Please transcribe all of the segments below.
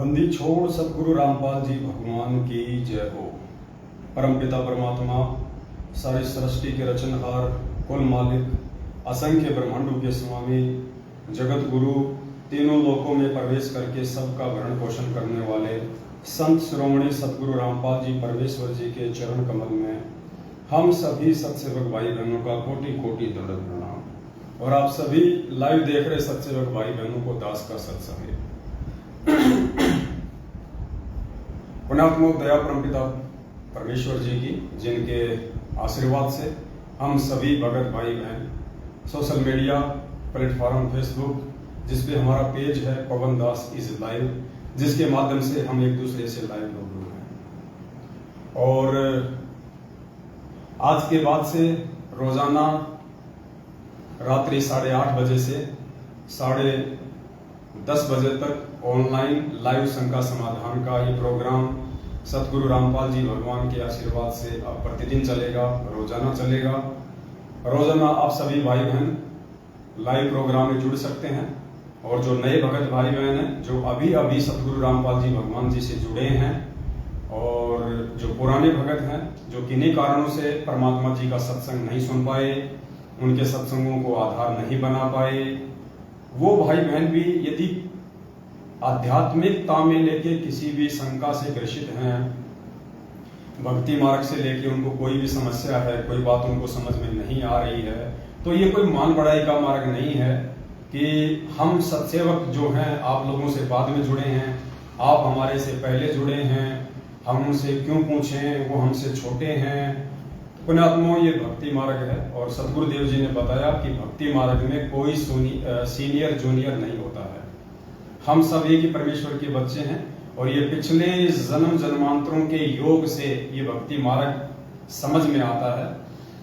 बंदी छोड़ सतगुरु रामपाल जी भगवान की जय हो। परमपिता परमात्मा, सारी सृष्टि के रचनहार, कुल मालिक, असंख्य ब्रह्मांडों के स्वामी, जगत गुरु, तीनों लोकों में प्रवेश करके सबका भरण पोषण करने वाले संत शिरोमणि सतगुरु रामपाल जी परमेश्वर जी के चरण कमल में हम सभी सत्सेवक भाई बहनों का कोटि कोटि दंड प्रणाम। और आप सभी लाइव देख रहे सत्सेवक भाई बहनों को दास का सत्संग। पुण्यात्मा दया परमपिता परमेश्वर जी की, जिनके आशीर्वाद से हम सभी भगत भाई बहन सोशल मीडिया प्लेटफॉर्म फेसबुक, जिसपे हमारा पेज है पवन दास इज लाइव, जिसके माध्यम से हम एक दूसरे से लाइव रूबरू हैं। और आज के बाद से रोजाना रात्रि 8:30 बजे से 10:30 बजे तक ऑनलाइन लाइव शंका समाधान का ये प्रोग्राम सतगुरु रामपाल जी भगवान के आशीर्वाद से अब प्रतिदिन चलेगा, रोजाना चलेगा। रोजाना आप सभी भाई बहन लाइव प्रोग्राम में जुड़ सकते हैं। और जो नए भगत भाई बहन हैं, जो अभी अभी सतगुरु रामपाल जी भगवान जी से जुड़े हैं, और जो पुराने भगत हैं, जो किन्हीं कारणों से परमात्मा जी का सत्संग नहीं सुन पाए, उनके सत्संगों को आधार नहीं बना पाए, वो भाई बहन भी यदि आध्यात्मिकता में लेके किसी भी शंका से ग्रसित हैं, भक्ति मार्ग से लेके उनको कोई भी समस्या है, कोई बात उनको समझ में नहीं आ रही है, तो ये कोई मान बढ़ाई का मार्ग नहीं है कि हम सत्सेवक जो हैं आप लोगों से बाद में जुड़े हैं, आप हमारे से पहले जुड़े हैं, हम उनसे क्यों पूछें, वो हमसे छोटे हैं। पुण्यात्मा, ये भक्ति मार्ग है और सतगुरुदेव जी ने बताया कि भक्ति मार्ग में कोई सीनियर जूनियर नहीं होता है। हम सब एक ही परमेश्वर के बच्चे हैं और ये पिछले जन्म जन्मांतरों के योग से ये भक्ति मार्ग समझ में आता है।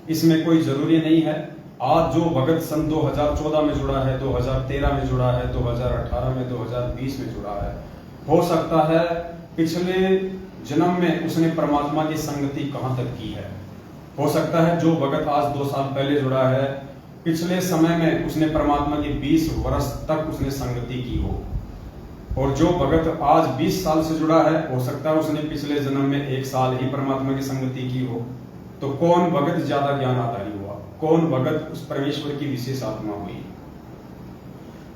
इसमें कोई जरूरी नहीं है आज जो भगत सन 2014 में जुड़ा है, 2013 में जुड़ा है, 2018 में, 2020 में जुड़ा है, हो सकता है पिछले जन्म में उसने परमात्मा की संगति कहां तक की है। हो सकता है जो भगत आज 2 साल पहले जुड़ा है, पिछले समय में उसने परमात्मा की 20 वर्ष तक उसने संगति की हो। और जो भगत आज 20 साल से जुड़ा है, हो सकता है उसने पिछले जन्म में 1 साल ही परमात्मा की संगति की हो। तो कौन भगत ज्यादा ज्ञान आधारी हुआ, कौन भगत उस परमेश्वर की विशेष आत्मा हुई।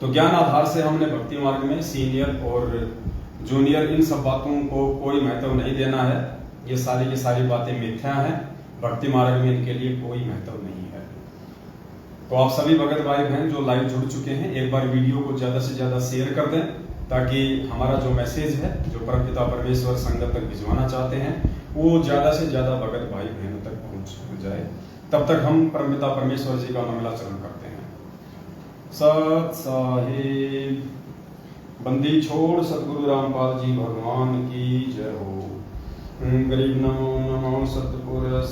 तो ज्ञान आधार से हमने भक्ति मार्ग में सीनियर और जूनियर इन सब बातों को कोई महत्व नहीं देना है। ये सारी की सारी बातें मिथ्या हैं। भक्ति मार्ग में इनके लिए कोई महत्व नहीं है। तो आप सभी भगत भाई बहन जो लाइव जुड़ चुके हैं, एक बार वीडियो को ज्यादा से ज्यादा शेयर कर दें, ताकि हमारा जो मैसेज है, जो परमपिता परमेश्वर संगत तक भिजवाना चाहते हैं, वो ज्यादा से ज्यादा भगत भाई बहनों तक पहुंच जाए। तब तक हम परमपिता परमेश्वर जी का मंगलाचरण करते हैं। सत साहिब बंदी छोड़ सतगुरु रामपाल जी भगवान की जय हो। गरीब नमो नमो सतपुरुष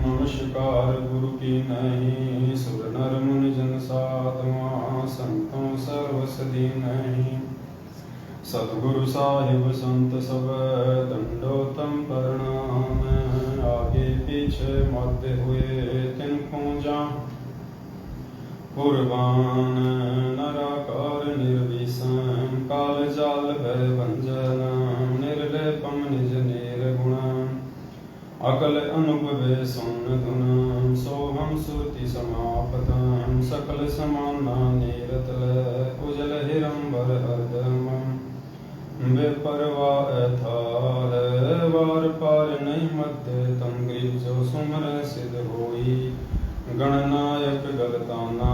नमस्कार गुरु की नहीं, सुर नर मुनि जन साधुआ संतों सर्वसदी नहीं। सतगुरु साहिब संत सब दंडोतम प्रणाम, आगे पीछे मध्य हुए तिनको जा। कुर्बान नराकार निर्विषम, काल जाल भय भंजन, निर्लेपम निज निर्गुण। अकल अनुभवे सुन धुन, सोहम श्रुति समापतम। सकल समाना नीरतल, उजल हिरंबर हरदम। बेपरवा अथार वार पार नहीं मध्य, तम ग्रीव जो सुमर सिद्ध होई। गणनायक गलताना,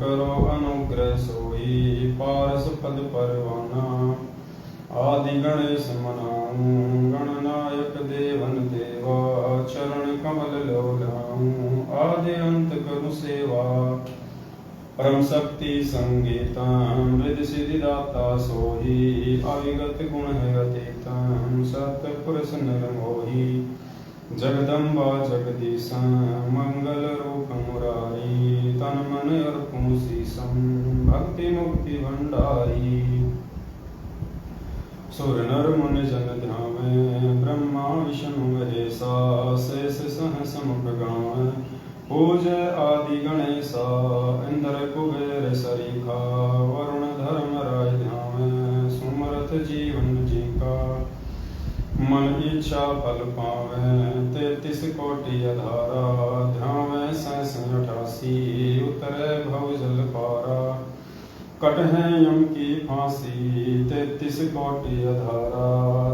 करो अनुग्रह सोई। पारस पद परवाना, आदि गणेश मनाऊं। गणनायक देवन देवा, चरण कमल लोलाऊं। आदि अंत करु सेवा, परम शक्ति संगीतम। रिद्धि सिद्धि दाता सोही, अविगत गुण है अतीतम। सतपुरुष निर्मोही, जगदम्बा जगदीशा। मंगल रूप मुरारी, तन मन अर्पण शीशम। भक्ति मुक्ति भंडारी, सुर नर मुनि जन ध्यान। ब्रह्मा विष्णु महेशा, शेष सहस मुख गान। पूज आदि गणेशा, इंद्र कुबेर सरीखा। वरुण धर्म राय ध्यान, सुमरत जीवन मन इच्छा फल पावे 33 कोटि अधारा ध्यावे 88 उतरे भव जल पारा कटहे यम की फांसी 33 कोटि अधारा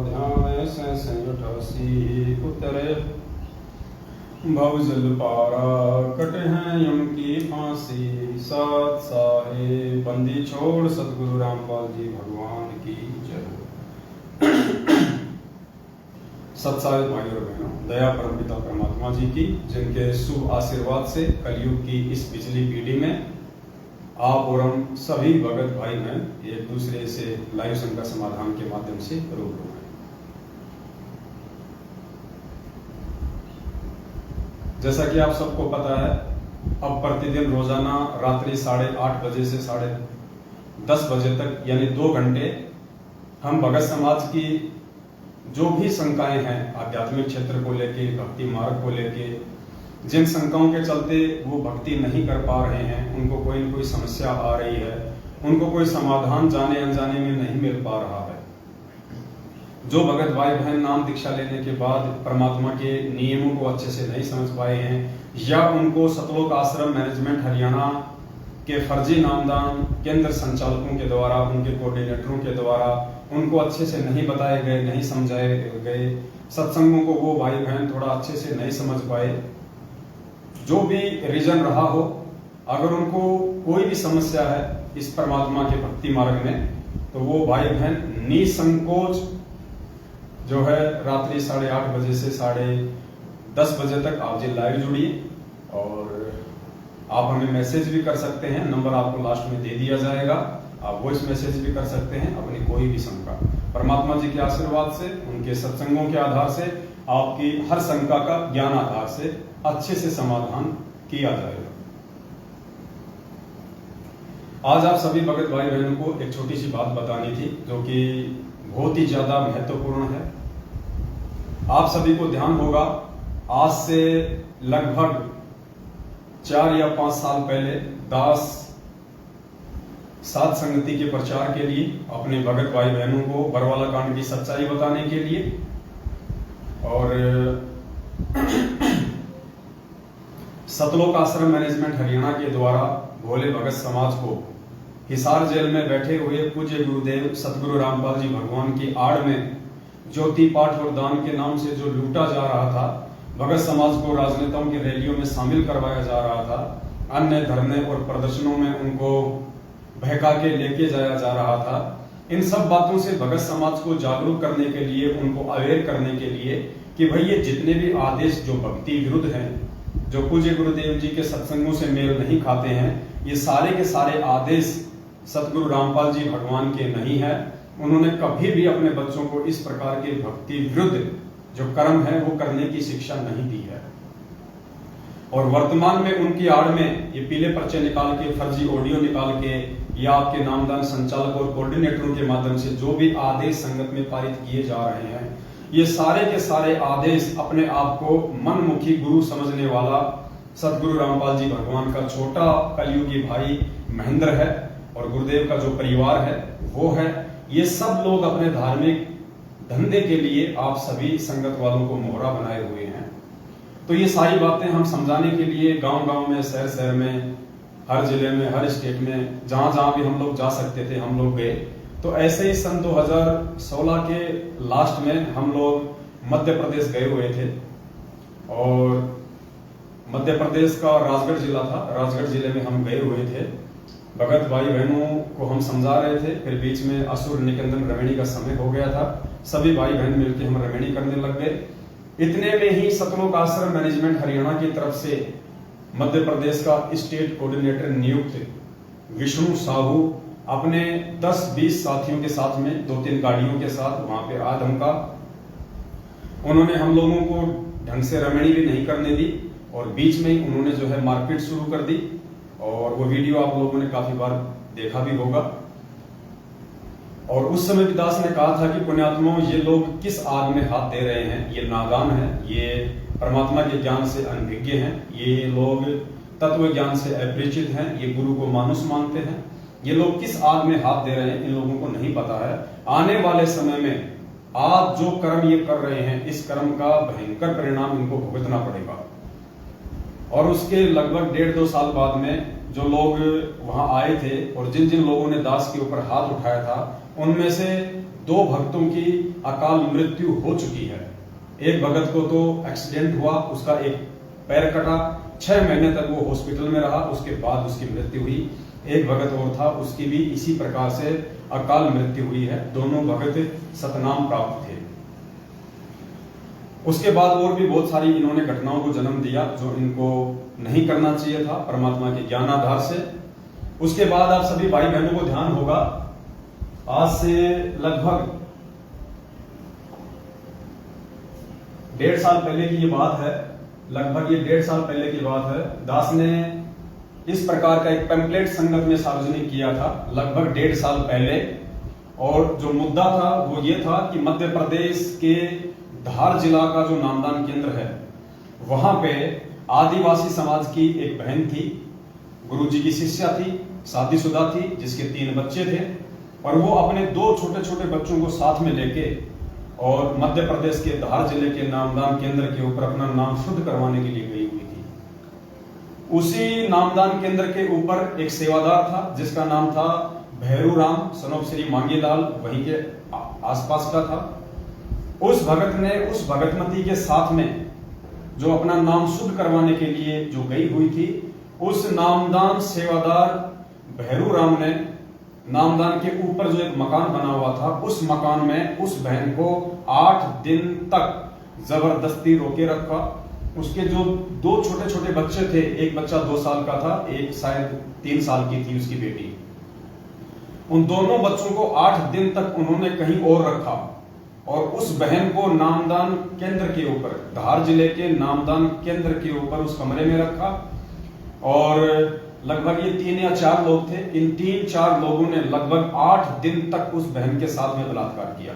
ध्यावे 88 उतरे भव जल पारा कटहे यम की फांसी सात साहे बंदी छोड़ सतगुरु रामपाल जी भगवान की जय। सत्साहित भाइयों और बहनों, दया परमपिता परमात्मा जी की, जिनके शुभ आशीर्वाद से कलयुग की इस पिछली पीढ़ी में आप और हम सभी भगत भाई बहन एक दूसरे से लाइव संकट समाधान के माध्यम से रूबरू हैं। जैसा कि आप सबको पता है, अब प्रतिदिन रोजाना रात्रि 8:30 बजे से 10:30 बजे तक यानी 2 घंटे हम भगत समाज की जो भी शंकाएं हैं आध्यात्मिक क्षेत्र को लेके, भक्ति मार्ग को लेके, जिन शंकाओं के चलते वो भक्ति नहीं कर पा रहे हैं, उनको कोई न कोई समस्या आ रही है, उनको कोई समाधान जाने अनजाने में नहीं मिल पा रहा है, जो भगत भाई बहन नाम दीक्षा लेने के बाद परमात्मा के नियमों को अच्छे से नहीं समझ पाए हैं, या उनको सतलोक आश्रम मैनेजमेंट हरियाणा के फर्जी नामदान केंद्र संचालकों के द्वारा, उनके कोऑर्डिनेटरों के द्वारा उनको अच्छे से नहीं बताए गए, नहीं समझाए गए, सत्संगों को वो भाई बहन थोड़ा अच्छे से नहीं समझ पाए, जो भी रीजन रहा हो, अगर उनको कोई भी समस्या है इस परमात्मा के भक्ति मार्ग में, तो वो भाई बहन निसंकोच जो है रात्रि 8:30 बजे से 10:30 बजे तक आप जी लाइव जुड़िए, और आप हमें मैसेज भी कर सकते हैं। नंबर आपको लास्ट में दे दिया जाएगा, आप वॉइस मैसेज भी कर सकते हैं अपनी कोई भी शंका। परमात्मा जी के आशीर्वाद से, उनके सत्संगों के आधार से आपकी हर शंका का ज्ञान आधार से अच्छे से समाधान किया जाएगा। आज आप सभी भगत भाई बहनों को एक छोटी सी बात बतानी थी, जो कि बहुत ही ज्यादा महत्वपूर्ण है। आप सभी को ध्यान होगा, आज से लगभग 4 या 5 साल पहले दास सात संगति के प्रचार के लिए, अपने भगत भाई बहनों को बरवाला कांड की सच्चाई बताने के लिए, और सतलोक आश्रम मैनेजमेंट हरियाणा के द्वारा भोले भगत समाज को हिसार जेल में बैठे हुए पूज्य गुरुदेव सतगुरु रामपाल जी भगवान की आड़ में ज्योति पाठ और दान के नाम से जो लूटा जा रहा था, भगत समाज को राजनेताओं की रैलियों में शामिल करवाया जा रहा था, अन्य धरने और प्रदर्शनों में उनको बहका के लेके जाया जा रहा था, इन सब बातों से भगत समाज को जागरूक करने के लिए, उनको अवेयर करने के लिए कि भाई ये जितने भी आदेश जो भक्ति विरुद्ध हैं, जो पूज्य गुरुदेव जी के सत्संगों से मेल नहीं खाते हैं, ये सारे के सारे आदेश सतगुरु रामपाल जी भगवान के नहीं है। उन्होंने कभी भी अपने बच्चों को इस प्रकार के भक्ति विरुद्ध जो कर्म है वो करने की शिक्षा नहीं दी है। और वर्तमान में उनकी आड़ में ये पीले पर्चे निकाल के, फर्जी ऑडियो निकाल के, या आपके नामदान संचालक और कोऑर्डिनेटरों के माध्यम से जो भी आदेश संगत में पारित किए जा रहे हैं, ये सारे के सारे आदेश अपने आप को मनमुखी गुरु समझने वाला सतगुरु रामपाल जी भगवान का छोटा कलयुगी भाई महेंद्र है, और गुरुदेव का जो परिवार है वो है। ये सब लोग अपने धार्मिक धंधे के लिए आप सभी संगत वालों को मोहरा बनाए हुए हैं। तो ये सारी बातें हम समझाने के लिए गांव-गांव में, शहर-शहर में, हर जिले में, हर स्टेट में, जहां-जहां भी हम लोग जा सकते थे हम लोग गए। तो ऐसे ही सन 2016 के लास्ट में हम लोग मध्य प्रदेश गए हुए थे, और मध्य प्रदेश का राजगढ़ जिला था, राजगढ़ जिले में हम गए हुए थे। भगत भाई बहनों को हम समझा रहे थे, फिर बीच में असुर निकंदन रमणी का समय हो गया था, सभी भाई बहन मिलकर हम रमणी करने लग गए। इतने में ही सतलोक आश्रम मैनेजमेंट हरियाणा की तरफ से मध्य प्रदेश का स्टेट कोऑर्डिनेटर नियुक्त विष्णु साहू अपने 10-20 साथियों के साथ में 2-3 गाड़ियों के साथ वहां पे आ धमका। उन्होंने हम लोगों को ढंग से रमणी भी नहीं करने दी, और बीच में ही उन्होंने जो है मारपीट शुरू कर दी, और वो वीडियो आप लोगों ने काफी बार देखा भी होगा। और उस समय भी दास ने कहा था कि पुण्यात्माओं, ये लोग किस आग में हाथ दे रहे हैं, ये नादान है, ये परमात्मा के ज्ञान से अनभिज्ञ हैं, ये लोग तत्व ज्ञान से अपरिचित हैं, ये गुरु को मानुष मानते हैं, ये लोग किस आग में हाथ दे रहे हैं इन लोगों को नहीं पता है। आने वाले समय में आज जो कर्म ये कर रहे हैं, इस कर्म का भयंकर परिणाम इनको भुगतना पड़ेगा। और उसके लगभग 1.5-2 साल बाद में जो लोग वहां आए थे और जिन जिन लोगों ने दास के ऊपर हाथ उठाया था, उनमें से 2 भक्तों की अकाल मृत्यु हो चुकी है। एक भगत को तो एक्सीडेंट हुआ, उसका एक पैर कटा, 6 महीने तक वो हॉस्पिटल में रहा, उसके बाद उसकी मृत्यु हुई। एक भगत और था, उसकी भी इसी प्रकार से अकाल मृत्यु हुई है। दोनों भगत सतनाम प्राप्त थे। उसके बाद और भी बहुत सारी इन्होंने घटनाओं को जन्म दिया जो इनको नहीं करना चाहिए था परमात्मा के ज्ञान आधार से। उसके बाद आप सभी भाई बहनों को ध्यान होगा, आज से लगभग 1.5 साल पहले की ये बात है, लगभग ये 1.5 साल पहले की बात है। दास ने इस प्रकार का एक पैम्पलेट संगत में सार्वजनिक किया था लगभग 1.5 साल पहले। और जो मुद्दा था वो ये था कि मध्य प्रदेश के धार जिला का जो नामदान केंद्र है, वहां पे आदिवासी समाज की एक बहन थी, गुरुजी की शिष्या थी, शादीशुदा थी, जिसके 3 बच्चे थे। और वो अपने 2 छोटे छोटे बच्चों को साथ में लेके और मध्य प्रदेश के धार जिले के नामदान केंद्र के ऊपर अपना नाम शुद्ध करवाने के लिए गई हुई थी। उसी नामदान केंद्र के ऊपर एक सेवादार था जिसका नाम था भैरू राम, सनोप श्री मांगीलाल, वहीं के आसपास का था। उस भगत ने उस भगतमती के साथ में जो अपना नाम शुद्ध करवाने के लिए जो गई हुई थी, उस नामदान सेवादार भैरू राम ने नामदान के ऊपर जो एक मकान बना हुआ था, उस मकान में उस बहन को 8 दिन तक जबरदस्ती रोके रखा। उसके जो 2 छोटे छोटे बच्चे थे, एक बच्चा 2 साल का था, एक शायद 3 साल की थी उसकी बेटी, उन दोनों बच्चों को 8 दिन तक उन्होंने कहीं और रखा। और उस बहन को नामदान केंद्र के ऊपर, धार जिले के नामदान केंद्र के ऊपर उस कमरे में रखा। और लगभग ये 3 या 4 लोग थे। इन 3-4 लोगों ने लगभग 8 दिन तक उस बहन के साथ में बलात्कार किया।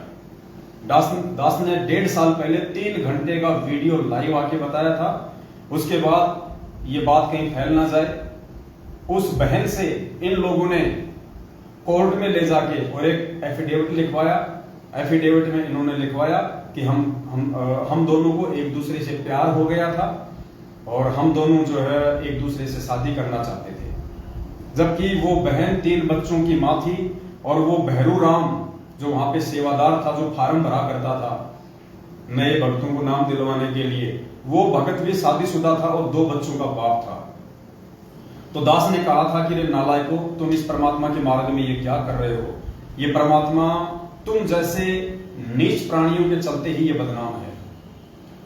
दास ने 1.5 साल पहले 3 घंटे का वीडियो लाइव आके बताया था। उसके बाद ये बात कहीं फैल ना जाए, उस बहन से इन लोगों ने कोर्ट में ले जाके और एक एफिडेविट लिखवाया। एफिडेविट में इन्होंने लिखवाया कि हम दोनों को एक दूसरे से प्यार हो गया था और हम दोनों जो है एक दूसरे से शादी करना चाहते थे। जबकि वो बहन 3 बच्चों की मां थी और वो भैरू राम जो वहां पे सेवादार था, जो फार्म भरा करता था नए भक्तों को नाम दिलवाने के लिए, वो भगत भी शादीशुदा था और 2 बच्चों का बाप था। तो दास ने कहा था कि रे नालायकों, तुम इस परमात्मा के मार्ग में ये क्या कर रहे हो? ये परमात्मा तुम जैसे नीच प्राणियों के चलते ही ये बदनाम है।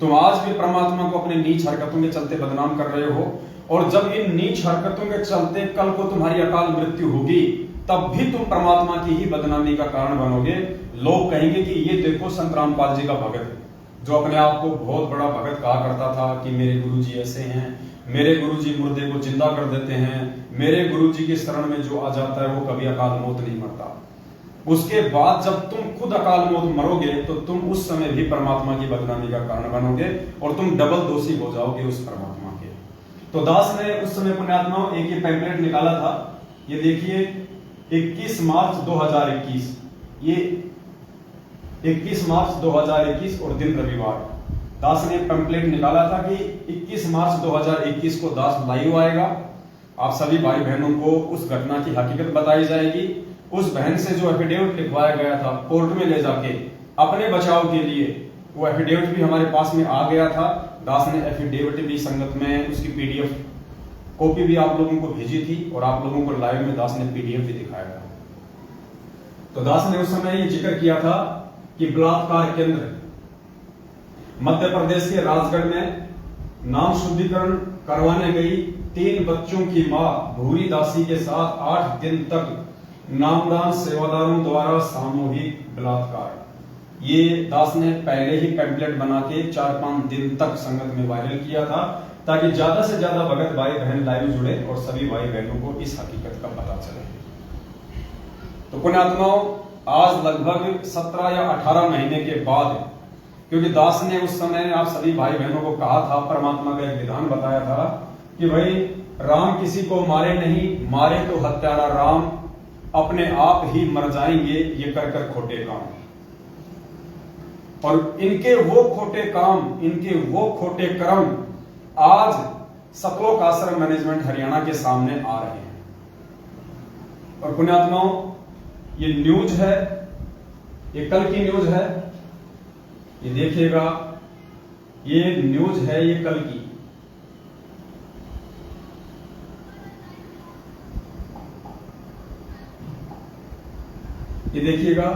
तुम आज भी परमात्मा को अपने नीच हरकतों के चलते बदनाम कर रहे हो। और जब इन नीच हरकतों के चलते कल को तुम्हारी अकाल मृत्यु होगी, तब भी तुम परमात्मा की ही बदनामी का कारण बनोगे। लोग कहेंगे कि ये देखो संत रामपाल जी का भगत, जो अपने आप को बहुत बड़ा भगत कहा करता था कि मेरे गुरुजी ऐसे हैं, मेरे गुरुजी मुर्दे को जिंदा कर देते हैं, मेरे गुरुजी की शरण में जो आ जाता है वो कभी अकाल मौत नहीं मरता। उसके बाद जब तुम खुद अकाल मौत मरोगे तो तुम उस समय भी परमात्मा की बदनामी का कारण बनोगे और तुम डबल दोषी हो जाओगे उस परमात्मा के। तो दास ने उस समय पुण्यात्माओं एक ही पैम्पलेट निकाला था, ये देखिए 21 मार्च 2021, ये 21 मार्च 2021 और दिन रविवार। दास ने पैम्पलेट निकाला था कि 21 मार्च 2021 को दास लाइव आएगा, आप सभी भाई बहनों को उस घटना की हकीकत बताई जाएगी। उस बहन से जो एफिडेविट लिखवाया गया था कोर्ट में ले जाके अपने बचाव के लिए, वो एफिडेविट भी हमारे पास में आ गया था। दास ने एफिडेविट भी संगत में उसकी पीडीएफ कॉपी भी आप लोगों को भेजी थी और आप लोगों को लाइव में दास ने पीडीएफ भी दिखाया था। तो दास ने उस समय ये जिक्र किया था कि बलात्कार केंद्र मध्य प्रदेश के राजगढ़ में नाम शुद्धिकरण करवाने गई 3 बच्चों की मां भूरी दासी के साथ 8 दिन तक नामदान सेवादारों द्वारा सामूहिक बलात्कार। ये दास ने पहले ही पैम्पलेट बना के 4-5 दिन तक संगत में वायरल किया था, ताकि ज्यादा से ज्यादा भगत भाई बहन लाइव जुड़े और सभी भाई बहनों को इस हकीकत का पता चले। तो पुण्यात्माओं, आज लगभग 17 या 18 महीने के बाद, क्योंकि दास ने उस समय आप सभी भाई बहनों को कहा था, परमात्मा का एक विधान बताया था कि भाई राम किसी को मारे नहीं, मारे तो हत्यारा राम, अपने आप ही मर जाएंगे ये कर कर खोटे काम। और इनके वो खोटे काम, इनके वो खोटे कर्म आज सतलोक आश्रम मैनेजमेंट हरियाणा के सामने आ रहे हैं। और पुण्यात्माओं, ये न्यूज है, ये कल की न्यूज है, ये देखिएगा, ये न्यूज है, ये कल की। ये देखिएगा,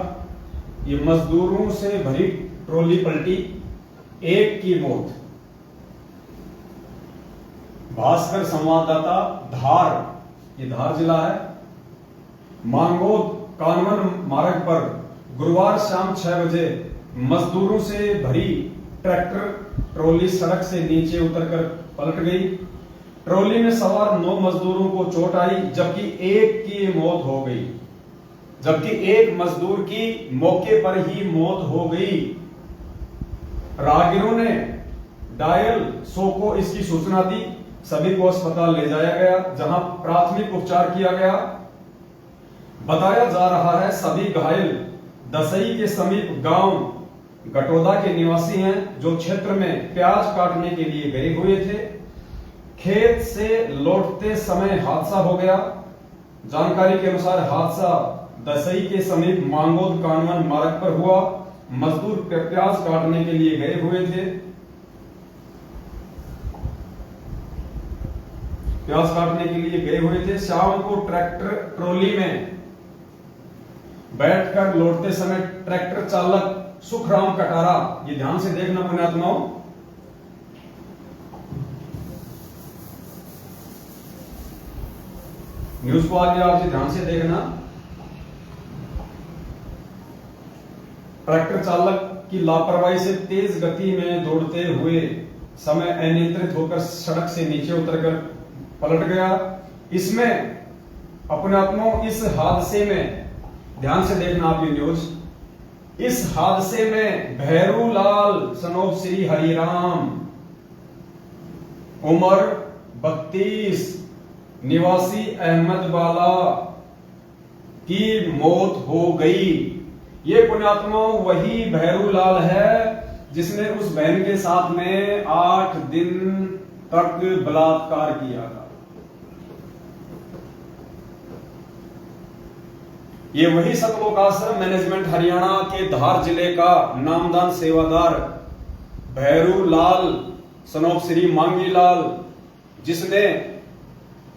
ये मजदूरों से भरी ट्रॉली पलटी, एक की मौत। भास्कर संवाददाता धार, ये धार जिला है, मांगोद कानवन मार्ग पर गुरुवार शाम 6 बजे मजदूरों से भरी ट्रैक्टर ट्रॉली सड़क से नीचे उतरकर पलट गई। ट्रॉली में सवार 9 मजदूरों को चोट आई, जबकि एक की मौत हो गई, जबकि एक मजदूर की मौके पर ही मौत हो गई। राहगीरों ने डायल 100 को इसकी सूचना दी, सभी को अस्पताल ले जाया गया, जहां प्राथमिक उपचार किया गया। बताया जा रहा है सभी घायल दसई के समीप गांव गटोदा के निवासी हैं, जो क्षेत्र में प्याज काटने के लिए गए हुए थे। खेत से लौटते समय हादसा हो गया। जानकारी के अनुसार हादसा दसई के समीप मांगोद कानवन मार्ग पर हुआ। मजदूर प्याज काटने के लिए गए हुए थे। प्याज काटने के लिए गए हुए थे। शाम को ट्रैक्टर ट्रॉली में बैठकर लौटते समय ट्रैक्टर चालक सुखराम कटारा, ये ध्यान से देखना पुण्यात्माओं, न्यूज को आगे आप ध्यान से देखना। ट्रैक्टर चालक की लापरवाही से तेज गति में दौड़ते हुए समय अनियंत्रित होकर सड़क से नीचे उतरकर पलट गया। इसमें अपने आत्माओं, इस हादसे में ध्यान से देखना आप ये न्यूज, इस हादसे में भैरूलाल सनोफ श्री हरिराम उम्र 32 निवासी अहमदवाला की मौत हो गई। ये पुण्यात्माओं वही भैरूलाल है जिसने उस बहन के साथ में 8 दिन तक बलात्कार किया था। ये वही सतलोक आश्रम मैनेजमेंट हरियाणा के धार जिले का नामदान सेवादार भैरूलाल सनोफ श्री मांगीलाल, जिसने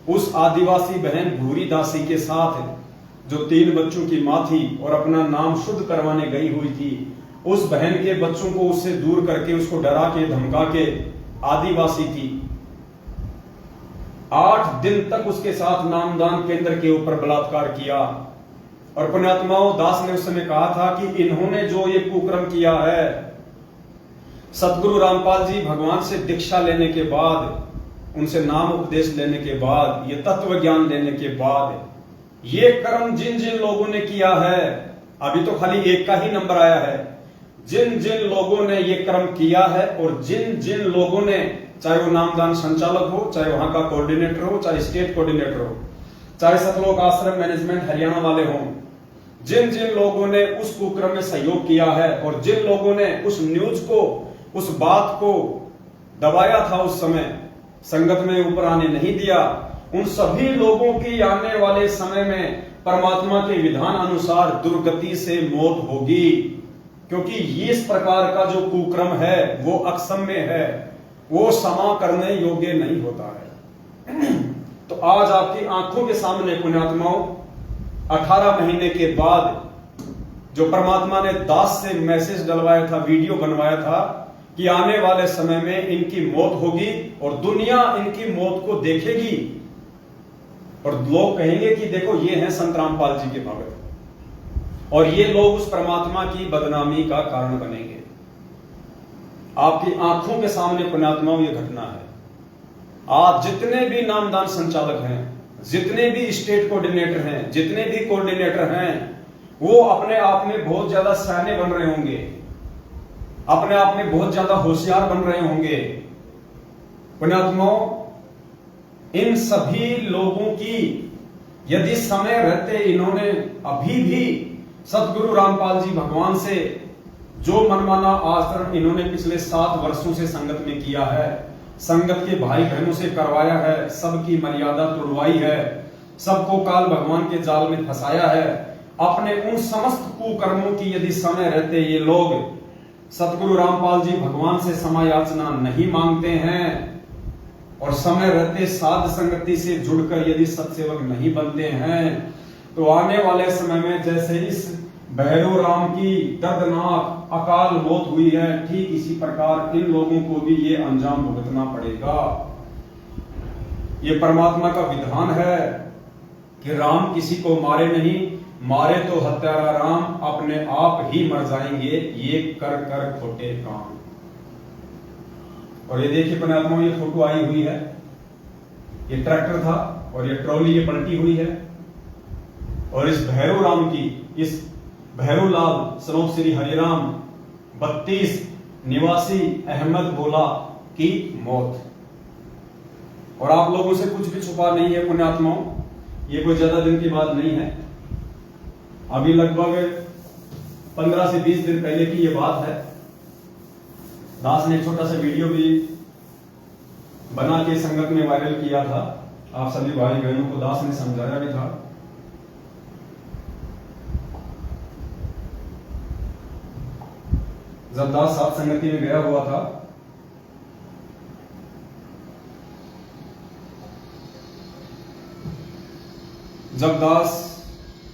उस आदिवासी बहन भूरी दासी के साथ, जो 3 बच्चों की मां थी और अपना नाम शुद्ध करवाने गई हुई थी, उस बहन के बच्चों को उससे दूर करके, उसको डरा के धमका के, आदिवासी थी, 8 दिन तक उसके साथ नामदान केंद्र के ऊपर बलात्कार किया। और पुण्यात्माओं, दास ने उस समय कहा था कि इन्होंने जो ये कुकर्म किया है, सतगुरु रामपाल जी भगवान से दीक्षा लेने के बाद, उनसे नाम उपदेश लेने के बाद, ये तत्व ज्ञान लेने के बाद, ये कर्म जिन जिन लोगों ने किया है, अभी तो खाली एक का ही नंबर आया है, जिन जिन लोगों ने ये कर्म किया है और जिन जिन लोगों ने, चाहे वो नामदान संचालक हो, चाहे वहां का कोऑर्डिनेटर हो, चाहे स्टेट कोऑर्डिनेटर हो, चाहे सतलोक आश्रम मैनेजमेंट हरियाणा वाले हों, जिन जिन लोगों ने उस कुकर्म में सहयोग किया है और जिन लोगों ने उस न्यूज को, उस बात को दबाया था, उस समय संगत में ऊपर आने नहीं दिया, उन सभी लोगों की आने वाले समय में परमात्मा के विधान अनुसार दुर्गति से मौत होगी। क्योंकि इस प्रकार का जो कुकर्म है वो अक्षम्य है, वो क्षमा करने योग्य नहीं होता है। तो आज आपकी आंखों के सामने पुण्यात्माओं, 18 महीने के बाद जो परमात्मा ने दास से मैसेज डलवाया था, वीडियो बनवाया था कि आने वाले समय में इनकी मौत होगी और दुनिया इनकी मौत को देखेगी और लोग कहेंगे कि देखो ये हैं संत रामपाल जी के भगत, और ये लोग उस परमात्मा की बदनामी का कारण बनेंगे। आपकी आंखों के सामने पुण्यात्माओं ये घटना है। आज जितने भी नामदान संचालक हैं, जितने भी स्टेट कोऑर्डिनेटर हैं, जितने भी कोऑर्डिनेटर हैं, वो अपने आप में बहुत ज्यादा सयाने बन रहे होंगे, अपने आप में बहुत ज्यादा होशियार बन रहे होंगे। पुण्यात्माओं, इन सभी लोगों की यदि समय रहते इन्होंने अभी भी सतगुरु रामपाल जी भगवान से जो मनमाना आचरण इन्होंने पिछले 7 वर्षों से संगत में किया है, संगत के भाई बहनों से करवाया है, सबकी मर्यादा तोड़वाई है, सबको काल भगवान के जाल में फंसाया है, अपने उन समस्त कुकर्मों की यदि समय रहते ये लोग सतगुरु रामपाल जी भगवान से क्षमा याचना नहीं मांगते हैं और समय रहते साध संगति से जुड़कर यदि सत्सेवक नहीं बनते हैं, तो आने वाले समय में जैसे इस भैरव राम की दर्दनाक अकाल मौत हुई है, ठीक इसी प्रकार इन लोगों को भी ये अंजाम भुगतना पड़ेगा। ये परमात्मा का विधान है कि राम किसी को मारे नहीं, मारे तो हत्यारा राम अपने आप ही मर जाएंगे, ये कर कर खोटे काम। और ये देखिए पुण्यात्माओं, ये फोटो आई हुई है, ये ट्रैक्टर था और ये ट्रॉली ये पलटी हुई है और इस भैरव राम की, इस भैरव लाल सनोप श्री हरिराम 32 निवासी अहमद भोला की मौत। और आप लोगों से कुछ भी छुपा नहीं है पुण्यात्माओं, ये कोई ज्यादा दिन की बात नहीं है, अभी लगभग 15 से 20 दिन पहले की ये बात है। दास ने एक छोटा सा वीडियो भी बना के संगत में वायरल किया था, आप सभी भाई बहनों को दास ने समझाया भी था। जब दास सात संगति में गया हुआ था, जब दास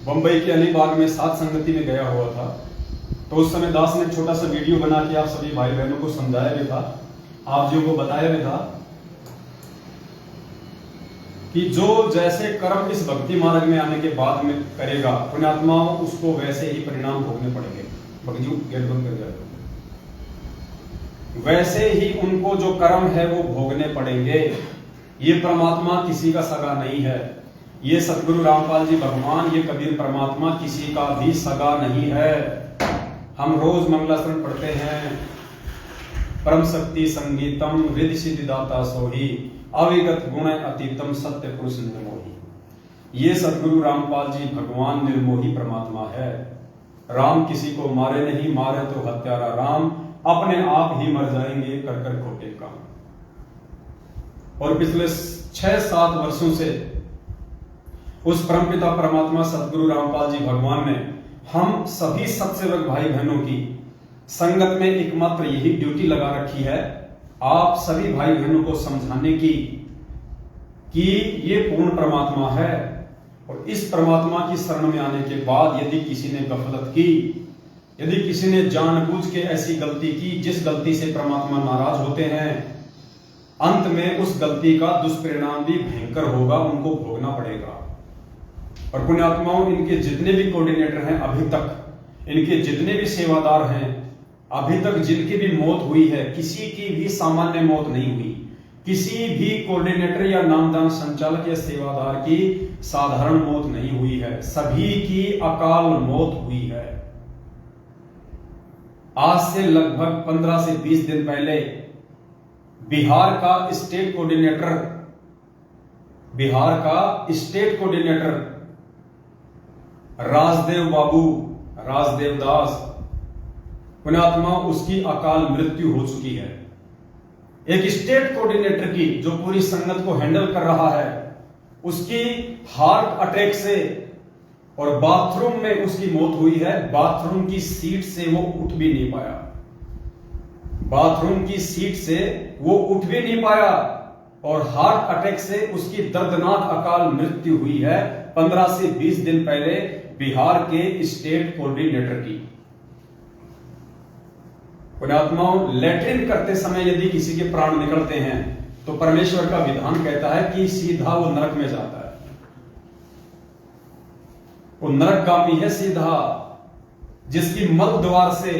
बंबई के अलीबाग में सात संगति में गया हुआ था, तो उस समय दास ने एक छोटा सा वीडियो बना के आप सभी भाई बहनों को समझाया भी था, आप जी को बताया भी था कि जो जैसे कर्म इस भक्ति मार्ग में आने के बाद में करेगा पुण्यात्माओं, उसको वैसे ही परिणाम भोगने पड़ेंगे। भगजू गेट बंद कर जाए, वैसे ही उनको जो कर्म है वो भोगने पड़ेंगे। ये परमात्मा किसी का सगा नहीं है, ये सतगुरु रामपाल जी भगवान, ये कबीर परमात्मा किसी का भी सगा नहीं है। हम रोज मंगलाचरण पढ़ते हैं, परम शक्ति संगीतम रिद्धि सिद्धि दाता सोही, अविगत गुण अतीतम सत्य पुरुष निर्मोही। ये सतगुरु रामपाल जी भगवान निर्मोही परमात्मा है। राम किसी को मारे नहीं, मारे तो हत्यारा राम अपने आप ही मर जाएंगे कर कर खोटे काम। और पिछले 6-7 वर्षों से उस परमपिता परमात्मा सतगुरु रामपाल जी भगवान ने हम सभी सत्सेवक भाई बहनों की संगत में एकमात्र यही ड्यूटी लगा रखी है, आप सभी भाई बहनों को समझाने की कि ये पूर्ण परमात्मा है और इस परमात्मा की शरण में आने के बाद यदि किसी ने गफलत की, यदि किसी ने जानबूझ के ऐसी गलती की जिस गलती से परमात्मा नाराज होते हैं, अंत में उस गलती का दुष्परिणाम भी भयंकर होगा, उनको भोगना पड़ेगा। और पुण्यात्माओं, इनके जितने भी कोऑर्डिनेटर हैं अभी तक, इनके जितने भी सेवादार हैं अभी तक, जिनकी भी मौत हुई है, किसी की भी सामान्य मौत नहीं हुई, किसी भी कोऑर्डिनेटर या नामदान संचालक या सेवादार की साधारण मौत नहीं हुई है, सभी की अकाल मौत हुई है। आज से लगभग 15 से 20 दिन पहले बिहार का स्टेट कोऑर्डिनेटर राजदेव बाबू, राजदेव दास पुण्यात्मा, उसकी अकाल मृत्यु हो चुकी है। एक स्टेट कोऑर्डिनेटर की जो पूरी संगत को हैंडल कर रहा है, उसकी हार्ट अटैक से और बाथरूम में उसकी मौत हुई है। बाथरूम की सीट से वो उठ भी नहीं पाया, बाथरूम की सीट से वो उठ भी नहीं पाया और हार्ट अटैक से उसकी दर्दनाक अकाल मृत्यु हुई है 15 से 20 दिन पहले बिहार के स्टेट कोऑर्डिनेटर की। पुण्यात्माओं, लैट्रिन करते समय यदि किसी के प्राण निकलते हैं तो परमेश्वर का विधान कहता है कि सीधा वो नरक में जाता है, वो नरकगामी है सीधा। जिसकी मल द्वार से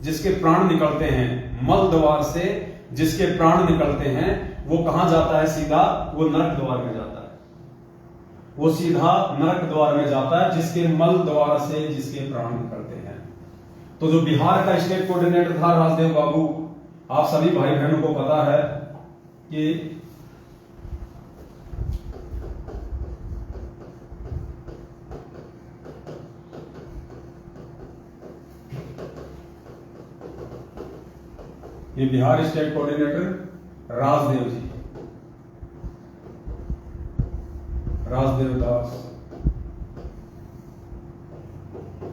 जिसके प्राण निकलते हैं, मल द्वार से जिसके प्राण निकलते हैं, वो कहां जाता है? सीधा वो नरक द्वार में जाता है, वो सीधा नरक द्वार में जाता है, जिसके मल द्वार से जिसके प्राण निकलते हैं। तो जो बिहार का स्टेट कोऑर्डिनेटर था राजदेव बाबू, आप सभी भाई बहनों को पता है कि ये बिहार स्टेट कोऑर्डिनेटर राजदेव जी, राजदेव दास।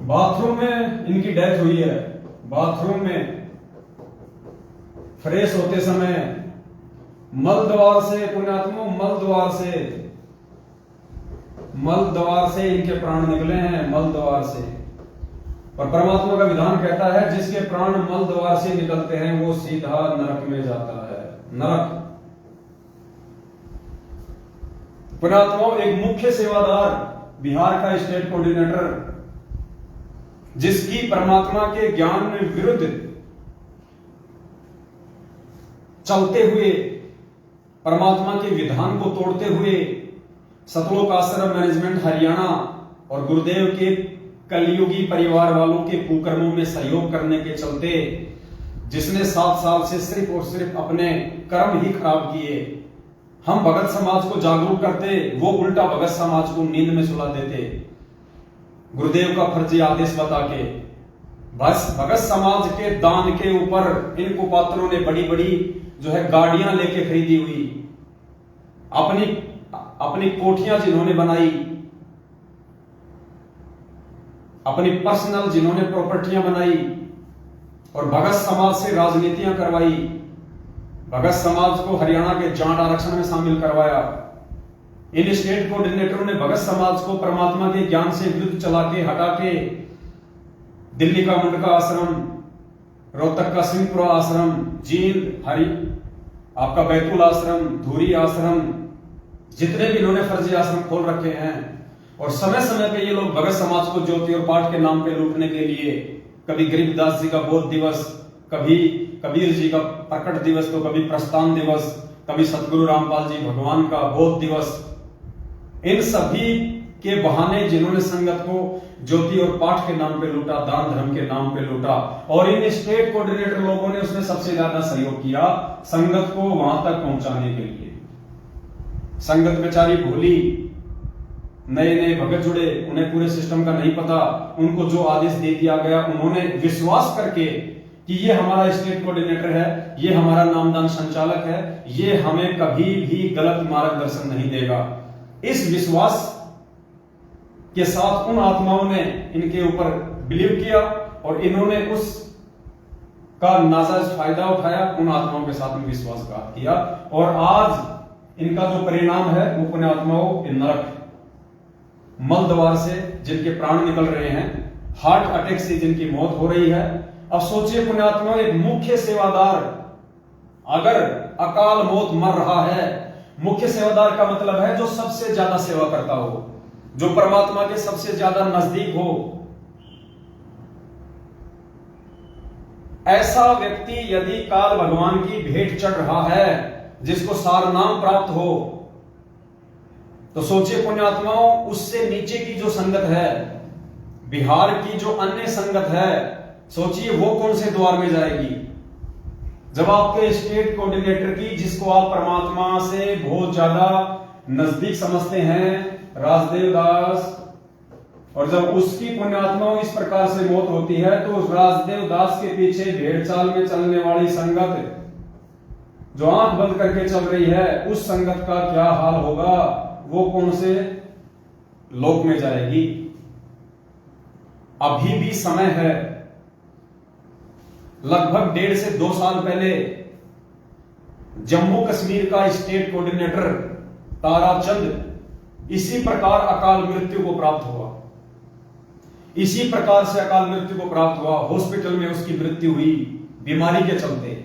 बाथरूम में इनकी डेथ हुई है। बाथरूम में फ्रेश होते समय मल द्वार से, पुण्यात्माओं, मल द्वार से इनके प्राण निकले हैं, मल द्वार से। और परमात्मा का विधान कहता है जिसके प्राण मल द्वार से निकलते हैं वो सीधा नरक में जाता है, नरक। पुण्यात्माओं, एक मुख्य सेवादार बिहार का स्टेट कोऑर्डिनेटर, जिसकी परमात्मा के ज्ञान में विरुद्ध चलते हुए, परमात्मा के विधान को तोड़ते हुए सतलोक आश्रम मैनेजमेंट हरियाणा और गुरुदेव के कलयुगी परिवार वालों के कुकर्मों में सहयोग करने के चलते, जिसने 7 साल से सिर्फ और सिर्फ अपने कर्म ही खराब किए, हम भगत समाज को जागरूक करते, वो उल्टा भगत समाज को नींद में सुला देते, गुरुदेव का फर्जी आदेश बता के। बस भगत समाज के दान के ऊपर इन कुपात्रों ने बड़ी बड़ी जो है गाड़ियां लेके खरीदी हुई, अपनी कोठियां जिन्होंने बनाई, अपनी पर्सनल जिन्होंने प्रॉपर्टियां बनाई, और भगत समाज से राजनीतियां करवाई, भगत समाज को हरियाणा के जाट आरक्षण में शामिल करवाया। इन स्टेट कोऑर्डिनेटरों ने भगत समाज को परमात्मा के ज्ञान से विरुद्ध चला के, हटा के दिल्ली का मुंडका आश्रम, रोहतक का सिंहपुरा आश्रम, जींद आपका बैतूल आश्रम, धूरी आश्रम, जितने भी इन्होंने फर्जी आश्रम खोल रखे हैं। और समय समय पे ये लोग भगत समाज को ज्योति और पाठ के नाम पे लूटने के लिए, कभी गरीबदास जी का बोध दिवस, कभी कबीर जी का प्रकट दिवस, तो कभी प्रस्थान दिवस, कभी सतगुरु रामपाल जी भगवान का बोध दिवस, इन सभी के बहाने जिन्होंने संगत को ज्योति और पाठ के नाम पे लूटा, दान धर्म के नाम पे लूटा, और इन स्टेट कोऑर्डिनेटर लोगों ने उसमें सबसे ज्यादा सहयोग किया संगत को वहां तक पहुंचाने के लिए। संगत बेचारी भूली, नए नए भगत जुड़े, उन्हें पूरे सिस्टम का नहीं पता, उनको जो आदेश दे दिया गया उन्होंने विश्वास करके कि ये हमारा स्टेट कोऑर्डिनेटर है, ये हमारा नामदान संचालक है, ये हमें कभी भी गलत मार्गदर्शन नहीं देगा, इस विश्वास के साथ उन आत्माओं ने इनके ऊपर बिलीव किया और इन्होंने उस का नाजायज फायदा उठाया, उन आत्माओं के साथ में विश्वासघात किया, और आज इनका जो परिणाम है वो पुण्यात्माओं नरक, मल द्वार से जिनके प्राण निकल रहे हैं, हार्ट अटैक से जिनकी मौत हो रही है। अब सोचिए पुण्यात्माओं, एक मुख्य सेवादार अगर अकाल मौत मर रहा है, मुख्य सेवादार का मतलब है जो सबसे ज्यादा सेवा करता हो, जो परमात्मा के सबसे ज्यादा नजदीक हो, ऐसा व्यक्ति यदि काल भगवान की भेंट चढ़ रहा है, जिसको सार नाम प्राप्त हो, तो सोचिए पुण्यात्माओं, उससे नीचे की जो संगत है, बिहार की जो अन्य संगत है, सोचिए वो कौन से द्वार में जाएगी। जब आपके स्टेट कोऑर्डिनेटर की, जिसको आप परमात्मा से बहुत ज्यादा नजदीक समझते हैं, राजदेव दास, और जब उसकी पुण्यात्माओं इस प्रकार से मौत होती है, तो उस राजदेव दास के पीछे भेड़ चाल में चलने वाली संगत जो आंख बंद करके चल रही है, उस संगत का क्या हाल होगा, वो कौन से लोक में जाएगी। अभी भी समय है, लगभग 1.5 से 2 साल पहले जम्मू कश्मीर का स्टेट कोऑर्डिनेटर ताराचंद इसी प्रकार अकाल मृत्यु को प्राप्त हुआ, इसी प्रकार से अकाल मृत्यु को प्राप्त हुआ, हॉस्पिटल में उसकी मृत्यु हुई बीमारी के चलते।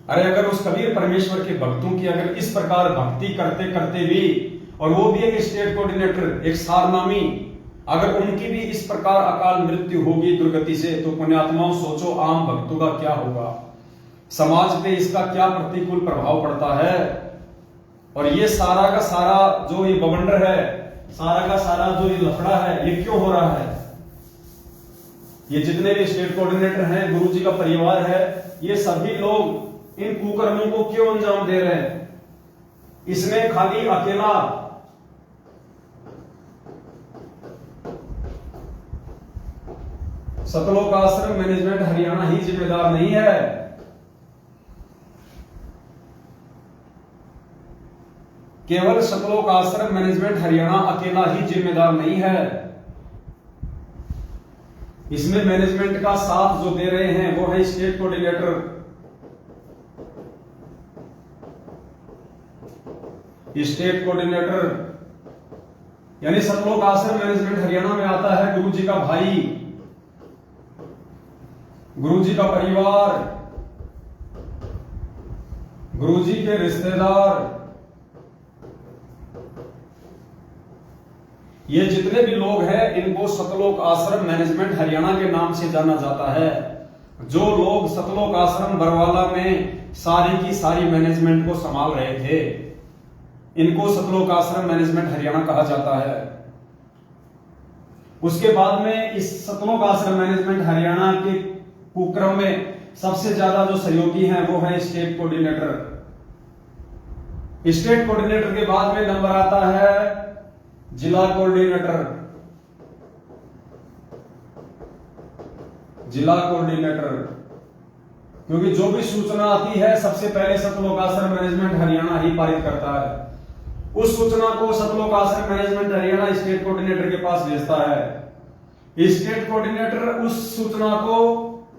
अरे अगर उस कबीर परमेश्वर के भक्तों की अगर इस प्रकार भक्ति करते करते भी, और वो भी एक स्टेट कोऑर्डिनेटर, एक सारनामी, अगर उनकी भी इस प्रकार अकाल मृत्यु होगी दुर्गति से, तो पुण्यात्माओं सोचो आम भक्तों का क्या होगा, समाज पे इसका क्या प्रतिकूल प्रभाव पड़ता है। और ये सारा का सारा जो ये बवंडर है, सारा का सारा जो ये लफड़ा है, ये क्यों हो रहा है। ये जितने भी स्टेट कोऑर्डिनेटर हैं, गुरु जी का परिवार है, ये सभी लोग इन कुकर्मों को क्यों अंजाम दे रहे हैं। इसमें खाली अकेला सतलोक आश्रम मैनेजमेंट हरियाणा ही जिम्मेदार नहीं है, केवल सतलोक आश्रम मैनेजमेंट हरियाणा अकेला ही जिम्मेदार नहीं है। इसमें मैनेजमेंट का साथ जो दे रहे हैं वो है स्टेट कोऑर्डिनेटर, स्टेट कोऑर्डिनेटर यानी सतलोक आश्रम मैनेजमेंट हरियाणा में आता है गुरुजी का भाई, गुरुजी का परिवार, गुरुजी के रिश्तेदार, ये जितने भी लोग हैं इनको सतलोक आश्रम मैनेजमेंट हरियाणा के नाम से जाना जाता है। जो लोग सतलोक आश्रम बरवाला में सारी की सारी मैनेजमेंट को संभाल रहे थे, इनको सतलोक आश्रम मैनेजमेंट हरियाणा कहा जाता है। उसके बाद में इस सतलोक आश्रम मैनेजमेंट हरियाणा के कुक्रम में सबसे ज्यादा जो सहयोगी हैं वो है स्टेट कोऑर्डिनेटर। स्टेट कोऑर्डिनेटर के बाद में नंबर आता है जिला कोऑर्डिनेटर, जिला कोऑर्डिनेटर, क्योंकि जो भी सूचना आती है सबसे पहले सतलोक आश्रम मैनेजमेंट हरियाणा ही पारित करता है। उस सूचना को सतलोक आश्रम मैनेजमेंट हरियाणा स्टेट कोऑर्डिनेटर के पास भेजता है। स्टेट कोऑर्डिनेटर उस सूचना को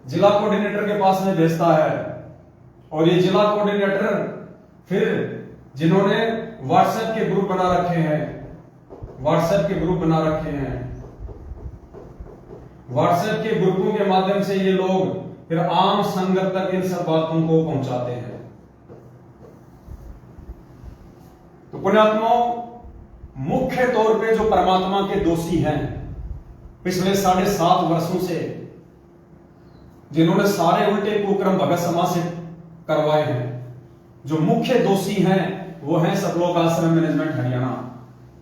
जिला कोऑर्डिनेटर के पास में भेजता है और ये जिला कोऑर्डिनेटर फिर जिन्होंने व्हाट्सएप के ग्रुप बना रखे हैं, व्हाट्सएप के ग्रुप बना रखे हैं, व्हाट्सएप के ग्रुपों के माध्यम से ये लोग फिर आम संगत तक इन सब बातों को पहुंचाते हैं। तो पुण्यात्माओं, मुख्य तौर पे जो परमात्मा के दोषी हैं पिछले 7.5 वर्षों से, जिन्होंने सारे उल्टे कुक्रम भगत समाज से करवाए हैं, जो मुख्य दोषी हैं वो है सतलोक आश्रम मैनेजमेंट हरियाणा।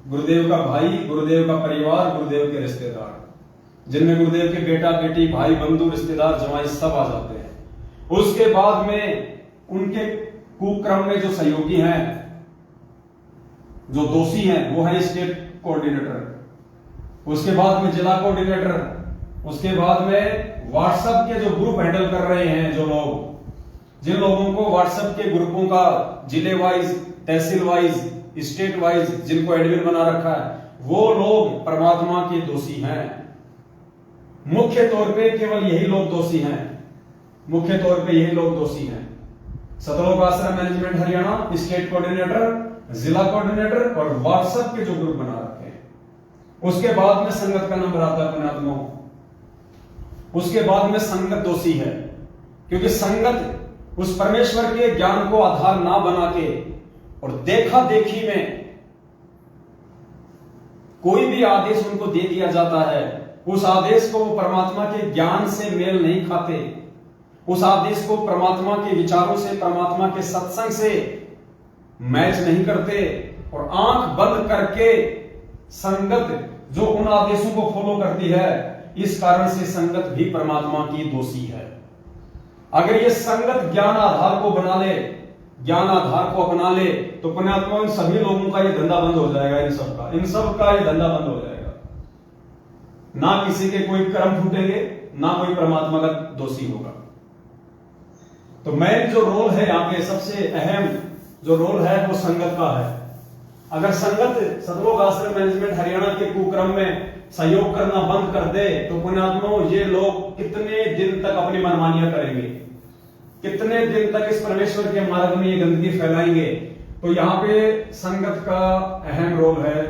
गुरुदेव का भाई, गुरुदेव का परिवार, गुरुदेव के रिश्तेदार, जिनमें गुरुदेव के बेटा बेटी भाई बंधु रिश्तेदार जवाई सब आ जाते हैं। उसके बाद में उनके कुक्रम में जो सहयोगी हैं, जो दोषी हैं वो है स्टेट कोऑर्डिनेटर, उसके बाद में जिला कोऑर्डिनेटर, उसके बाद में व्हाट्सएप के जो ग्रुप हैंडल कर रहे हैं, जो लोग, जिन लोगों को व्हाट्सएप के ग्रुपों का जिले वाइज, तहसील वाइज, स्टेट वाइज जिनको एडमिन बना रखा है, वो लोग परमात्मा के दोषी हैं। मुख्य तौर पे केवल यही लोग दोषी हैं, मुख्य तौर पे यही लोग दोषी हैं। सतलोक आश्रम मैनेजमेंट हरियाणा, स्टेट कोऑर्डिनेटर, जिला कोऑर्डिनेटर और व्हाट्सएप के जो ग्रुप बना रखे हैं। उसके बाद में संगत का नंबर आता है पुण्यात्माओं। उसके बाद में संगत दोषी है, क्योंकि संगत उस परमेश्वर के ज्ञान को आधार ना बना के और देखा देखी में कोई भी आदेश उनको दे दिया जाता है, उस आदेश को वो परमात्मा के ज्ञान से मेल नहीं खाते, उस आदेश को परमात्मा के विचारों से, परमात्मा के सत्संग से मैच नहीं करते और आंख बंद करके संगत जो उन आदेशों को फॉलो करती है, इस कारण से संगत भी परमात्मा की दोषी है। अगर ये संगत ज्ञान आधार को बना ले, ज्ञान आधार को अपना ले, तो पुण्यात्मा इन सभी लोगों का ये धंधा बंद हो जाएगा। इन सब का ये धंधा बंद हो जाएगा। ना किसी के कोई कर्म फूटेंगे, ना कोई परमात्मा का दोषी होगा। तो मेन जो रोल है यहाँ पे, सबसे अहम जो रोल है वो संगत का है। अगर संगत सतलोक आश्रम मैनेजमेंट हरियाणा के कुक्रम में सहयोग करना बंद कर दे, तो पुण्यात्माओं ये लोग कितने दिन तक अपनी मनमानियां करेंगे, कितने दिन तक इस परमेश्वर के मार्ग में ये गंदगी फैलाएंगे। तो यहाँ पे संगत का अहम रोल है,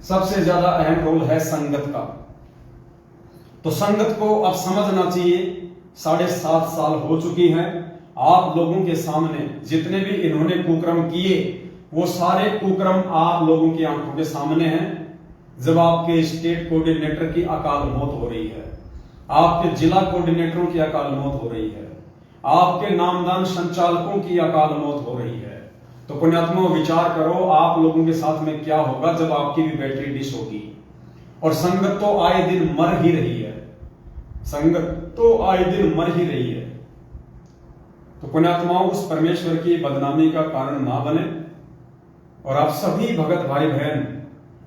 सबसे ज्यादा अहम रोल है संगत का। तो संगत को अब समझना चाहिए। 7.5 साल हो चुकी हैं आप लोगों के सामने, जितने भी इन्होंने कुक्रम किए वो सारे कुक्रम आप लोगों की आंखों के सामने हैं। जब आपके स्टेट कोऑर्डिनेटर की अकाल मौत हो रही है, आपके जिला कोऑर्डिनेटरों की अकाल मौत हो रही है, आपके नामदान संचालकों की अकाल मौत हो रही है, तो पुण्यात्मा विचार करो आप लोगों के साथ में क्या होगा जब आपकी भी बैटरी डिश होगी। और संगत तो आए दिन मर ही रही है, संगत तो आए दिन मर ही रही है। तो पुण्यात्माओं उस परमेश्वर की बदनामी का कारण ना बने और आप सभी भगत भाई बहन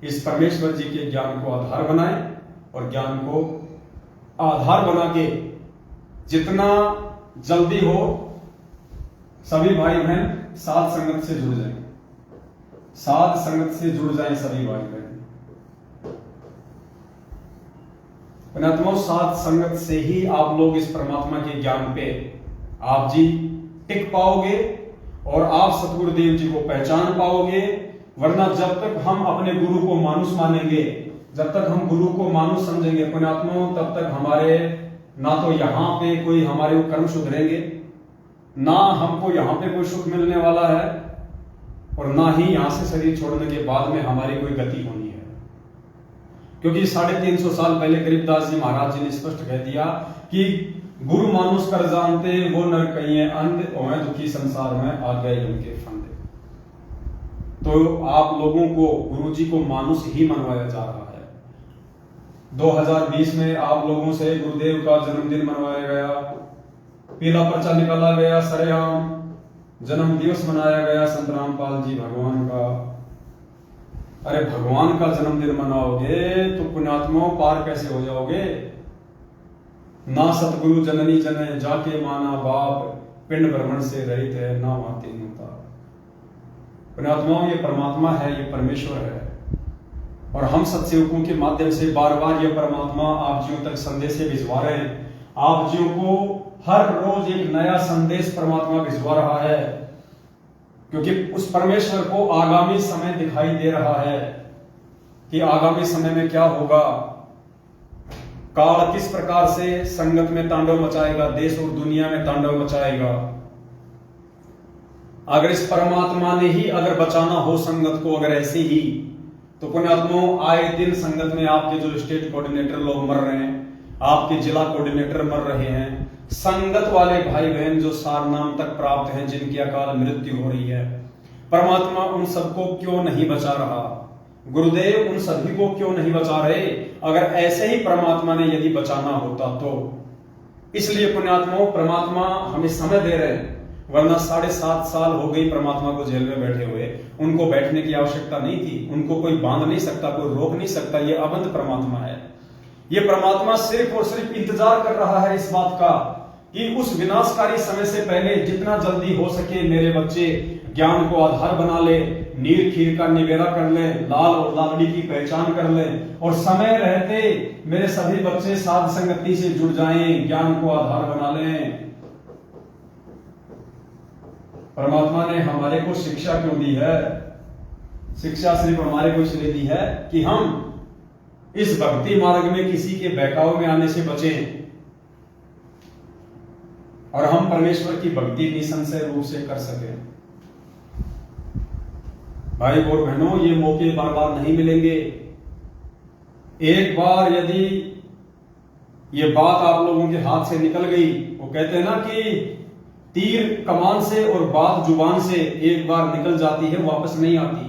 इस परमेश्वर जी के ज्ञान को आधार बनाएं और ज्ञान को आधार बना के जितना जल्दी हो सभी भाई बहन साध संगत से जुड़ जाएं, साध संगत से जुड़ जाएं सभी भाई बहन। पुण्यात्माओं, साध संगत से ही आप लोग इस परमात्मा के ज्ञान पे आप जी टिक पाओगे और आप सतगुरुदेव जी को पहचान पाओगे। वरना जब तक हम अपने गुरु को मानुष मानेंगे, जब तक हम गुरु को मानुष समझेंगे पुण्यात्माओं, तब तक हमारे ना तो यहाँ पे कोई हमारे कर्म सुधरेंगे, ना हमको यहाँ पे कोई सुख मिलने वाला है, और ना ही यहां से शरीर छोड़ने के बाद में हमारी कोई गति होनी है। क्योंकि 350 साल पहले गरीबदास जी महाराज जी ने स्पष्ट कह दिया कि गुरु मानुष कर जानते वो नर कहिए अंध और दुखी संसार में आ गए उनके फंदे। तो आप लोगों को गुरु जी को मानुष ही मनवाया जा रहा है। 2020 में आप लोगों से गुरुदेव का जन्मदिन मनवाया गया, पीला पर्चा निकाला गया, सरेआम जन्म दिवस मनाया गया संत रामपाल जी भगवान का। अरे भगवान का जन्मदिन मनाओगे तो पुण्यात्माओं पार कैसे हो जाओगे? ना सतगुरु जननी जने जाके माना बाप, पिंड भ्रमण से रहित है ना माती होता। पुण्यात्माओं, ये परमात्मा है, ये परमेश्वर है, और हम सत्सेवकों के माध्यम से बार बार ये परमात्मा आप जियों तक संदेश भिजवा रहे हैं। आप जियों को हर रोज एक नया संदेश परमात्मा भिजवा रहा है, क्योंकि उस परमेश्वर को आगामी समय दिखाई दे रहा है कि आगामी समय में क्या होगा, काल किस प्रकार से संगत में तांडव मचाएगा, देश और दुनिया में तांडव मचाएगा। अगर इस परमात्मा ने ही अगर बचाना हो संगत को, अगर ऐसे ही, तो पुण्यात्माओं आए दिन संगत में आपके जो स्टेट कोऑर्डिनेटर लोग मर रहे हैं, आपके जिला कोऑर्डिनेटर मर रहे हैं, संगत वाले भाई बहन जो सार नाम तक प्राप्त हैं, जिनकी अकाल मृत्यु हो रही है, परमात्मा उन सबको क्यों नहीं बचा रहा? गुरुदेव उन सभी को क्यों नहीं बचा रहे? अगर ऐसे ही परमात्मा ने यदि बचाना होता तो। इसलिए पुण्यात्माओं परमात्मा हमें समय दे रहे हैं, वरना 7.5 साल हो गई परमात्मा को जेल में बैठे हुए। उनको बैठने की आवश्यकता नहीं थी, उनको कोई बांध नहीं सकता, कोई रोक नहीं सकता। ये अबंध परमात्मा है। ये परमात्मा सिर्फ और सिर्फ इंतजार कर रहा है इस बात का कि उस विनाशकारी समय से पहले जितना जल्दी हो सके मेरे बच्चे ज्ञान को आधार बना ले, नीर खीर का निवेरा कर ले, लाल और लालड़ी की पहचान कर ले, और समय रहते मेरे सभी बच्चे साध संगति से जुड़ जाएं, ज्ञान को आधार बना लें। परमात्मा ने हमारे को शिक्षा क्यों दी है? शिक्षा सिर्फ हमारे को इसलिए दी है कि हम इस भक्ति मार्ग में किसी के बहकाव में आने से बचें और हम परमेश्वर की भक्ति निसंशय रूप से कर सकें। भाई और बहनों, ये मौके बार बार नहीं मिलेंगे। एक बार यदि ये बात आप लोगों के हाथ से निकल गई, वो कहते हैं ना कि तीर कमान से और बात जुबान से एक बार निकल जाती है, वापस नहीं आती।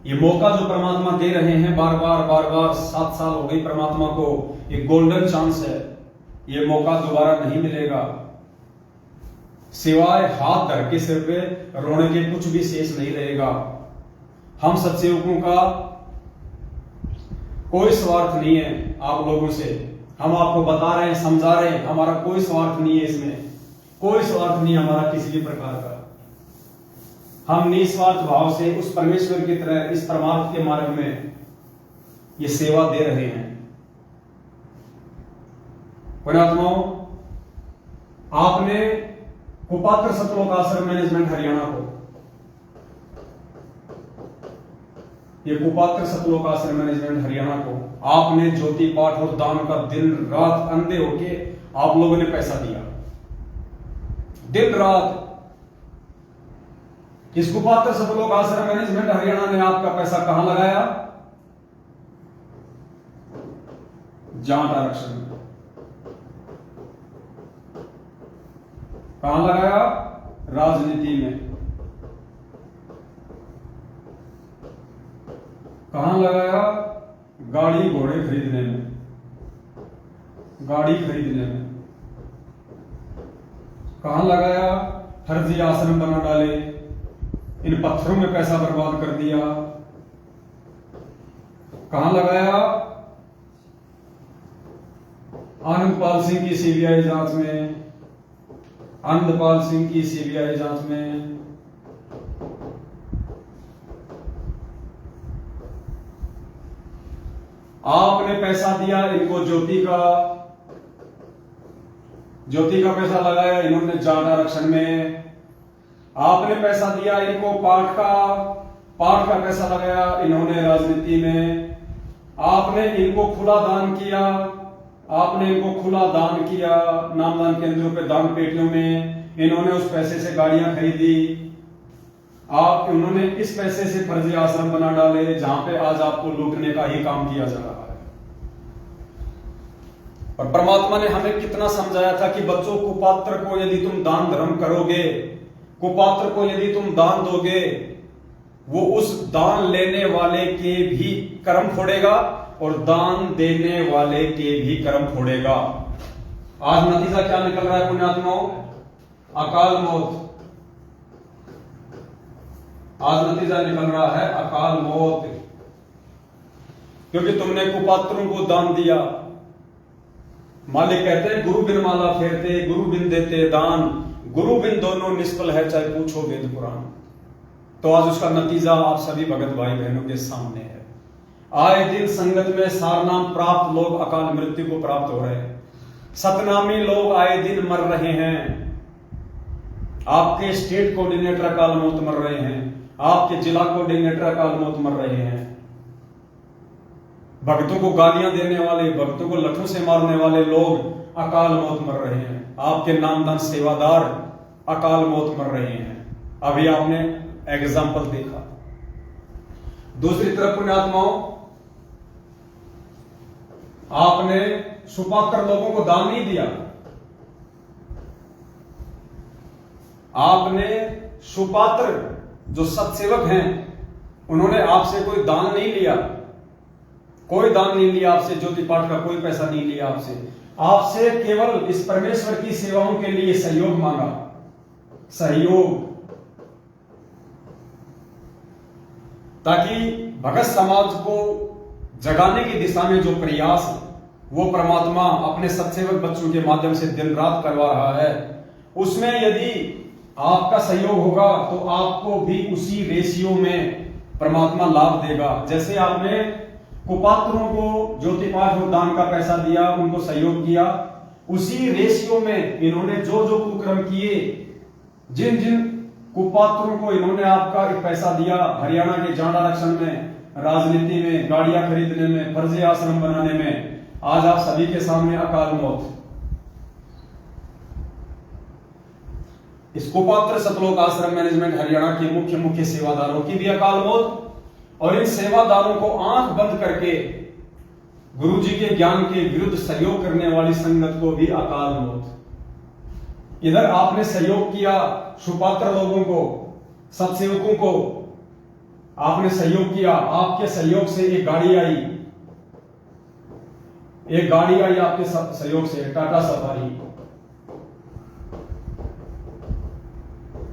ये मौका जो परमात्मा दे रहे हैं बार बार 7 साल हो गई परमात्मा को, ये गोल्डन चांस है। ये मौका दोबारा नहीं मिलेगा। सिवाय हाथ धर के सिर पे रोने के कुछ भी शेष नहीं रहेगा। हम सत्सेवकों का कोई स्वार्थ नहीं है आप लोगों से। हम आपको बता रहे हैं, समझा रहे हैं, हमारा कोई स्वार्थ नहीं है इसमें, कोई स्वार्थ नहीं हमारा किसी भी प्रकार का। हम निस्वार्थ भाव से उस परमेश्वर की तरह इस परमार्थ के मार्ग में ये सेवा दे रहे हैं। पुण्यात्माओं, आपने कुपात्र सतलोक आश्रम मैनेजमेंट हरियाणा को, ये कुपात्र सतलोक आश्रम मैनेजमेंट हरियाणा को आपने ज्योति पाठ और दान का दिन रात अंधे होके आप लोगों ने पैसा दिया, दिन रात। इस कुपात्र सतलोक आश्रम मैनेजमेंट हरियाणा ने आपका पैसा कहां लगाया? जाट आरक्षण में। कहां लगाया? राजनीति में। कहां लगाया? गाड़ी घोड़े खरीदने में, गाड़ी खरीदने में। कहां लगाया? फर्जी आश्रम बना डाले, इन पत्थरों में पैसा बर्बाद कर दिया। कहां लगाया? आनंदपाल सिंह की सीबीआई जांच में, आनंदपाल सिंह की सीबीआई जांच में आपने पैसा दिया इनको, ज्योति का पैसा लगाया इन्होंने जाट आरक्षण में। आपने पैसा दिया इनको पाठ का पैसा लगाया इन्होंने राजनीति में। आपने इनको खुला दान किया, नामदान केंद्रों पे दान पेटियों में, इन्होंने उस पैसे से गाड़ियां खरीदी। उन्होंने इस पैसे से फर्जी आश्रम बना डाले जहां पे आज आपको लूटने का ही काम किया जा रहा है। और परमात्मा ने हमें कितना समझाया था कि बच्चों, कुपात्र को यदि तुम दान धर्म करोगे, कुपात्र को यदि तुम दान दोगे, वो उस दान लेने वाले के भी कर्म फोड़ेगा और दान देने वाले के भी कर्म फोड़ेगा। आज नतीजा क्या निकल रहा है पुण्यात्माओं? अकाल मौत। आज नतीजा निकल रहा है अकाल मौत, क्योंकि तुमने कुपात्रों को दान दिया। मालिक कहते हैं गुरु बिन माला फेरते, गुरु बिन देते दान, गुरु बिन दोनों निष्फल है, चाहे पूछो वेद पुराण। तो आज उसका नतीजा आप सभी भगत भाई बहनों के सामने है। आए दिन संगत में सारनाम प्राप्त लोग अकाल मृत्यु को प्राप्त हो रहे हैं। सतनामी लोग आए दिन मर रहे हैं। आपके स्टेट कोऑर्डिनेटर अकाल मौत मर रहे हैं, आपके जिला कोऑर्डिनेटर अकाल मौत मर रहे हैं। भक्तों को गालियां देने वाले, भक्तों को लठों से मारने वाले लोग अकाल मौत मर रहे हैं। आपके नामदान सेवादार अकाल मौत मर रहे हैं। अभी आपने एग्जाम्पल देखा। दूसरी तरफ पुण्यात्माओं, आपने सुपात्र लोगों को दान नहीं दिया। आपने सुपात्र जो सत्सेवक हैं उन्होंने आपसे कोई दान नहीं लिया, आपसे ज्योति पाठ का कोई पैसा नहीं लिया। आपसे केवल इस परमेश्वर की सेवाओं के लिए सहयोग मांगा। सहयोग, ताकि भगत समाज को जगाने की दिशा में जो प्रयास वो परमात्मा अपने सत्सेवक बच्चों के माध्यम से दिन रात करवा रहा है, उसमें यदि आपका सहयोग होगा तो आपको भी उसी रेशियो में परमात्मा लाभ देगा। जैसे आपने कुपात्रों को ज्योति पाठ और दान का पैसा दिया, उनको सहयोग किया, उसी रेशियो में इन्होंने जो जो कुकर्म किए, जिन जिन कुपात्रों को इन्होंने आपका एक पैसा दिया, हरियाणा के जाट आरक्षण में, राजनीति में, गाड़ियां खरीदने में, फर्जी आश्रम बनाने में, आज आप सभी के सामने अकाल मौत। इस कुपात्र सतलोक आश्रम मैनेजमेंट हरियाणा के मुख्य सेवादारों की भी अकाल मौत, और इन सेवादारों को आंख बंद करके गुरु जी के ज्ञान के विरुद्ध सहयोग करने वाली संगत को भी अकाल मौत। इधर आपने सहयोग किया सुपात्र लोगों को, सत्सेवकों को आपने सहयोग किया, आपके सहयोग से एक गाड़ी आई आपके सहयोग से, टाटा सफारी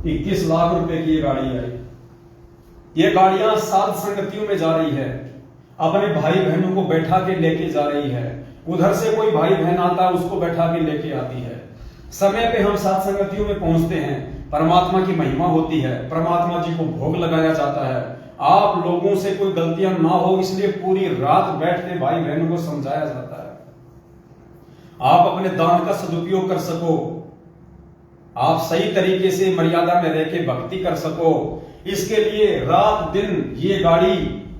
21 लाख रुपए की ये गाड़ी आई। ये गाड़ियां साध संगतियों में जा रही है, अपने भाई बहनों को बैठा के लेके जा रही है। उधर से कोई भाई बहन आता है, उसको बैठा के लेके आती है। समय पे हम साध संगतियों में पहुंचते हैं, परमात्मा की महिमा होती है, परमात्मा जी को भोग लगाया जाता है। आप लोगों से कोई गलतियां ना हो इसलिए पूरी रात बैठ के भाई बहनों को समझाया जाता है। आप अपने दान का सदुपयोग कर सको, आप सही तरीके से मर्यादा में रह के भक्ति कर सको, इसके लिए रात दिन ये गाड़ी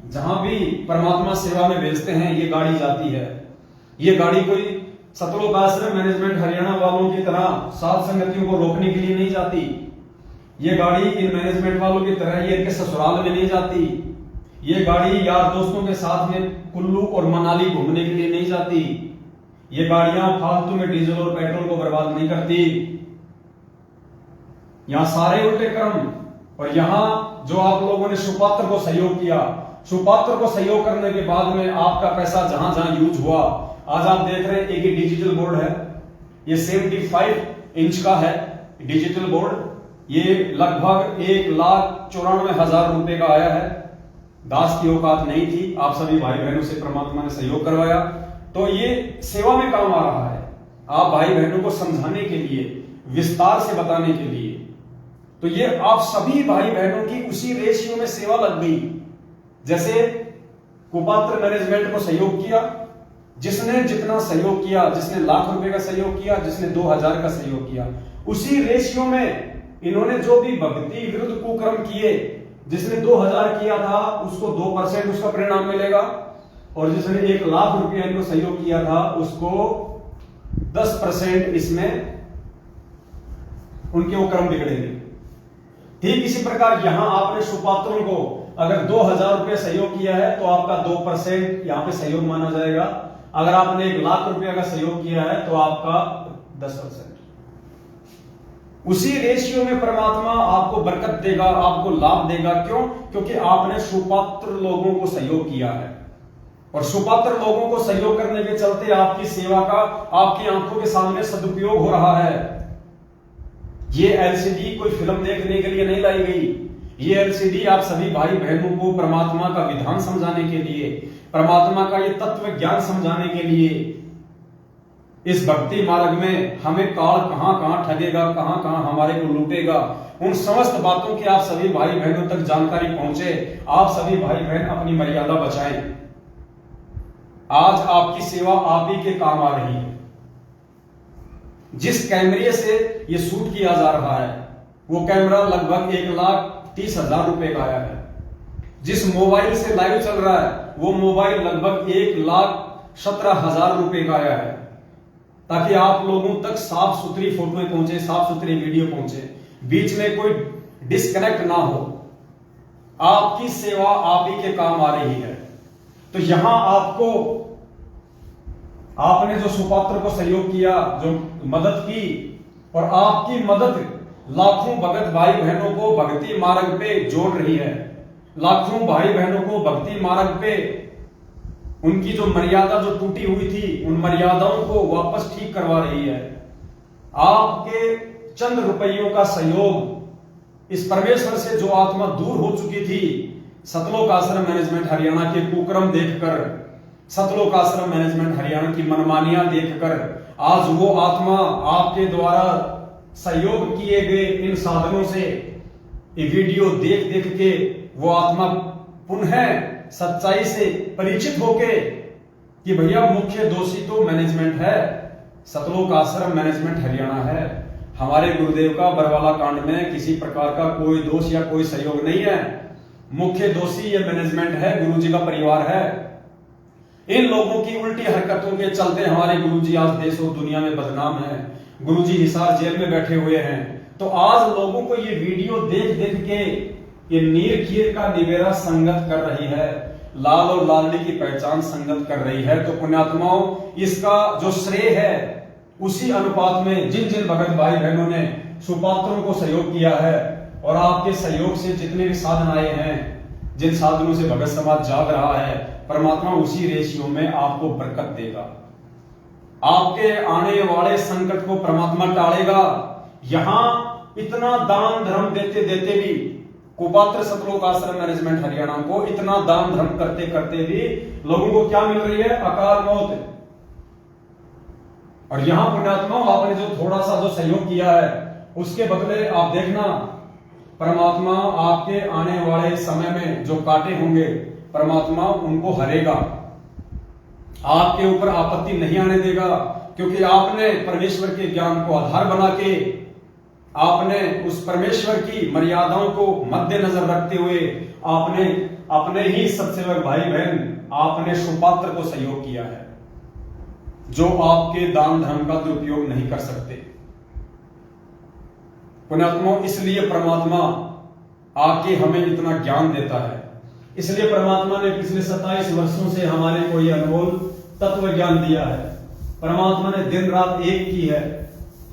जहां भी परमात्मा सेवा में भेजते हैं ये गाड़ी जाती है। ये गाड़ी कोई सतलोक आश्रम मैनेजमेंट हरियाणा वालों की तरह साध संगतियों को रोकने के लिए नहीं जाती। ये गाड़ी इन मैनेजमेंट वालों की तरह ये इनके ससुराल में नहीं जाती। ये गाड़ी यार दोस्तों के साथ में कुल्लू और मनाली घूमने के लिए नहीं जाती। ये गाड़ियां फालतू में डीजल और पेट्रोल को बर्बाद नहीं करती। यहां सारे उल्टे कर्म। और यहां जो आप लोगों ने सुपात्र को सहयोग किया, सुपात्र को सहयोग करने के बाद में आपका पैसा जहां जहां यूज हुआ, आज आप देख रहे हैं एक डिजिटल बोर्ड है, ये 75 इंच का है डिजिटल बोर्ड। ये लगभग 1,94,000 रुपए का आया है। दास की औकात नहीं थी, आप सभी भाई बहनों से परमात्मा ने सहयोग करवाया, तो ये सेवा में काम आ रहा है। आप भाई बहनों को समझाने के लिए, विस्तार से बताने के लिए। तो ये आप सभी भाई बहनों की उसी रेशियो में सेवा लग गई। जैसे कुपात्र मैनेजमेंट को सहयोग किया, जिसने जितना सहयोग किया, जिसने ₹1,00,000 का सहयोग किया, जिसने 2,000 का सहयोग किया, उसी रेशियो में इन्होंने जो भी भक्ति विरुद्ध कुकर्म किए, जिसने 2,000 किया था उसको 2% उसका परिणाम मिलेगा, और जिसने ₹1,00,000 इनको सहयोग किया था उसको 10% इसमें उनके वो कर्म बिगड़ेंगे। ठीक इसी प्रकार यहां आपने सुपात्रों को अगर ₹2,000 सहयोग किया है तो आपका 2% यहां पे सहयोग माना जाएगा। अगर आपने ₹1,00,000 का सहयोग किया है तो आपका 10%। उसी रेशियो में परमात्मा आपको बरकत देगा, आपको लाभ देगा। क्यों? क्योंकि आपने सुपात्र लोगों को सहयोग किया है, और सुपात्र लोगों को सहयोग करने के चलते आपकी सेवा का आपकी आंखों के सामने सदुपयोग हो रहा है। ये एलसीडी कोई फिल्म देखने के लिए नहीं लाई गई। ये एलसीडी आप सभी भाई बहनों को परमात्मा का विधान समझाने के लिए, परमात्मा का ये तत्व ज्ञान समझाने के लिए, इस भक्ति मार्ग में हमें काल कहां कहां ठगेगा, कहां कहां हमारे को लूटेगा, उन समस्त बातों की आप सभी भाई बहनों तक जानकारी पहुंचे। आप सभी भाई बहन अपनी मर्यादा बचाएं। आज आपकी सेवा आप ही के काम आ रही है। जिस कैमरे से ये शूट किया जा रहा है वो कैमरा लगभग ₹1,30,000 का आया है। जिस मोबाइल से लाइव चल रहा है वो मोबाइल लगभग ₹1,17,000 का आया है, ताकि आप लोगों तक साफ सुथरी फोटोएं पहुंचे, साफ सुथरी वीडियो पहुंचे, बीच में कोई डिस्कनेक्ट ना हो। आपकी सेवा आप ही के काम आ रही है। तो यहां आपने जो सुपात्र को सहयोग किया, जो मदद की, और आपकी मदद लाखों भगत भाई बहनों को भक्ति मार्ग पे जोड़ रही है। लाखों भाई बहनों को भक्ति मार्ग पे उनकी जो मर्यादा जो टूटी हुई थी उन मर्यादाओं को वापस ठीक करवा रही है। आपके चंद रुपयों का सहयोग इस परमेश्वर से जो आत्मा दूर हो चुकी थी, सतलोक आश्रम मैनेजमेंट हरियाणा के कुकर्म देखकर, सतलोक आश्रम मैनेजमेंट हरियाणा की मनमानियां देखकर, आज वो आत्मा आपके द्वारा सहयोग किए गए इन साधनों से ये वीडियो देख देख के वो आत्मा पुनः सच्चाई से परिचित होके कि भैया मुख्य दोषी तो मैनेजमेंट है, सतलोक आश्रम मैनेजमेंट हरियाणा है। हमारे गुरुदेव का बरवाला कांड में किसी प्रकार का कोई दोष या कोई सहयोग नहीं है। मुख्य दोषी ये मैनेजमेंट है, गुरुजी का परिवार है। इन लोगों की उल्टी हरकतों के चलते हमारे गुरुजी आज देश और दुनिया में बदनाम है। गुरुजी हिसार जेल में बैठे हुए हैं। तो आज लोगों को ये वीडियो देख देख के ये नीर खीर का निवेरा संगत कर रही है, लाल और लाडली की पहचान संगत कर रही है। तो पुण्यात्माओं, इसका जो श्रेय है उसी अनुपात में जिन जिन भगत भाई बहनों ने सुपात्रों को सहयोग किया है, और आपके सहयोग से जितने भी साधन आए हैं, जिन साधनों से भगत समाज जाग रहा है, परमात्मा उसी रेशियो में आपको बरकत देगा। आपके आने वाले संकट को परमात्मा टालेगा। यहां इतना दान धर्म देते देते भी, कुपात्र सतलोक आश्रम मैनेजमेंट हरियाणा को इतना दान धर्म करते करते भी लोगों को क्या मिल रही है? अकाल मौत। और यहां पुण्यात्मा आपने जो थोड़ा सा जो सहयोग किया है उसके बदले आप देखना, परमात्मा आपके आने वाले समय में जो कांटे होंगे परमात्मा उनको हरेगा, आपके ऊपर आपत्ति नहीं आने देगा। क्योंकि आपने परमेश्वर के ज्ञान को आधार बना के, आपने उस परमेश्वर की मर्यादाओं को मद्देनजर रखते हुए आपने अपने ही सत्सेवक भाई बहन, आपने सुपात्र को सहयोग किया है, जो आपके दान धर्म का दुरुपयोग नहीं कर सकते। पुण्यात्मा, इसलिए परमात्मा आके हमें इतना ज्ञान देता है। इसलिए परमात्मा ने पिछले 27 वर्षों से हमारे को यह अनमोल तत्व ज्ञान दिया है। परमात्मा ने दिन रात एक की है।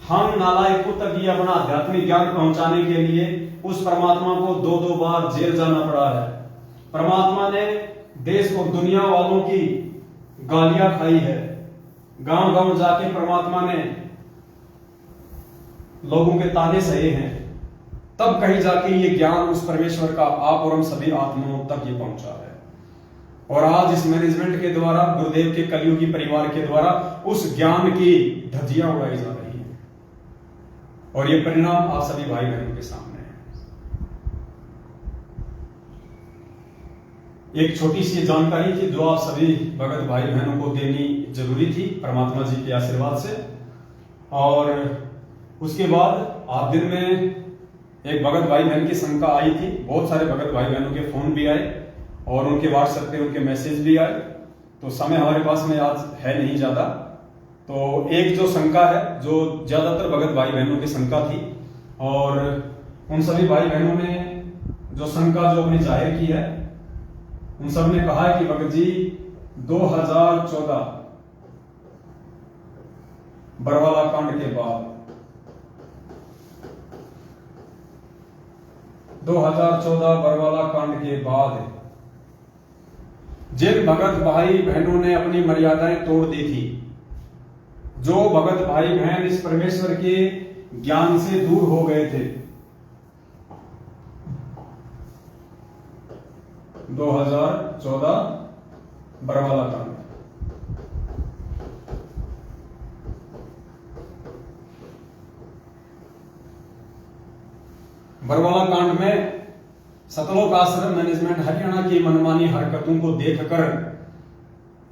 हम नालायकों तक ये अपना आध्यात्मिक ज्ञान पहुंचाने के लिए उस परमात्मा को 2-2 बार जेल जाना पड़ा है। परमात्मा ने देश और दुनिया वालों की गालियां खाई है। गांव गांव जाके परमात्मा ने लोगों के ताने सहे हैं, तब कहीं जाके ये ज्ञान उस परमेश्वर का आप और हम सभी आत्माओं तक ये पहुंचा है। और आज इस मैनेजमेंट के द्वारा, गुरुदेव के कलयुगी परिवार के द्वारा उस ज्ञान की धज्जियां उड़ाई जा रही है। और ये परिणाम आप सभी भाई बहनों के सामने है। एक छोटी सी जानकारी थी जो आप सभी भगत भाई बहनों को देनी जरूरी थी परमात्मा जी के आशीर्वाद से। और उसके बाद आप दिन में एक भगत भाई बहन की शंका आई थी, बहुत सारे भगत भाई बहनों के फोन भी आए और उनके व्हाट्सएप पे उनके मैसेज भी आए। तो समय हमारे पास में आज है नहीं ज्यादा, तो एक जो शंका है जो ज्यादातर भगत भाई बहनों की शंका थी, और उन सभी भाई बहनों ने जो शंका जो अपनी जाहिर की है, उन सब ने कहा है कि भगत जी 2014 बरवाला कांड के बाद 2014 बरवाला कांड के बाद जिन भगत भाई बहनों ने अपनी मर्यादाएं तोड़ दी थी, जो भगत भाई बहन इस परमेश्वर के ज्ञान से दूर हो गए थे, 2014 बरवाला कांड। बरवाला कांड में सतलोक आश्रम मैनेजमेंट हरियाणा की मनमानी हरकतों को देखकर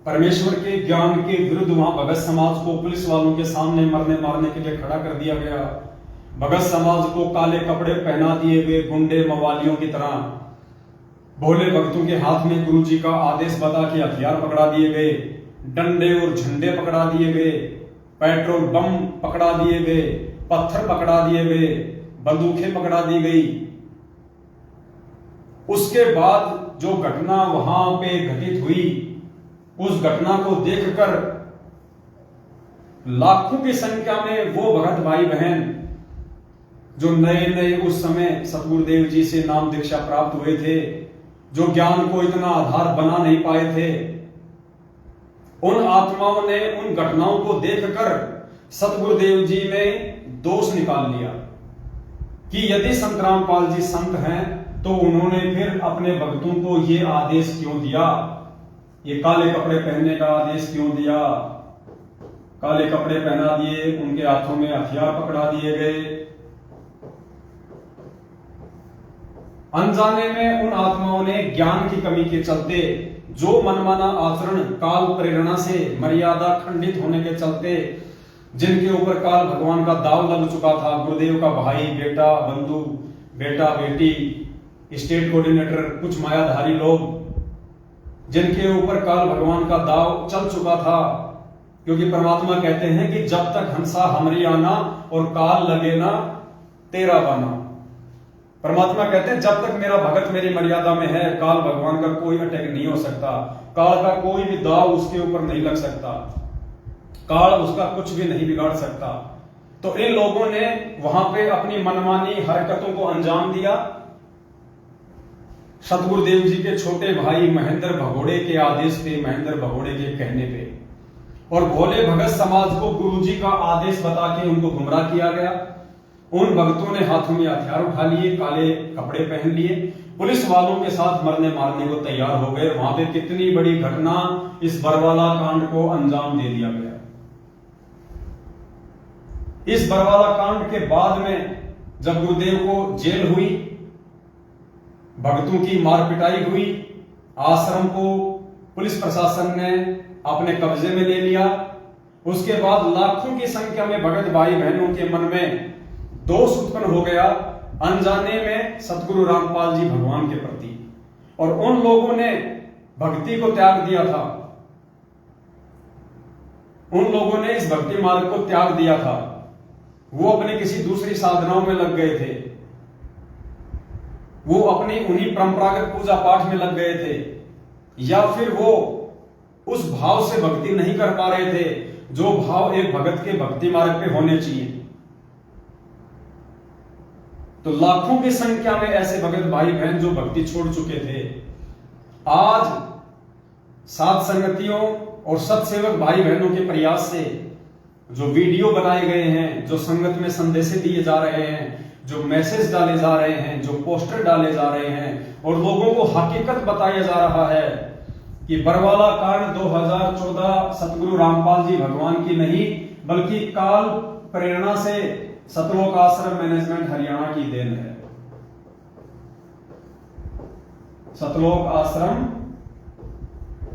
परमेश्वर के ज्ञान के विरुद्ध वहां भगत समाज को पुलिस वालों के सामने मरने मारने के लिए खड़ा कर दिया गया। भगत समाज को काले कपड़े पहना दिए गए, गुंडे मवालियों की तरह भोले भक्तों के हाथ में गुरु जी का आदेश बता के हथियार पकड़ा दिए गए, डंडे और झंडे पकड़ा दिए गए, पेट्रोल बम पकड़ा दिए गए, पत्थर पकड़ा दिए गए, बंदूकें पकड़ा दी गई। उसके बाद जो घटना वहां पे घटित हुई, उस घटना को देखकर लाखों की संख्या में वो भगत भाई बहन जो नए नए उस समय सतगुरुदेव जी से नाम दीक्षा प्राप्त हुए थे, जो ज्ञान को इतना आधार बना नहीं पाए थे, उन आत्माओं ने उन घटनाओं को देखकर सतगुरुदेव जी ने दोष निकाल लिया कि यदि संत रामपाल जी संत हैं तो उन्होंने फिर अपने भक्तों को ये आदेश क्यों दिया, ये काले कपड़े पहनने का आदेश क्यों दिया। काले कपड़े पहना दिए, उनके हाथों में हथियार पकड़ा दिए गए। अनजाने में उन आत्माओं ने ज्ञान की कमी के चलते जो मनमाना आचरण काल प्रेरणा से मर्यादा खंडित होने के चलते, जिनके ऊपर काल भगवान का दाव लग चुका था, गुरुदेव का भाई बेटा बंधु बेटा बेटी स्टेट कोऑर्डिनेटर कुछ मायाधारी लोग, जिनके ऊपर काल भगवान का दाव चल चुका था, क्योंकि परमात्मा कहते हैं कि जब तक हंसा हमरी आना और काल लगे ना तेरा बाना। परमात्मा कहते हैं जब तक मेरा भगत मेरी मर्यादा में है, काल भगवान का कोई अटैक नहीं हो सकता, काल का कोई भी दाव उसके ऊपर नहीं लग सकता, काल उसका कुछ भी नहीं बिगाड़ सकता। तो इन लोगों ने वहां पे अपनी मनमानी हरकतों को अंजाम दिया। सतगुरुदेव जी के छोटे भाई महेंद्र भगोड़े के आदेश पे, महेंद्र भगोड़े के कहने पे, और भोले भगत समाज को गुरुजी का आदेश बता के उनको गुमराह किया गया। उन भक्तों ने हाथों में हथियार उठा लिए, काले कपड़े पहन लिए, पुलिस वालों के साथ मरने मारने को तैयार हो गए। वहां पे कितनी बड़ी घटना, इस बरवाला कांड को अंजाम दे दिया गया। इस बरवाला कांड के बाद में जब गुरुदेव को जेल हुई, भक्तों की मार पिटाई हुई, आश्रम को पुलिस प्रशासन ने अपने कब्जे में ले लिया, उसके बाद लाखों की संख्या में भगत भाई बहनों के मन में दोष उत्पन्न हो गया अनजाने में सतगुरु रामपाल जी भगवान के प्रति, और उन लोगों ने भक्ति को त्याग दिया था। उन लोगों ने इस भक्ति मार्ग को त्याग दिया था। वो अपने किसी दूसरी साधनाओं में लग गए थे, वो अपनी उन्हीं परंपरागत पूजा पाठ में लग गए थे, या फिर वो उस भाव से भक्ति नहीं कर पा रहे थे जो भाव एक भगत के भक्ति मार्ग पे होने चाहिए। तो लाखों की संख्या में ऐसे भगत भाई बहन जो भक्ति छोड़ चुके थे, आज साध संगतियों और सत्सेवक भाई बहनों के प्रयास से जो वीडियो बनाए गए हैं, जो संगत में संदेश दिए जा रहे हैं, जो मैसेज डाले जा रहे हैं, जो पोस्टर डाले जा रहे हैं, और लोगों को हकीकत बताया जा रहा है कि बरवाला कांड 2014 सतगुरु रामपाल जी भगवान की नहीं बल्कि काल प्रेरणा से सतलोक आश्रम मैनेजमेंट हरियाणा की देन है। सतलोक आश्रम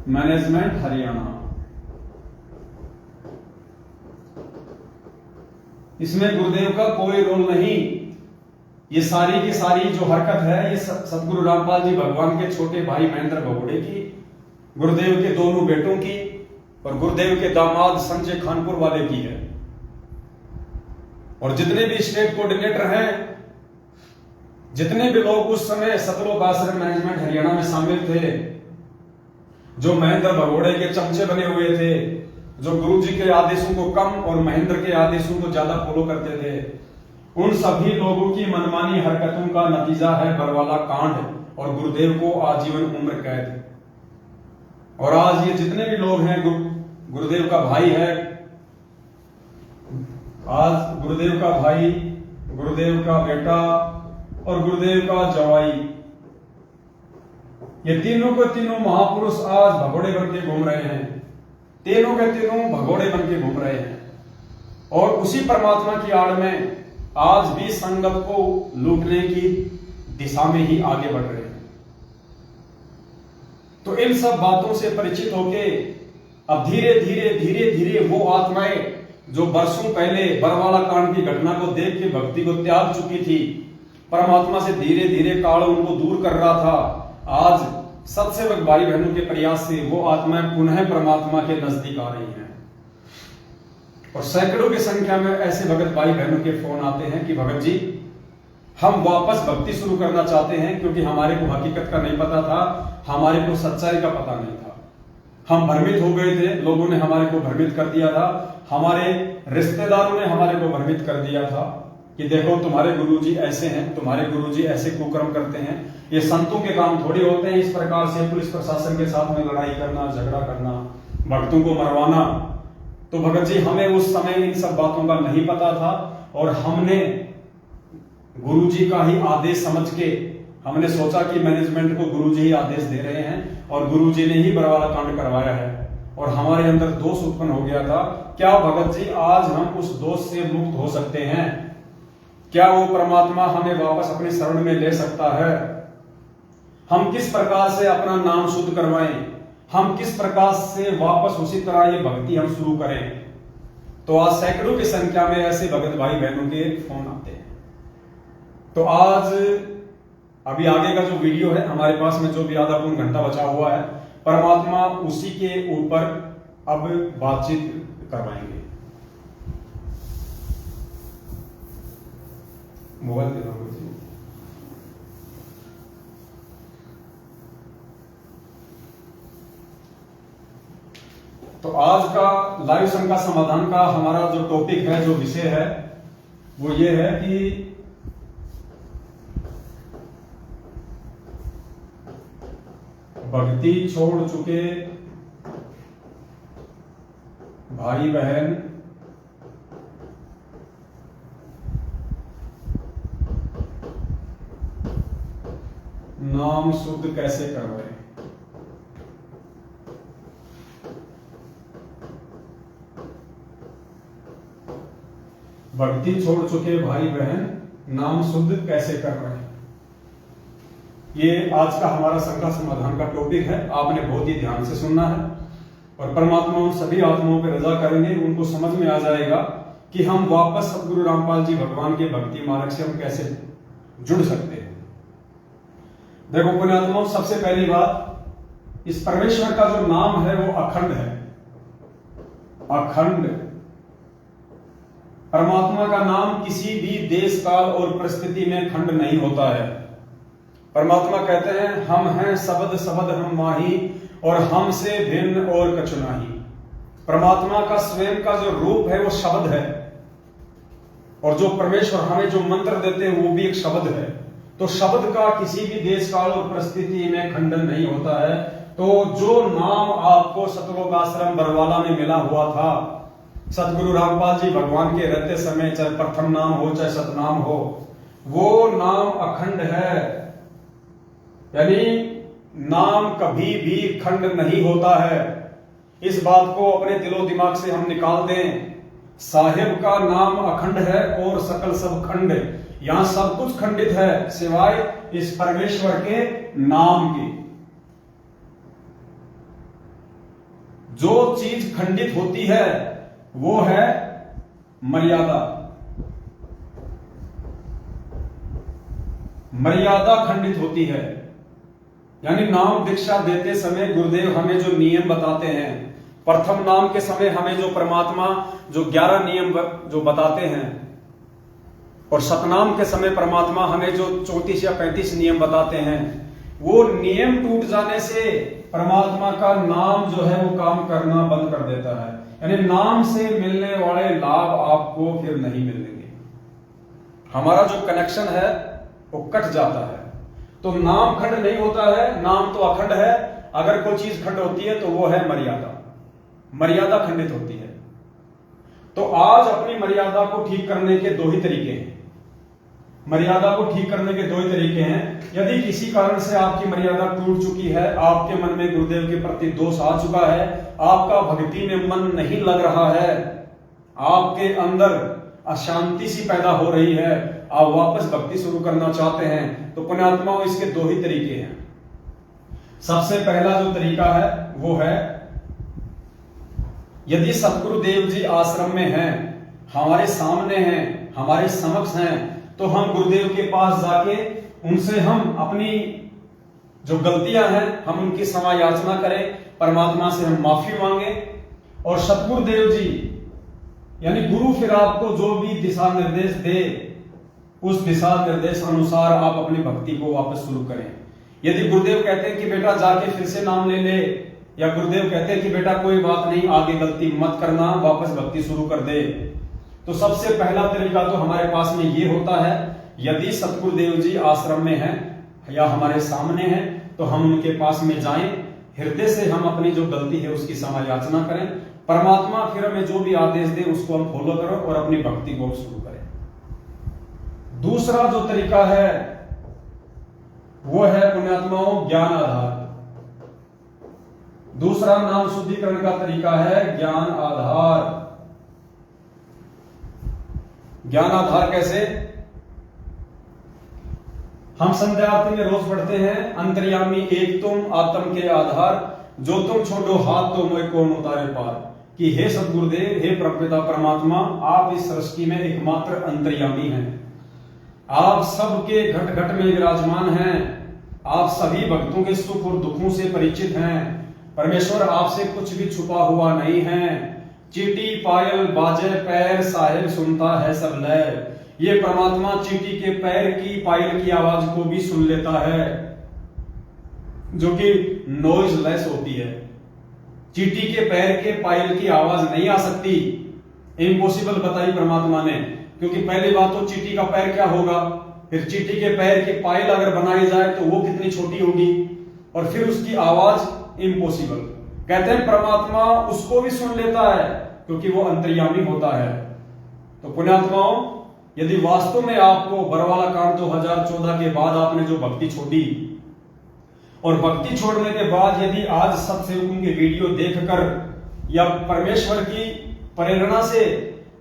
मैनेजमेंट हरियाणा। इसमें गुरुदेव का कोई रोल नहीं। ये सारी की सारी जो हरकत है ये सतगुरु रामपाल जी भगवान के छोटे भाई महेंद्र भगोड़े की, गुरुदेव के दोनों बेटों की और गुरुदेव के दामाद संजय खानपुर वाले की है। और जितने भी स्टेट कोऑर्डिनेटर हैं, जितने भी लोग उस समय सतलोक आश्रम मैनेजमेंट हरियाणा में शामिल थे, जो महेंद्र भगोड़े के चमचे बने हुए थे, जो गुरु जी के आदेशों को कम और महेंद्र के आदेशों को ज्यादा फॉलो करते थे, उन सभी लोगों की मनमानी हरकतों का नतीजा है बरवाला कांड और गुरुदेव को आजीवन उम्र कैद। और आज ये जितने भी लोग हैं, गुरुदेव का भाई है, आज गुरुदेव का भाई, गुरुदेव का बेटा और गुरुदेव का जवाई, ये तीनों के तीनों महापुरुष आज भगोड़े बन के घूम रहे हैं। तीनों के तीनों भगोड़े बन के घूम रहे हैं और उसी परमात्मा की आड़ में आज भी संगत को लूटने की दिशा में ही आगे बढ़ रहे हैं। तो इन सब बातों से परिचित होके अब धीरे धीरे धीरे धीरे वो आत्माएं जो वर्षों पहले बरवाला कांड की घटना को देख के भक्ति को त्याग चुकी थी, परमात्मा से धीरे धीरे काल उनको दूर कर रहा था, आज सत्सेवक भाई बहनों के प्रयास से वो आत्माएं पुनः परमात्मा के नजदीक आ रही हैं। और सैकड़ों की संख्या में ऐसे भगत भाई बहनों के फोन आते हैं कि भगत जी हम वापस भक्ति शुरू करना चाहते हैं, क्योंकि हमारे को हकीकत का नहीं पता था, हमारे को सच्चाई का पता नहीं था, हम भ्रमित हो गए थे, लोगों ने हमारे को भ्रमित कर दिया था, हमारे रिश्तेदारों ने हमारे को भ्रमित कर दिया था कि देखो तुम्हारे गुरुजी ऐसे हैं, तुम्हारे गुरुजी ऐसे कुकर्म करते हैं, ये संतों के काम थोड़ी होते हैं इस प्रकार से पुलिस प्रशासन के साथ में लड़ाई करना, झगड़ा करना, भक्तों को मरवाना। तो भगत जी हमें उस समय इन सब बातों का नहीं पता था और हमने गुरुजी का ही आदेश समझ के हमने सोचा कि मैनेजमेंट को गुरुजी ही आदेश दे रहे हैं और गुरुजी ने ही बरवाला कांड करवाया है और हमारे अंदर दोष उत्पन्न हो गया था। क्या भगत जी आज हम उस दोष से मुक्त हो सकते हैं? क्या वो परमात्मा हमें वापस अपने शरण में ले सकता है? हम किस प्रकार से अपना नाम शुद्ध करवाएं? हम किस प्रकार से वापस उसी तरह ये भक्ति हम शुरू करें? तो आज सैकड़ों की संख्या में ऐसे भगत भाई बहनों के फोन आते हैं। तो आज अभी आगे का जो वीडियो है हमारे पास में जो भी आधा पौन घंटा बचा हुआ है, परमात्मा उसी के ऊपर अब बातचीत करवाएंगे। मोबाइल दे दो। तो आज का लाइव शंका समाधान का हमारा जो टॉपिक है, जो विषय है, वो ये है कि भक्ति छोड़ चुके भाई बहन नाम शुद्ध कैसे करवाएं? भक्ति छोड़ चुके भाई बहन नाम शुद्ध कैसे कर रहे हैं, ये आज का हमारा शंका समाधान का टॉपिक है। आपने बहुत ही ध्यान से सुनना है और परमात्मा उन सभी आत्माओं पर रजा करेंगे, उनको समझ में आ जाएगा कि हम वापस सतगुरु रामपाल जी भगवान के भक्ति मार्ग से हम कैसे जुड़ सकते हैं। देखो पुण्यात्माओं, सबसे पहली बात, इस परमेश्वर का जो नाम है वो अखंड है। अखंड परमात्मा का नाम किसी भी देश काल और परिस्थिति में खंड नहीं होता है। परमात्मा कहते हैं हम हैं शब्द शब्द हम माही और हमसे भिन्न और कछु नहीं। परमात्मा का स्वयं का जो रूप है वो शब्द है और जो परमेश्वर हमें जो मंत्र देते हैं वो भी एक शब्द है। तो शब्द का किसी भी देश काल और परिस्थिति में खंडन नहीं होता है। तो जो नाम आपको सतलोक आश्रम बरवाला में मिला हुआ था, सतगुरु रामपाल जी भगवान के रहते समय, चाहे प्रथम नाम हो चाहे सतनाम हो, वो नाम अखंड है। यानी नाम कभी भी खंड नहीं होता है। इस बात को अपने दिलो दिमाग से हम निकाल दें। साहिब का नाम अखंड है और सकल सब खंड। यहां सब कुछ खंडित है सिवाय इस परमेश्वर के नाम के। जो चीज खंडित होती है वो है मर्यादा। मर्यादा खंडित होती है। यानी नाम दीक्षा देते समय गुरुदेव हमें जो नियम बताते हैं, प्रथम नाम के समय हमें जो परमात्मा जो 11 नियम जो बताते हैं, और सतनाम के समय परमात्मा हमें जो 34 या 35 नियम बताते हैं, वो नियम टूट जाने से परमात्मा का नाम जो है वो काम करना बंद कर देता है। यानी नाम से मिलने वाले लाभ आपको फिर नहीं मिलेंगे। हमारा जो कनेक्शन है वो कट जाता है। तो नाम खंड नहीं होता है, नाम तो अखंड है। अगर कोई चीज खंड होती है तो वो है मर्यादा। मर्यादा खंडित होती है। तो आज अपनी मर्यादा को ठीक करने के दो ही तरीके हैं। मर्यादा को ठीक करने के दो ही तरीके हैं। यदि किसी कारण से आपकी मर्यादा टूट चुकी है, आपके मन में गुरुदेव के प्रति दोष आ चुका है, आपका भक्ति में मन नहीं लग रहा है, आपके अंदर अशांति सी पैदा हो रही है, आप वापस भक्ति शुरू करना चाहते हैं, तो पुण्यात्माओं इसके दो ही तरीके हैं। सबसे पहला जो तरीका है वो है, यदि सतगुरुदेव जी आश्रम में हैं, हमारे सामने हैं, हमारे समक्ष हैं, तो हम गुरुदेव के पास जाके उनसे हम अपनी जो गलतियां हैं हम उनकी क्षमा याचना करें, परमात्मा से हम माफी मांगे, और सतगुरुदेव जी यानी गुरु फिर आपको जो भी दिशा निर्देश दे उस दिशा निर्देश अनुसार आप अपनी भक्ति को वापस शुरू करें। यदि गुरुदेव कहते हैं कि बेटा जाके फिर से नाम ले ले, या गुरुदेव कहते हैं कि बेटा कोई बात नहीं, आगे गलती मत करना, वापस भक्ति शुरू कर दे, तो सबसे पहला तरीका तो हमारे पास में ये होता है, यदि सतगुरुदेव जी आश्रम में हैं या हमारे सामने हैं तो हम उनके पास में जाएं, हृदय से हम अपनी जो गलती है उसकी क्षमा याचना करें, परमात्मा फिर हमें जो भी आदेश दे उसको हम फॉलो करो और अपनी भक्ति को शुरू करें। दूसरा जो तरीका है वो है पुण्यात्माओं ज्ञान आधार। दूसरा नाम शुद्धिकरण का तरीका है ज्ञान आधार। ज्ञान आधार कैसे? हम संध्या आरती में रोज पढ़ते हैं, अंतर्यामी एक तुम आत्म के आधार, जो तुम छोड़ो हाथ तो मैं कौन उतारे पार। कि हे सतगुरुदेव, हे प्रभुपिता परमात्मा, आप इस सृष्टि में एकमात्र अंतर्यामी हैं। आप सबके घट घट में विराजमान हैं। आप सभी भक्तों के सुख और दुखों से परिचित हैं। परमेश्वर आपसे कुछ भी छुपा हुआ नहीं है। चींटी पायल बाजे पैर साहिब सुनता है सब लय। ये परमात्मा चींटी के पैर की पायल की आवाज को भी सुन लेता है, जो कि नॉइज लेस होती है। चींटी के पैर के पायल की आवाज नहीं आ सकती, इम्पॉसिबल बताई परमात्मा ने। क्योंकि पहली बात तो चींटी का पैर क्या होगा, फिर चींटी के पैर की पायल अगर बनाई जाए तो वो कितनी छोटी होगी, और फिर उसकी आवाज इम्पॉसिबल। कहते हैं परमात्मा उसको भी सुन लेता है क्योंकि वो अंतर्यामी होता है। तो पुण्यात्माओं, यदि वास्तव में आपको बरवाला कांड 2014 के बाद आपने जो भक्ति छोड़ी, और भक्ति छोड़ने के बाद यदि आज सत्संगों की वीडियो देखकर या परमेश्वर की प्रेरणा से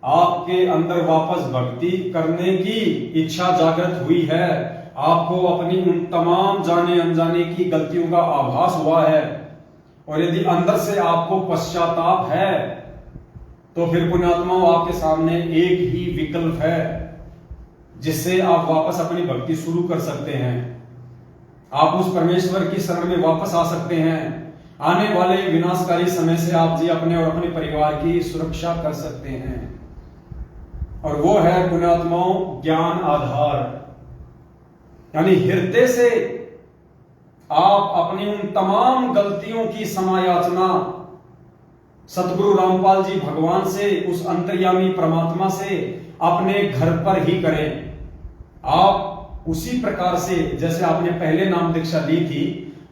आपके अंदर वापस भक्ति करने की इच्छा जागृत हुई है, आपको अपनी उन तमाम जाने अनजाने की गलतियों का आभास हुआ है, और यदि अंदर से आपको पश्चाताप है, तो फिर पुण्यात्माओं आपके सामने एक ही विकल्प है जिससे आप वापस अपनी भक्ति शुरू कर सकते हैं। आप उस परमेश्वर की शरण में वापस आ सकते हैं। आने वाले विनाशकारी समय से आप जी अपने और अपने परिवार की सुरक्षा कर सकते हैं, और वो है पुण्यात्माओं ज्ञान आधार। यानी हृदय से आप अपनी उन तमाम गलतियों की क्षमा याचना सतगुरु रामपाल जी भगवान से, उस अंतर्यामी परमात्मा से अपने घर पर ही करें। आप उसी प्रकार से जैसे आपने पहले नाम दीक्षा ली थी,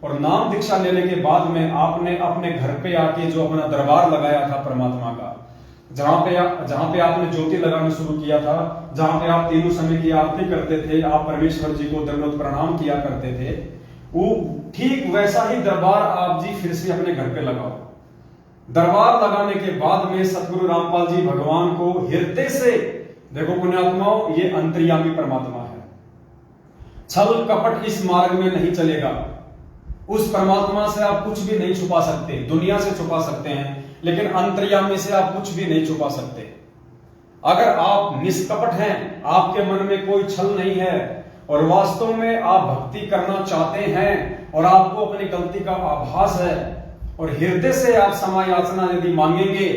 और नाम दीक्षा लेने के बाद में आपने अपने घर पे आके जो अपना दरबार लगाया था परमात्मा का, जहां पे आपने ज्योति लगाना शुरू किया था, जहां पे आप तीनों समय की आरती करते थे, आप परमेश्वर जी को दंडवत प्रणाम किया करते थे, वो ठीक वैसा ही दरबार आप जी फिर से अपने घर पे लगाओ। दरबार लगाने के बाद में सतगुरु रामपाल जी भगवान को हृदय से, देखो पुण्यात्माओं, ये अंतर्यामी परमात्मा है। छल कपट इस मार्ग में नहीं चलेगा। उस परमात्मा से आप कुछ भी नहीं छुपा सकते। दुनिया से छुपा सकते हैं, लेकिन अंतर्यामी से आप कुछ भी नहीं छुपा सकते। अगर आप निष्कपट हैं, आपके मन में कोई छल नहीं है और वास्तव में आप भक्ति करना चाहते हैं और आपको अपनी गलती का आभास है और हृदय से आप क्षमा याचना यदि मांगेंगे,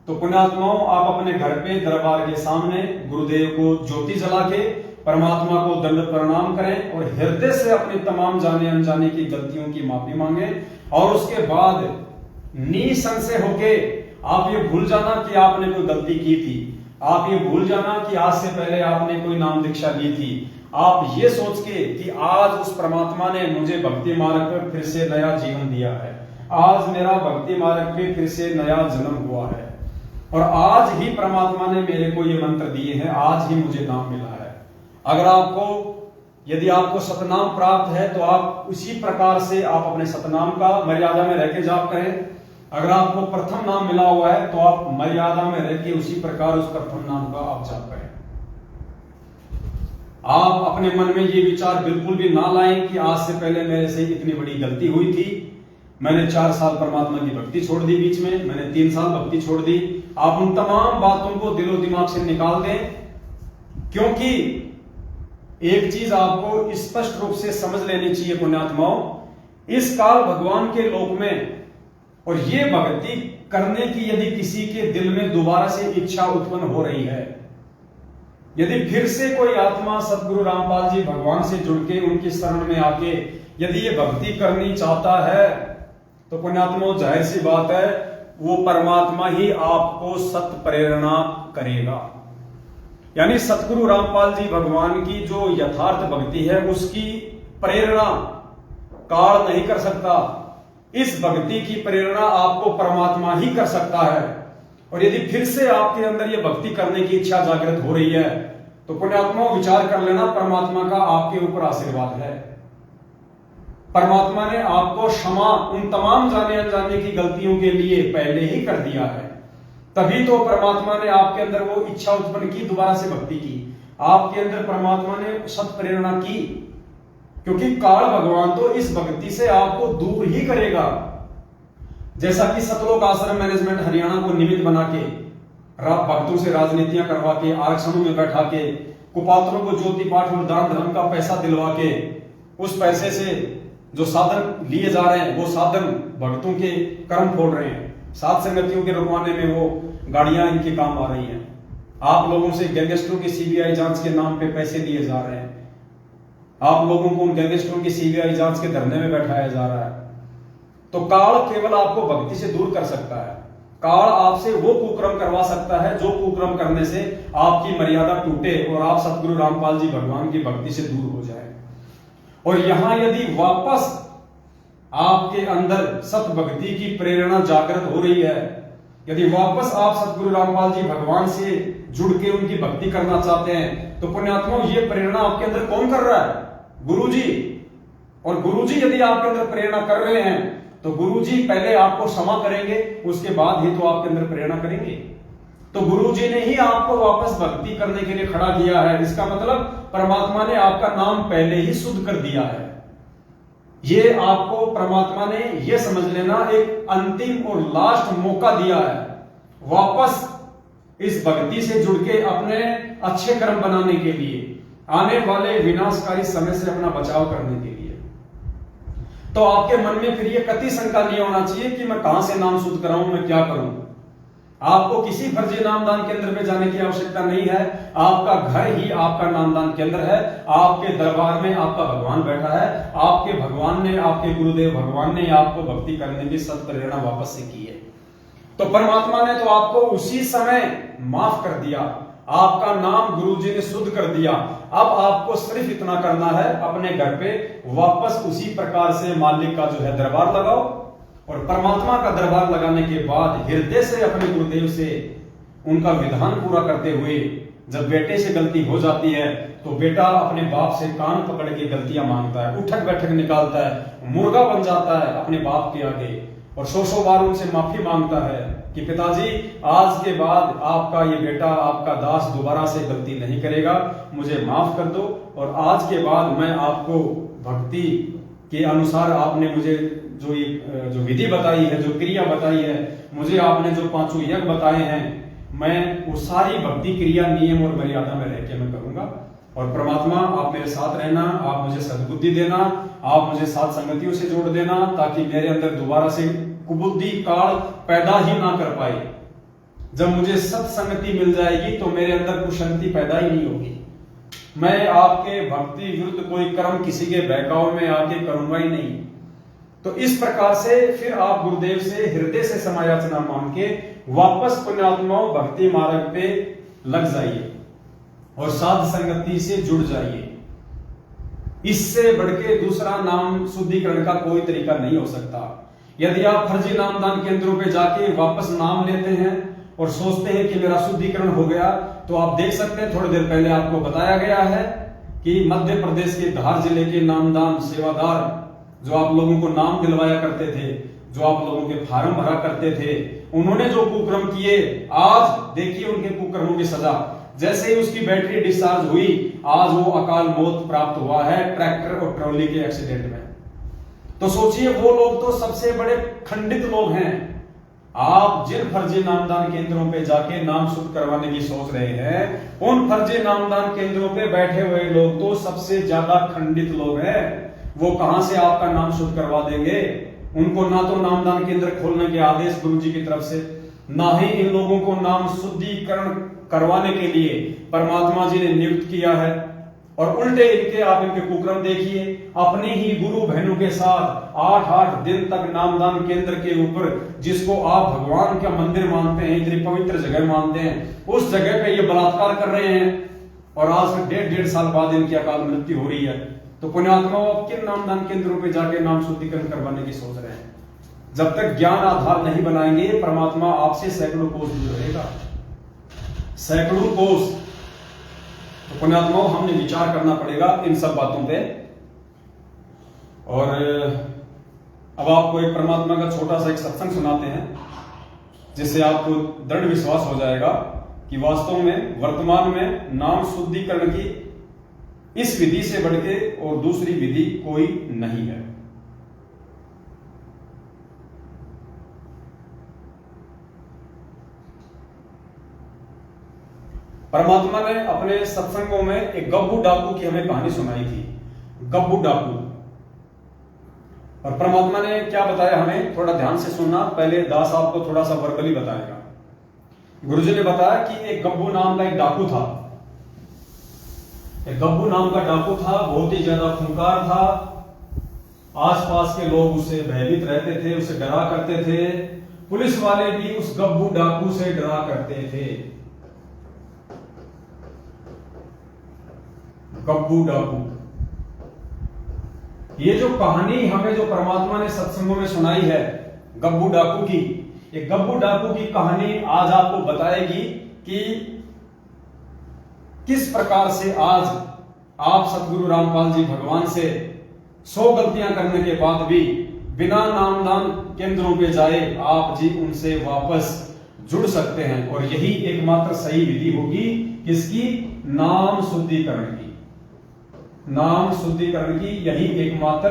तो पुण्यात्माओं, आप अपने घर पे दरबार के सामने गुरुदेव को ज्योति जला के परमात्मा को दंड प्रणाम करें और हृदय से अपनी तमाम जाने अनजाने की गलतियों की माफी मांगे। और उसके बाद निसंशय होके आप ये भूल जाना कि आपने कोई गलती की थी। आप ये भूल जाना कि आज से पहले आपने कोई नाम दीक्षा ली थी। आप ये सोच के कि आज उस परमात्मा ने मुझे भक्ति मार्ग पर फिर से नया जीवन दिया है, आज मेरा भक्ति मार्ग पे फिर से नया जन्म हुआ है और आज ही परमात्मा ने मेरे को ये मंत्र दिए हैं, आज ही मुझे नाम मिला है। अगर यदि आपको सतनाम प्राप्त है तो आप उसी प्रकार से आप अपने सतनाम का मर्यादा में रह के जाप करें। अगर आपको प्रथम नाम मिला हुआ है तो आप मर्यादा में रह के उसी प्रकार उस प्रथम नाम का आप जाप करें। आप अपने मन में ये विचार बिल्कुल भी ना लाएं कि आज से पहले मेरे से इतनी बड़ी गलती हुई थी, मैंने 4 साल परमात्मा की भक्ति छोड़ दी, बीच में मैंने 3 साल भक्ति छोड़ दी। आप उन तमाम बातों को दिलो दिमाग से निकाल दें, क्योंकि एक चीज आपको स्पष्ट रूप से समझ लेनी चाहिए पुण्यात्माओं, इस काल भगवान के लोक में और ये भक्ति करने की यदि किसी के दिल में दोबारा से इच्छा उत्पन्न हो रही है, यदि फिर से कोई आत्मा सतगुरु रामपाल जी भगवान से जुड़ के उनकी शरण में आके यदि ये भक्ति करनी चाहता है, तो पुण्यात्माओं जाहिर सी बात है वो परमात्मा ही आपको सत प्रेरणा करेगा। यानी सतगुरु रामपाल जी भगवान की जो यथार्थ भक्ति है उसकी प्रेरणा काल नहीं कर सकता। इस भक्ति की प्रेरणा आपको परमात्मा ही कर सकता है। और यदि फिर से आपके अंदर ये भक्ति करने की इच्छा जागृत हो रही है, तो पुण्यात्मा विचार कर लेना, परमात्मा का आपके ऊपर आशीर्वाद है। परमात्मा ने आपको क्षमा उन तमाम जाने अनजाने की गलतियों के लिए पहले ही कर दिया है। तभी तो परमात्मा ने आपके अंदर वो इच्छा उत्पन्न की, दोबारा से भक्ति की। आपके अंदर परमात्मा ने सत प्रेरणा की, क्योंकि काल भगवान तो इस भक्ति से आपको दूर ही करेगा। जैसा कि सतलोक आश्रम मैनेजमेंट हरियाणा को निमित्त बना के भक्तों से राजनीतियां करवा के, आरक्षणों में बैठा के, कुपात्रों को ज्योति पाठ और दान धर्म का पैसा दिलवा के, उस पैसे से जो साधन लिए जा रहे हैं वो साधन भक्तों के कर्म फोड़ रहे हैं। सात संगतियों के रुकवाने में वो गाड़ियां इनके काम आ रही हैं। आप लोगों से गैंगस्टरों की सीबीआई जांच के नाम पे पैसे दिए जा रहे हैं। आप लोगों को उन गैंगस्टरों की सीबीआई जांच के धरने में बैठाया जा रहा है। तो काल केवल आपको भक्ति से दूर कर सकता है। काल आपसे वो कुक्रम करवा सकता है जो कुक्रम करने से आपकी मर्यादा टूटे और आप सतगुरु रामपाल जी भगवान की भक्ति से दूर हो जाए। और यहां यदि वापस आपके अंदर सत भक्ति की प्रेरणा जागृत हो रही है, यदि वापस आप सतगुरु रामपाल जी भगवान से जुड़ के उनकी भक्ति करना चाहते हैं, तो पुण्यात्माओं ये प्रेरणा आपके अंदर कौन कर रहा है? गुरुजी। और गुरुजी यदि आपके अंदर प्रेरणा कर रहे हैं तो गुरुजी पहले आपको क्षमा करेंगे, उसके बाद ही तो आपके अंदर प्रेरणा करेंगे। तो गुरुजी ने ही आपको वापस भक्ति करने के लिए खड़ा किया है। इसका मतलब परमात्मा ने आपका नाम पहले ही शुद्ध कर दिया है। ये आपको परमात्मा ने ये समझ लेना एक अंतिम और लास्ट मौका दिया है वापस इस भक्ति से जुड़ के अपने अच्छे कर्म बनाने के लिए, आने वाले विनाशकारी समय से अपना बचाव करने के लिए। तो आपके मन में फिर ये कति शंका नहीं होना चाहिए कि मैं कहां से नाम शुद्ध कराऊं, मैं क्या करूं। आपको किसी फर्जी नामदान केंद्र में जाने की आवश्यकता नहीं है। आपका घर ही आपका नामदान केंद्र है। आपके दरबार में आपका भगवान बैठा है। आपके भगवान ने, आपके गुरुदेव भगवान ने आपको भक्ति करने की सत प्रेरणा वापस से की है। तो परमात्मा ने तो आपको उसी समय माफ कर दिया, आपका नाम गुरुजी ने शुद्ध कर दिया। अब आपको सिर्फ इतना करना है, अपने घर पे वापस उसी प्रकार से मालिक का जो है दरबार लगाओ। और परमात्मा का दरबार लगाने के बाद हृदय से अपने गुरुदेव से उनका विधान पूरा करते हुए, जब बेटे से गलती हो जाती है तो बेटा अपने बाप से कान पकड़ के गलतियां मांगता है, उठक बैठक निकालता है, मुर्गा बन जाता है अपने बाप के आगे। और सौ बार उनसे माफी मांगता है कि पिताजी आज के बाद आपका ये बेटा, आपका दास दोबारा से गलती नहीं करेगा, मुझे माफ कर दो, और आज के बाद मैं आपको भक्ति के अनुसार आपने मुझे जो विधि बताई है, जो क्रिया बताई है, मुझे आपने जो 5 यज्ञ बताए हैं, मैं वो सारी भक्ति क्रिया नियम और मर्यादा में रह के मैं करूंगा। और परमात्मा आप मेरे साथ रहना, आप मुझे सद्बुद्धि देना, आप मुझे साथ संगतियों से जोड़ देना, ताकि मेरे अंदर दोबारा से कुबुद्धि काल पैदा ही ना कर पाए। जब मुझे सत्संगति मिल जाएगी तो मेरे अंदर कुशांति पैदा ही नहीं होगी। मैं आपके भक्ति विरुद्ध कोई कर्म किसी के बहकाव में आके करूंगा ही नहीं। तो इस प्रकार से फिर आप गुरुदेव से हृदय से समायाचना मांग के वापस पुण्यात्माओं भक्ति मार्ग पे लग जाइए और साध संगति से जुड़ जाइए। इससे बढ़ के दूसरा नाम शुद्धिकरण का कोई तरीका नहीं हो सकता। यदि आप फर्जी नामदान केंद्रों पे जाके वापस नाम लेते हैं और सोचते हैं कि मेरा शुद्धिकरण हो गया, तो आप देख सकते हैं थोड़ी देर पहले आपको बताया गया है कि मध्य प्रदेश के धार जिले के नामदान सेवादार जो आप लोगों को नाम दिलवाया करते थे, जो आप लोगों के फार्म भरा करते थे, उन्होंने जो कुकर्म किए, आज देखिए उनके कुकर्मों की सजा। जैसे ही उसकी बैटरी डिस्चार्ज हुई, आज वो अकाल मौत प्राप्त हुआ है ट्रैक्टर और ट्रॉली के एक्सीडेंट में। तो सोचिए वो लोग तो सबसे बड़े खंडित लोग हैं। आप जिन फर्जी नामदान केंद्रों पे जाके नाम शुद्ध करवाने की सोच रहे हैं, उन फर्जी नामदान केंद्रों पे बैठे हुए लोग तो सबसे ज्यादा खंडित लोग हैं। वो कहां से आपका नाम शुद्ध करवा देंगे? उनको ना तो नामदान केंद्र खोलने के आदेश गुरु जी की तरफ से, ना ही इन लोगों को नाम शुद्धिकरण करवाने के लिए परमात्मा जी ने नियुक्त किया है। और उल्टे इनके आप इनके कुकर्म देखिए, अपनी ही गुरु बहनों के साथ 8-8 दिन तक नामदान केंद्र के ऊपर, जिसको आप भगवान का मंदिर मानते हैं, इतनी पवित्र जगह मानते हैं, उस जगह पे ये बलात्कार कर रहे हैं। और आज से 1.5 साल बाद इनकी अकाल मृत्यु हो रही है। तो पुण्यात्माओं, आप किन नामदान केंद्रों पे जाके नाम शुद्धिकरण करवाने की सोच रहे हैं? जब तक ज्ञान आधार नहीं बनाएंगे, परमात्मा आपसे सैकड़ों कोस दूर रहेगा, सैकड़ों कोस। तो पुण्यात्माओं, हमने विचार करना पड़ेगा इन सब बातों पे। और अब आपको एक परमात्मा का छोटा सा एक सत्संग सुनाते हैं, जिससे आपको दृढ़ विश्वास हो जाएगा कि वास्तव में वर्तमान में नाम शुद्धिकरण की इस विधि से बढ़ के और दूसरी विधि कोई नहीं है। परमात्मा ने अपने सत्संगों में एक गब्बू डाकू की हमें कहानी सुनाई थी, गब्बू डाकू। और परमात्मा ने क्या बताया हमें, थोड़ा ध्यान से सुनना। पहले दास आपको थोड़ा सा वर्बली बताएगा। गुरुजी ने बताया कि एक गब्बू नाम का एक डाकू था। एक गब्बू नाम का डाकू था, बहुत ही ज्यादा खूंखार था। आसपास के लोग उसे भयभीत रहते थे, उसे डरा करते थे। पुलिस वाले भी उस गब्बू डाकू से डरा करते थे। गब्बू डाकू, ये जो कहानी हमें जो परमात्मा ने सत्संगों में सुनाई है गब्बू डाकू की, ये गब्बू डाकू की कहानी आज आपको बताएगी कि किस प्रकार से आज आप सतगुरु रामपाल जी भगवान से 100 गलतियां करने के बाद भी बिना नामदान केंद्रों पे जाए आप जी उनसे वापस जुड़ सकते हैं। और यही एकमात्र सही विधि होगी किसकी? नाम शुद्धिकरण की। नाम शुद्धिकरण की यही एकमात्र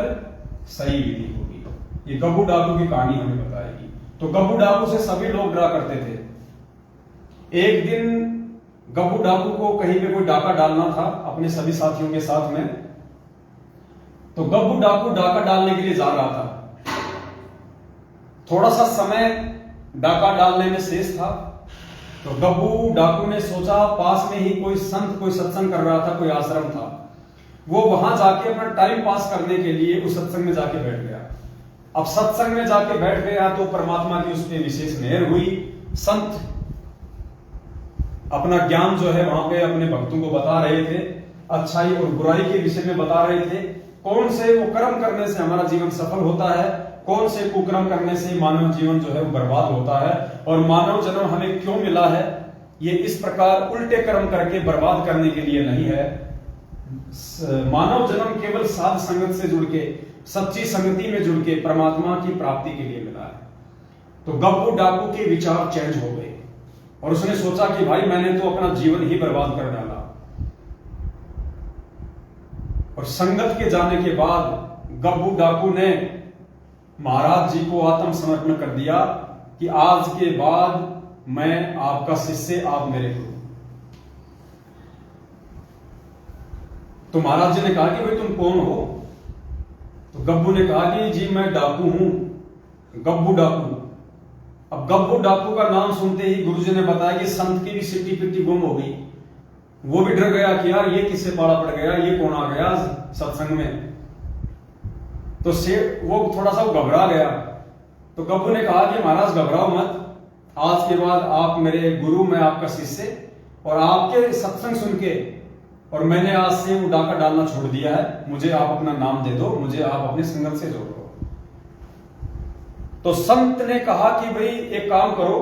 सही विधि होगी। ये गब्बू डाकू की कहानी हमें बताएगी। तो गब्बू डाकू से सभी लोग डरा करते थे। एक दिन गब्बू डाकू को कहीं पे कोई डाका डालना था अपने सभी साथियों के साथ में। तो गब्बू डाकू डाका डालने के लिए जा रहा था। थोड़ा सा समय डाका डालने में शेष था। तो गब्बू डाकू ने सोचा पास में ही कोई संत कोई सत्संग कर रहा था, कोई आश्रम था, वो वहां जाके अपना टाइम पास करने के लिए उस सत्संग में जाके बैठ गया। अब सत्संग में जाके बैठ गया तो परमात्मा की उस पर विशेष मेहर हुई। संत अपना ज्ञान जो है वहां पे अपने भक्तों को बता रहे थे, अच्छाई और बुराई के विषय में बता रहे थे। कौन से वो कर्म करने से हमारा जीवन सफल होता है, कौन से कुकर्म करने से मानव जीवन जो है वो बर्बाद होता है, और मानव जन्म हमें क्यों मिला है। ये इस प्रकार उल्टे कर्म करके बर्बाद करने के लिए नहीं है। मानव जन्म केवल साध संगत से जुड़ के, सच्ची संगति में जुड़ के परमात्मा की प्राप्ति के लिए मिला है। तो गब्बू डाकू के विचार चेंज हो गए और उसने सोचा कि भाई मैंने तो अपना जीवन ही बर्बाद कर डाला। और संगत के जाने के बाद गब्बू डाकू ने महाराज जी को आत्मसमर्पण कर दिया कि आज के बाद मैं आपका शिष्य, आप मेरे गुरु। तो महाराज जी ने कहा कि भाई तुम कौन हो? तो गब्बू ने कहा कि जी मैं डाकू हूं, गब्बू डाकू। अब गब्बू डाकू का नाम सुनते ही गुरुजी ने बताया कि संत की भी सिट्टी पिट्टी गुम हो गई। वो भी डर गया कि यार ये किससे पाला पड़ गया, ये कौन आ गया सत्संग में। तो वो थोड़ा सा घबरा गया। तो गब्बू ने कहा कि महाराज घबराओ मत, आज के बाद आप मेरे गुरु, मैं आपका शिष्य, और आपके सत्संग सुन के और मैंने आज से वो डाका डालना छोड़ दिया है। मुझे आप अपना नाम दे दो, मुझे आप अपने संगत से जोड़ दो। तो संत ने कहा कि भाई एक काम करो,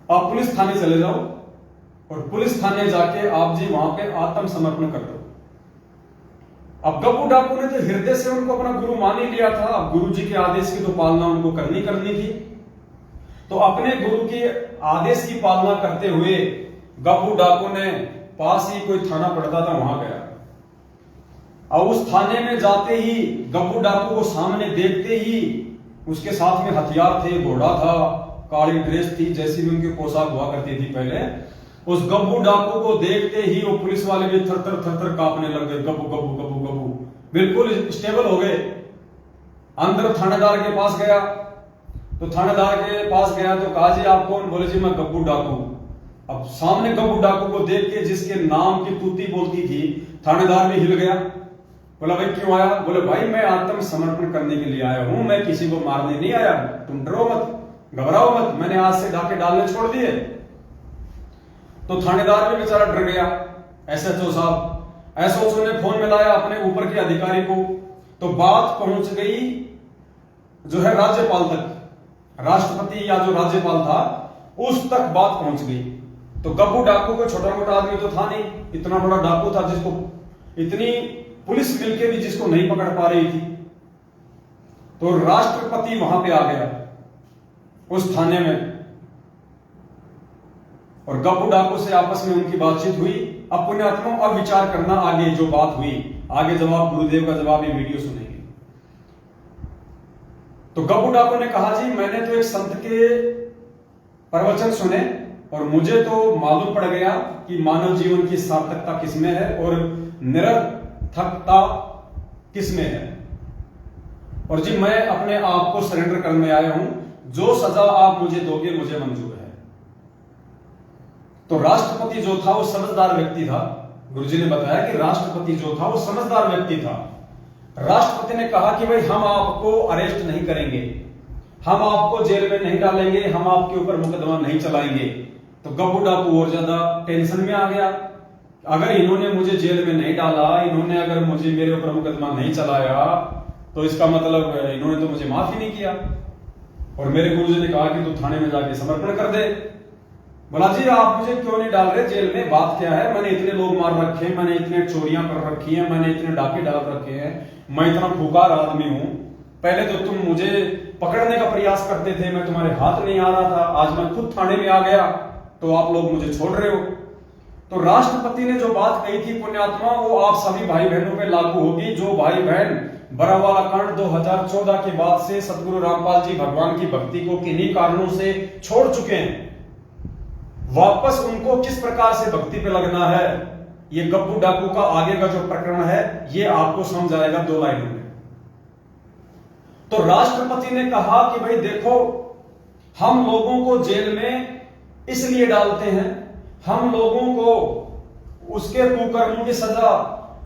आप पुलिस थाने चले जाओ और पुलिस थाने जाके आप जी वहां पे आत्मसमर्पण कर दो। अब गब्बू डाकू ने तो हृदय से उनको अपना गुरु मान ही लिया था। अब गुरु जी के आदेश की तो पालना उनको करनी थी। तो अपने गुरु के आदेश की पालना करते हुए गब्बू डाकू ने पास ही कोई थाना पड़ता था, वहां गया। और उस थाने में जाते ही गब्बू डाकू को सामने देखते ही उसके साथ में हथियार थे, घोड़ा था, काली ड्रेस थी, जैसी भी उनकी पोशाक हुआ करती थी पहले। उस गब्बू डाकू को देखते ही वो पुलिस वाले भी थर थर कांपने लग गए। गब्बू गब्बू गब्बू गब्बू बिल्कुल स्टेबल हो गए। अंदर थानेदार के पास गया, तो थानेदार के पास गया तो कहा जी आप कौन? बोले जी मैं गब्बू डाकू। अब सामने गब्बू डाकू को देख के जिसके नाम की तूती बोलती थी, थानेदार भी हिल गया। बोला भाई क्यों आया? बोले भाई मैं आत्मसमर्पण करने के लिए आया हूं, मैं किसी को मारने नहीं आया। तुम डरो मत, घबराओ मत, मैंने आज से डाके डालने छोड़ दिए। तो थानेदार भी बेचारा डर गया। एसएचओ साहब, एसएचओ ने फोन मिलाया अपने ऊपर के अधिकारी को, तो बात पहुंच गई जो है राज्यपाल तक। राष्ट्रपति या जो राज्यपाल था उस तक बात पहुंच गई। तो गब्बू डाकू को छोटा मोटा आदमी तो था नहीं, इतना बड़ा डाकू था जिसको इतनी पुलिस मिलके भी जिसको नहीं पकड़ पा रही थी। तो राष्ट्रपति वहां पे आ गया उस थाने में, और गब्बू डाकू से आपस में उनकी बातचीत हुई। अब पुण्यात्माओं अब विचार करना आगे जो बात हुई, आगे जवाब गुरुदेव का जवाब ये वीडियो सुनेंगे। तो गब्बू डाकू ने कहा जी मैंने तो एक संत के प्रवचन सुने और मुझे तो मालूम पड़ गया कि मानव जीवन की सार्थकता किसमें है और निरर्थकता किसमें है, और जी मैं अपने आप को सरेंडर करने आया हूं, जो सजा आप मुझे दोगे मुझे मंजूर है। तो राष्ट्रपति जो था वो समझदार व्यक्ति था। गुरुजी ने बताया कि राष्ट्रपति जो था वो समझदार व्यक्ति था। राष्ट्रपति ने कहा कि भाई हम आपको अरेस्ट नहीं करेंगे, हम आपको जेल में नहीं डालेंगे, हम आपके ऊपर मुकदमा नहीं चलाएंगे। तो गब्बू डाकू और ज्यादा टेंशन में आ गया। अगर इन्होंने मुझे जेल में नहीं डाला, इन्होंने अगर मुझे मेरे ऊपर मुकदमा नहीं चलाया, तो इसका मतलब इन्होंने तो मुझे माफ ही नहीं किया। और मेरे गुरुजी ने कहा कि तू थाने में जाके समर्पण कर दे। बोला जी आप मुझे क्यों नहीं डाल रहे जेल में, बात क्या है? मैंने इतने लोग मार रखे हैं, मैंने इतने चोरियां कर रखी हैं, मैंने इतने डाके डाल रखे हैं, मैं इतना फुकार आदमी हूं। पहले तो तुम मुझे पकड़ने का प्रयास करते थे, मैं तुम्हारे हाथ नहीं आ रहा था, आज मैं खुद थाने में आ गया तो आप लोग मुझे छोड़ रहे हो। तो राष्ट्रपति ने जो बात कही थी पुण्यात्मा, वो आप सभी भाई बहनों पे लागू होगी। जो भाई बहन बरावाला कांड 2014 के बाद से सदगुरु रामपाल जी भगवान की भक्ति को किन्हीं कारणों से छोड़ चुके हैं, वापस उनको किस प्रकार से भक्ति पे लगना है, ये गब्बू डाकू का आगे का जो प्रकरण है ये आपको समझ आएगा 2 लाइनों में। तो राष्ट्रपति ने कहा कि भाई देखो, हम लोगों को जेल में इसलिए डालते हैं, हम लोगों को उसके कुकर्मों की सजा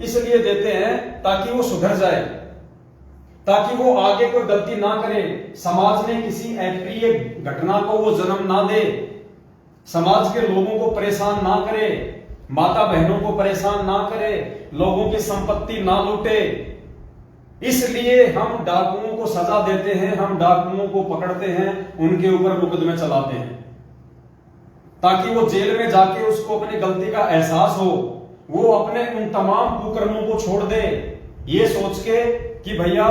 इसलिए देते हैं ताकि वो सुधर जाए, ताकि वो आगे कोई गलती ना करे, समाज में किसी अप्रिय घटना को वो जन्म ना दे, समाज के लोगों को परेशान ना करे, माता बहनों को परेशान ना करे, लोगों की संपत्ति ना लूटे। इसलिए हम डाकुओं को सजा देते हैं, हम डाकुओं को पकड़ते हैं, उनके ऊपर मुकदमे चलाते हैं, ताकि वो जेल में जाके उसको अपनी गलती का एहसास हो, वो अपने उन तमाम कुकर्मों को छोड़ दे, ये सोच के कि भैया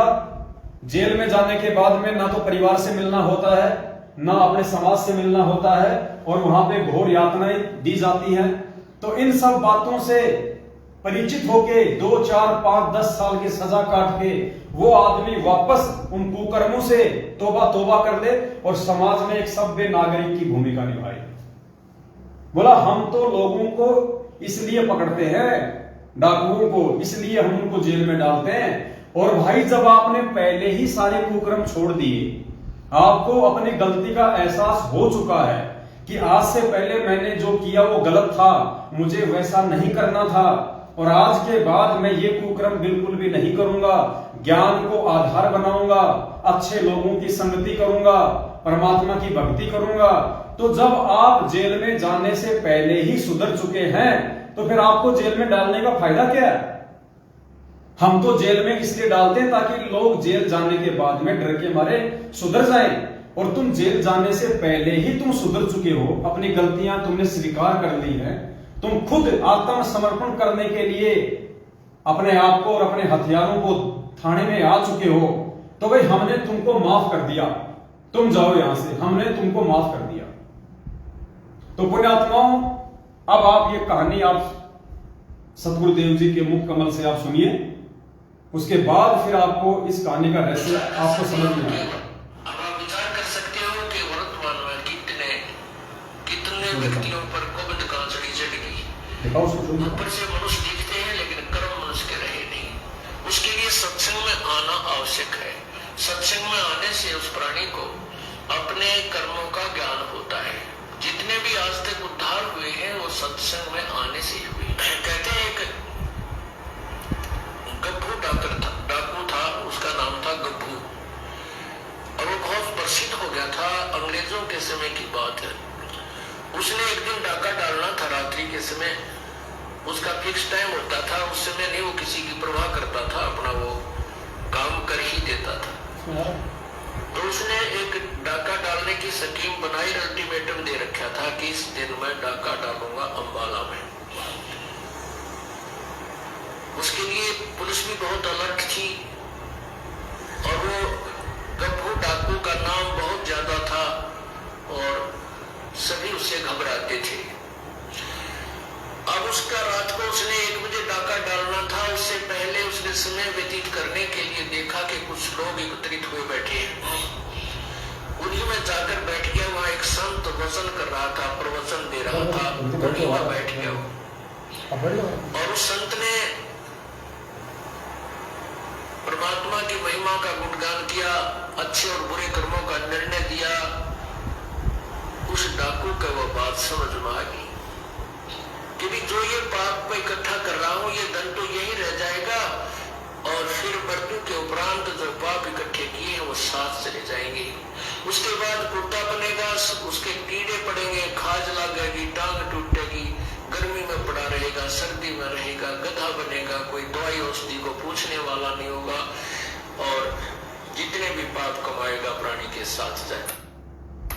जेल में जाने के बाद में ना तो परिवार से मिलना होता है, ना अपने समाज से मिलना होता है, और वहां पे घोर यातनाएं दी जाती हैं। तो इन सब बातों से परिचित होके 2, 4, 5, 10 साल की सजा काट के वो आदमी वापस उन कुकर्मों से तौबा कर ले और समाज में एक सभ्य नागरिक की भूमिका निभाए। बोला हम तो लोगों को इसलिए पकड़ते हैं, डाकुओं को इसलिए हम उनको जेल में डालते हैं। और भाई जब आपने पहले ही सारे कुकर्म छोड़ दिए, आपको अपनी गलती का एहसास हो चुका है कि आज से पहले मैंने जो किया वो गलत था, मुझे वैसा नहीं करना था, और आज के बाद मैं ये कुकर्म बिल्कुल भी नहीं करूंगा, ज्ञान को आधार बनाऊंगा, अच्छे लोगों की संगति करूंगा, परमात्मा की भक्ति करूंगा। तो जब आप जेल में जाने से पहले ही सुधर चुके हैं तो फिर आपको जेल में डालने का फायदा क्या है? हम तो जेल में इसलिए डालते हैं ताकि लोग जेल जाने के बाद में डर के मारे सुधर जाएं, और तुम जेल जाने से पहले ही तुम सुधर चुके हो, अपनी गलतियां तुमने स्वीकार कर ली है, तुम खुद आत्मसमर्पण करने के लिए अपने आप को और अपने हथियारों को थाने में आ चुके हो। तो भाई हमने तुमको माफ कर दिया, तुम जाओ यहां से, हमने तुमको माफ कर दिया। तो पुण्यात्माओं, अब आप ये कहानी आप सतगुरुदेव जी के मुख कमल से आप सुनिए, उसके बाद फिर आपको इस कहानी का रहस्य आपको समझ में आएगा। अब आप विचार कर सकते हो कि वर्तमान में कितने व्यक्तियों पर कोविड का चढ़ी चढ़ गई। ऊपर से मनुष्य दिखते हैं लेकिन कर्म मनुष्य के रहे नहीं। उसके लिए सत्संग में आना आवश्यक है। सत्संग में आने से उस प्राणी को अपने कर्मों का ज्ञान होता है। जितने भी आज तक उद्धार हुए हैं वो सत्संग में आने से हुए। कहते हैं एक गब्बू डाकू था, उसका नाम था गब्बू, और वो बहुत प्रसिद्ध हो गया था। अंग्रेजों के समय की बात है। उसने एक दिन डाका डालना था रात्रि के समय, उसका फिक्स टाइम होता था। उस समय नहीं वो किसी की परवाह करता था, अपना वो काम कर ही देता था। तो उसने एक डाका डालने की स्कीम बनाई, अल्टीमेटम दे रखा था कि इस दिन मैं डाका डालूंगा अंबाला में। उसके लिए पुलिस भी बहुत अलर्ट थी, और वो गब्बू डाकू का नाम बहुत ज्यादा था और सभी उससे घबराते थे। अब उसका रात को उसने 1 बजे डाका डालना था। उससे पहले उसने समय व्यतीत करने के लिए देखा कि कुछ लोग एकत्रित हुए बैठे हैं। उन्हीं में जाकर बैठ गया। वहां एक संत वचन कर रहा था, प्रवचन दे रहा था, उन्हीं में बैठ गया। और उस संत ने परमात्मा की महिमा का गुणगान किया, अच्छे और बुरे कर्मों का निर्णय दिया। उस डाकू का वो बात समझ में आ गई कि जो ये पाप मैं इकट्ठा कर रहा हूं, ये धन तो यही रह जाएगा, और फिर मृत्यु के उपरांत जो पाप इकट्ठे किए हैं वो साथ चले जाएंगे। उसके बाद कुत्ता बनेगा, उसके कीड़े पड़ेंगे, खाज लगेगी, टांग टूटेगी, गर्मी में पड़ा रहेगा, सर्दी में रहेगा, गधा बनेगा, कोई दवाई औषधि को पूछने वाला नहीं होगा, और जितने भी पाप कमाएगा प्राणी के साथ जाएगा।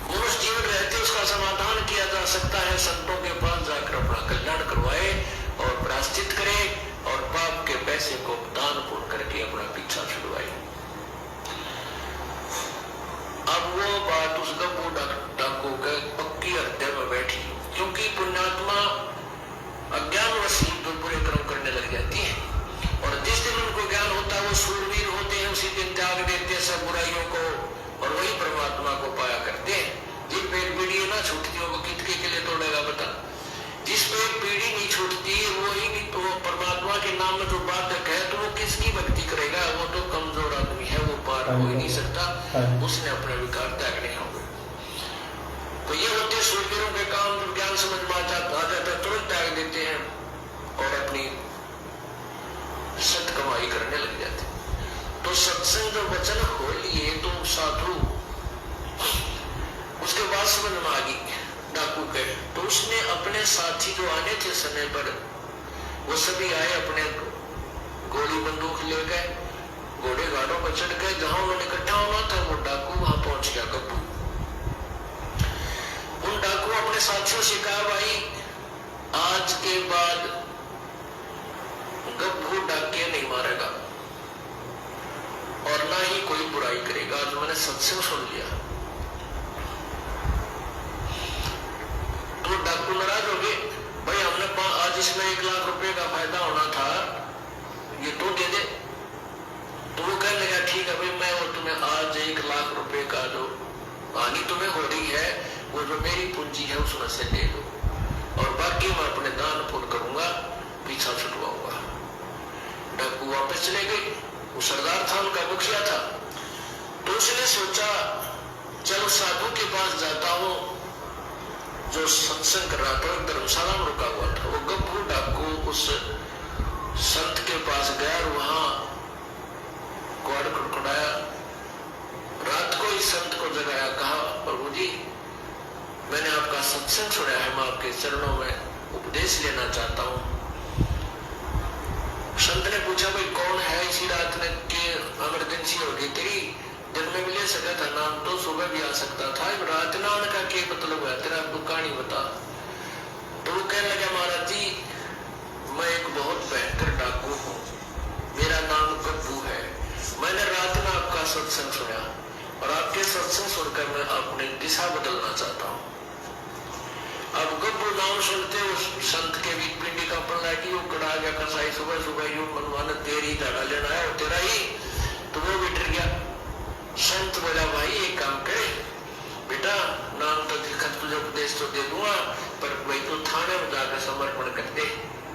मनुष्य जीवन रहते उसका समाधान किया जा सकता है। संतों के पास जाकर अपना कल्याण करवाए और प्रायश्चित करे, और पाप के पैसे को दान पुण्य करके अपना पीछा छुड़वाए। अब वो बात उस गब्बू डाकू के पक्की हृदय में बैठी, क्योंकि पुण्यात्मा अज्ञानवश तो बुरे कर्म करने लग जाती है, और जिस दिन उनको ज्ञान होता है वो सूरवीर होते हैं, उसी दिन त्याग देते हैं सब बुराइयों को, और वही परमात्मा को पाया करते हैं। जिन पे एक पीढ़ी ना छूटती हो वो कितने के लिए तोड़ेगा बता। जिस पे एक पीढ़ी नहीं छूटती वही नहीं तो परमात्मा के नाम में जो बाधक है, तो वो किसकी भक्ति करेगा? वो तो कमजोर आदमी है, वो पार हो ही नहीं सकता, उसने अपने विकार त्यागने होंगे। तो ये होते सूरवीरों के काम। जो ज्ञान समझ में आ जाता है तुरंत त्याग देते हैं और अपनी सत कमाई करने लग जाते। तो सत्संग जो वचन हो लिए तो साधु उसके बाद समझ में आ गई डाकू के। तो उसने अपने साथी जो आने थे समय पर, वो सभी आए, अपने गोली बंदूक ले गए, घोड़े गाड़ों पर चढ़ गए। जहां उन्होंने इकट्ठा होना था वो डाकू वहां पहुंच गया गब्बू। उन डाकू अपने साथियों से कहा, भाई आज के बाद गब्बू डाके नहीं मारेगा और ना ही कोई बुराई करेगा। आज मैंने सत्संग सुन लिया तो डाकू नाराज हो गए, भाई हमने आज इसमें 1 लाख रुपए का फायदा होना था, ये तो दे दे। तो वो कहने लगा ठीक है भाई, मैं और तुम्हें आज 1 लाख रुपए का जो हानि तुम्हें हो रही है वो जो मेरी पूंजी है उसमें से ले लो, और बाकी मैं अपने दान पुण्य करूंगा, पीछा छुटवाऊंगा। डाकू वापस चले गए। वो सरदार था, उनका मुखिया था। तो उसने सोचा चलो साधु के पास जाता हूं जो सत्संग कर रहा था, धर्मशाला में रुका हुआ था। वो गप्पू डाकू उस संत के पास गया और वहां क्वाड़ खड़खड़ाया। रात को इस संत को जगाया, कहा प्रभु जी मैंने आपका सत्संग सुना है, मैं आपके चरणों में उपदेश लेना चाहता हूं। संत ने पूछा भाई कौन है, इसी रात ने के इमरजेंसी हो गई तेरी, दिन में भी ले सका था नाम तो सुबह भी आ सकता था, रात ना आने का क्या मतलब है तेरा, आपको कहानी बता। तो वो कहने लगा महाराज जी मैं एक बहुत भयंकर डाकू हूँ, मेरा नाम गप्पू है, मैंने रात में आपका सत्संग सुना और आपके सत्संग सुनकर मैं अपनी दिशा बदलना चाहता हूँ। अब गप्पू नाम सुनते उस संत के भी पिंडी का पल्ला की वो कड़ा गया कसाई, सुबह सुबह यूं मनवाना तेरी धाड़ा लेना है और तेरा ही, तो वो भी डर गया। संत बोला भाई एक काम करे बेटा, नाम तो दिखत तुझे उपदेश तो दे दूंगा, पर भाई तो थाने में जाकर समर्पण कर दे।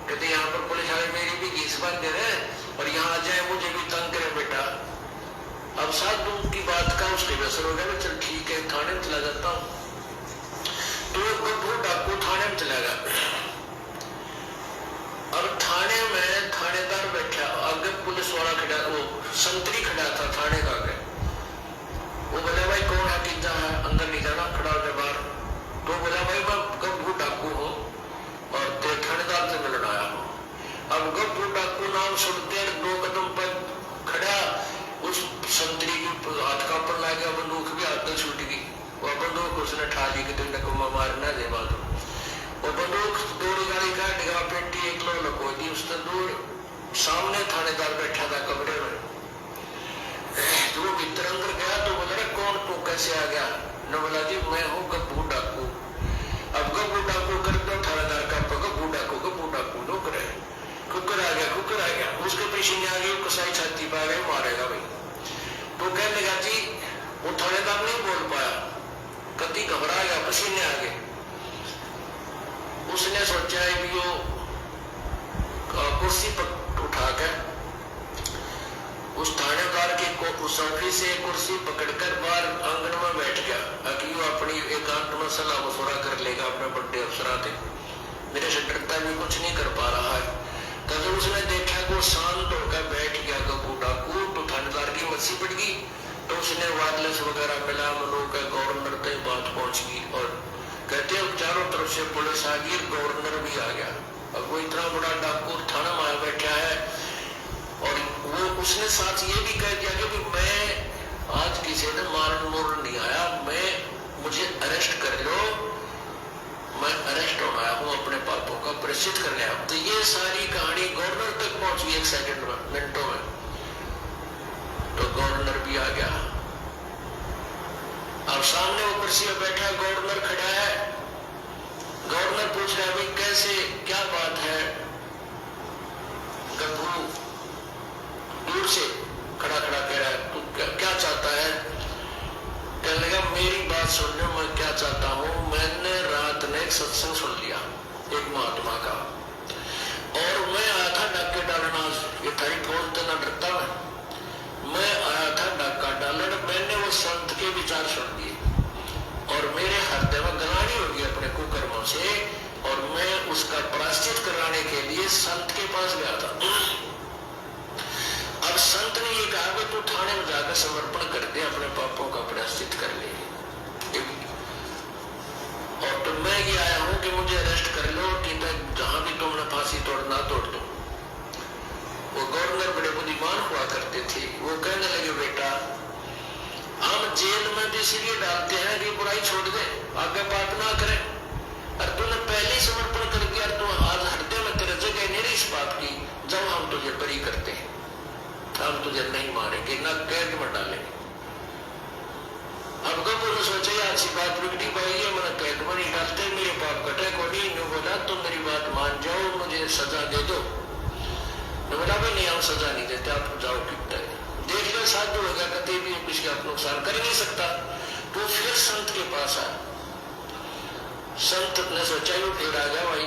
कहते यहाँ पर पुलिस वाले मेरी भी घीस बांध दे रहे और यहाँ आ जाए मुझे भी तंग करे बेटा। अब साधु की बात का उसके असर हो गया, चल ठीक है थाने में चला जाता हूँ। तो गप्पू डाकू थाने में चला गया। अब थाने में थानेदार बैठा, आगे पुलिस वाला खड़ा, वो संतरी खड़ा था थाने का आगे। वो बोला भाई कौन है, कितना है, अंदर नहीं जाना, खड़ा हो गया बाहर। तो बोला भाई मैं गप्पू डाकू हूँ और तेरे थानेदार से मिलने आया हूँ। अब गप्पू डाकू नाम सुनते 2 कदम पर खड़ा, उस संतरी की हाथ का ऊपर ला गया, बंदूक भी हाथ में छूट गई। वो बंदूक उसने ठा ली कि तुमने मारना दे बात। वो बंदूक दौड़ गाड़ी का डिगा पेटी एक लो लको दी, उसने दूर सामने थानेदार बैठा था कमरे में। तो वो भीतर अंदर गया तो बोला कौन तू कैसे आ गया, न बोला जी मैं हूँ गप्पू डाकू। अब गप्पू डाकू कर दो थानेदार का गप्पू डाकू नो करे, कुकर आ गया, उसके पीछे नहीं आ गई, कसाई छाती पा गए, मारेगा भाई। तो कहने लगा जी वो थानेदार नहीं बोल पाया, कति घबरा गया, पसीने आ गए। उसने सोचा है कि वो कुर्सी पर उठाकर उस थानेदार के उस ऑफिस से कुर्सी पकड़कर बाहर आंगन में बैठ गया ताकि वो अपनी एकांत में सलाह मशवरा कर लेगा अपने बड़े अफसरां थे। मेरे से डरता भी कुछ नहीं कर पा रहा है। तब उसने देखा कि वो शांत होकर बैठ गया गप्पू डाकू, तो थानेदार की मस्सी पड़ गई। तो उसने वायरलेस वगैरह मिला, मनोक गवर्नर तक बात पहुंच गई और कहते हैं चारों तरफ से पुलिस आ गई, गवर्नर भी आ गया। अब वो इतना बड़ा डाकू थाना में आया बैठा है और वो उसने साथ ये भी कह दिया कि मैं आज किसी ने मारन मोरन नहीं आया, मुझे अरेस्ट कर लो, मैं अरेस्ट होना आया हूँ, अपने पापों का प्रायश्चित करने आया। तो ये सारी कहानी गवर्नर तक पहुंच गई 1 सेकंड में, मिनटों में। तो गवर्नर भी आ गया। अब सामने वो कुर्सी में बैठा गवर्नर खड़ा है। गवर्नर पूछ रहा है भाई कैसे, क्या बात है। गप्पू दूर से खड़ा खड़ा कह रहा है तू क्या चाहता है। कहने लगा मेरी बात सुन लो, मैं क्या चाहता हूँ। मैंने रात में एक सत्संग सुन लिया एक महात्मा का, और मैं आया था डाके डालना, ये थारी फौज तो ना डरता मैं आया था डाका डालने। मैंने वो संत के विचार सुन लिए और मेरे हृदय में गलानी होगी अपने कुकर्मों से, और मैं उसका प्रायश्चित कराने के लिए संत के पास गया था। अब संत ने ये कहा कि तू थाने में जाकर समर्पण कर दे, अपने पापों का प्रायश्चित कर ले। और तो मैं ये आया हूं कि मुझे अरेस्ट कर लो, कि जहां भी तुमने फांसी तोड़ना तोड़ दो। वो गवर्नर बड़े बुद्धिमान हुआ करते थे। वो कहने लगे बेटा हम जेल में भी इसलिए डालते हैं कि बुराई छोड़ दे, आगे बात ना करे। और तूने पहले ही समर्पण कर दिया, तू आज हृदय में तेरे जगह नहीं रही इस बात की, जब हम तुझे बरी करते हैं, हम तुझे नहीं मारेंगे, ना कैद में डालेंगे। अब कब बोलो सोचे अच्छी बात बिगड़ी पाई है, मैंने कैद में नहीं डालते, मेरे पाप कटे को नहीं बोला तो मेरी बात मान जाओ, मुझे सजा दे दो। मैं बोला भाई नहीं, हम सजा नहीं देते, आप जाओ कितना देख लो, साधु हो गया, कभी भी किसी का नुकसान कर नहीं सकता। तो फिर संत के पास आया, संत ने सोचा ये फिर आ गया भाई,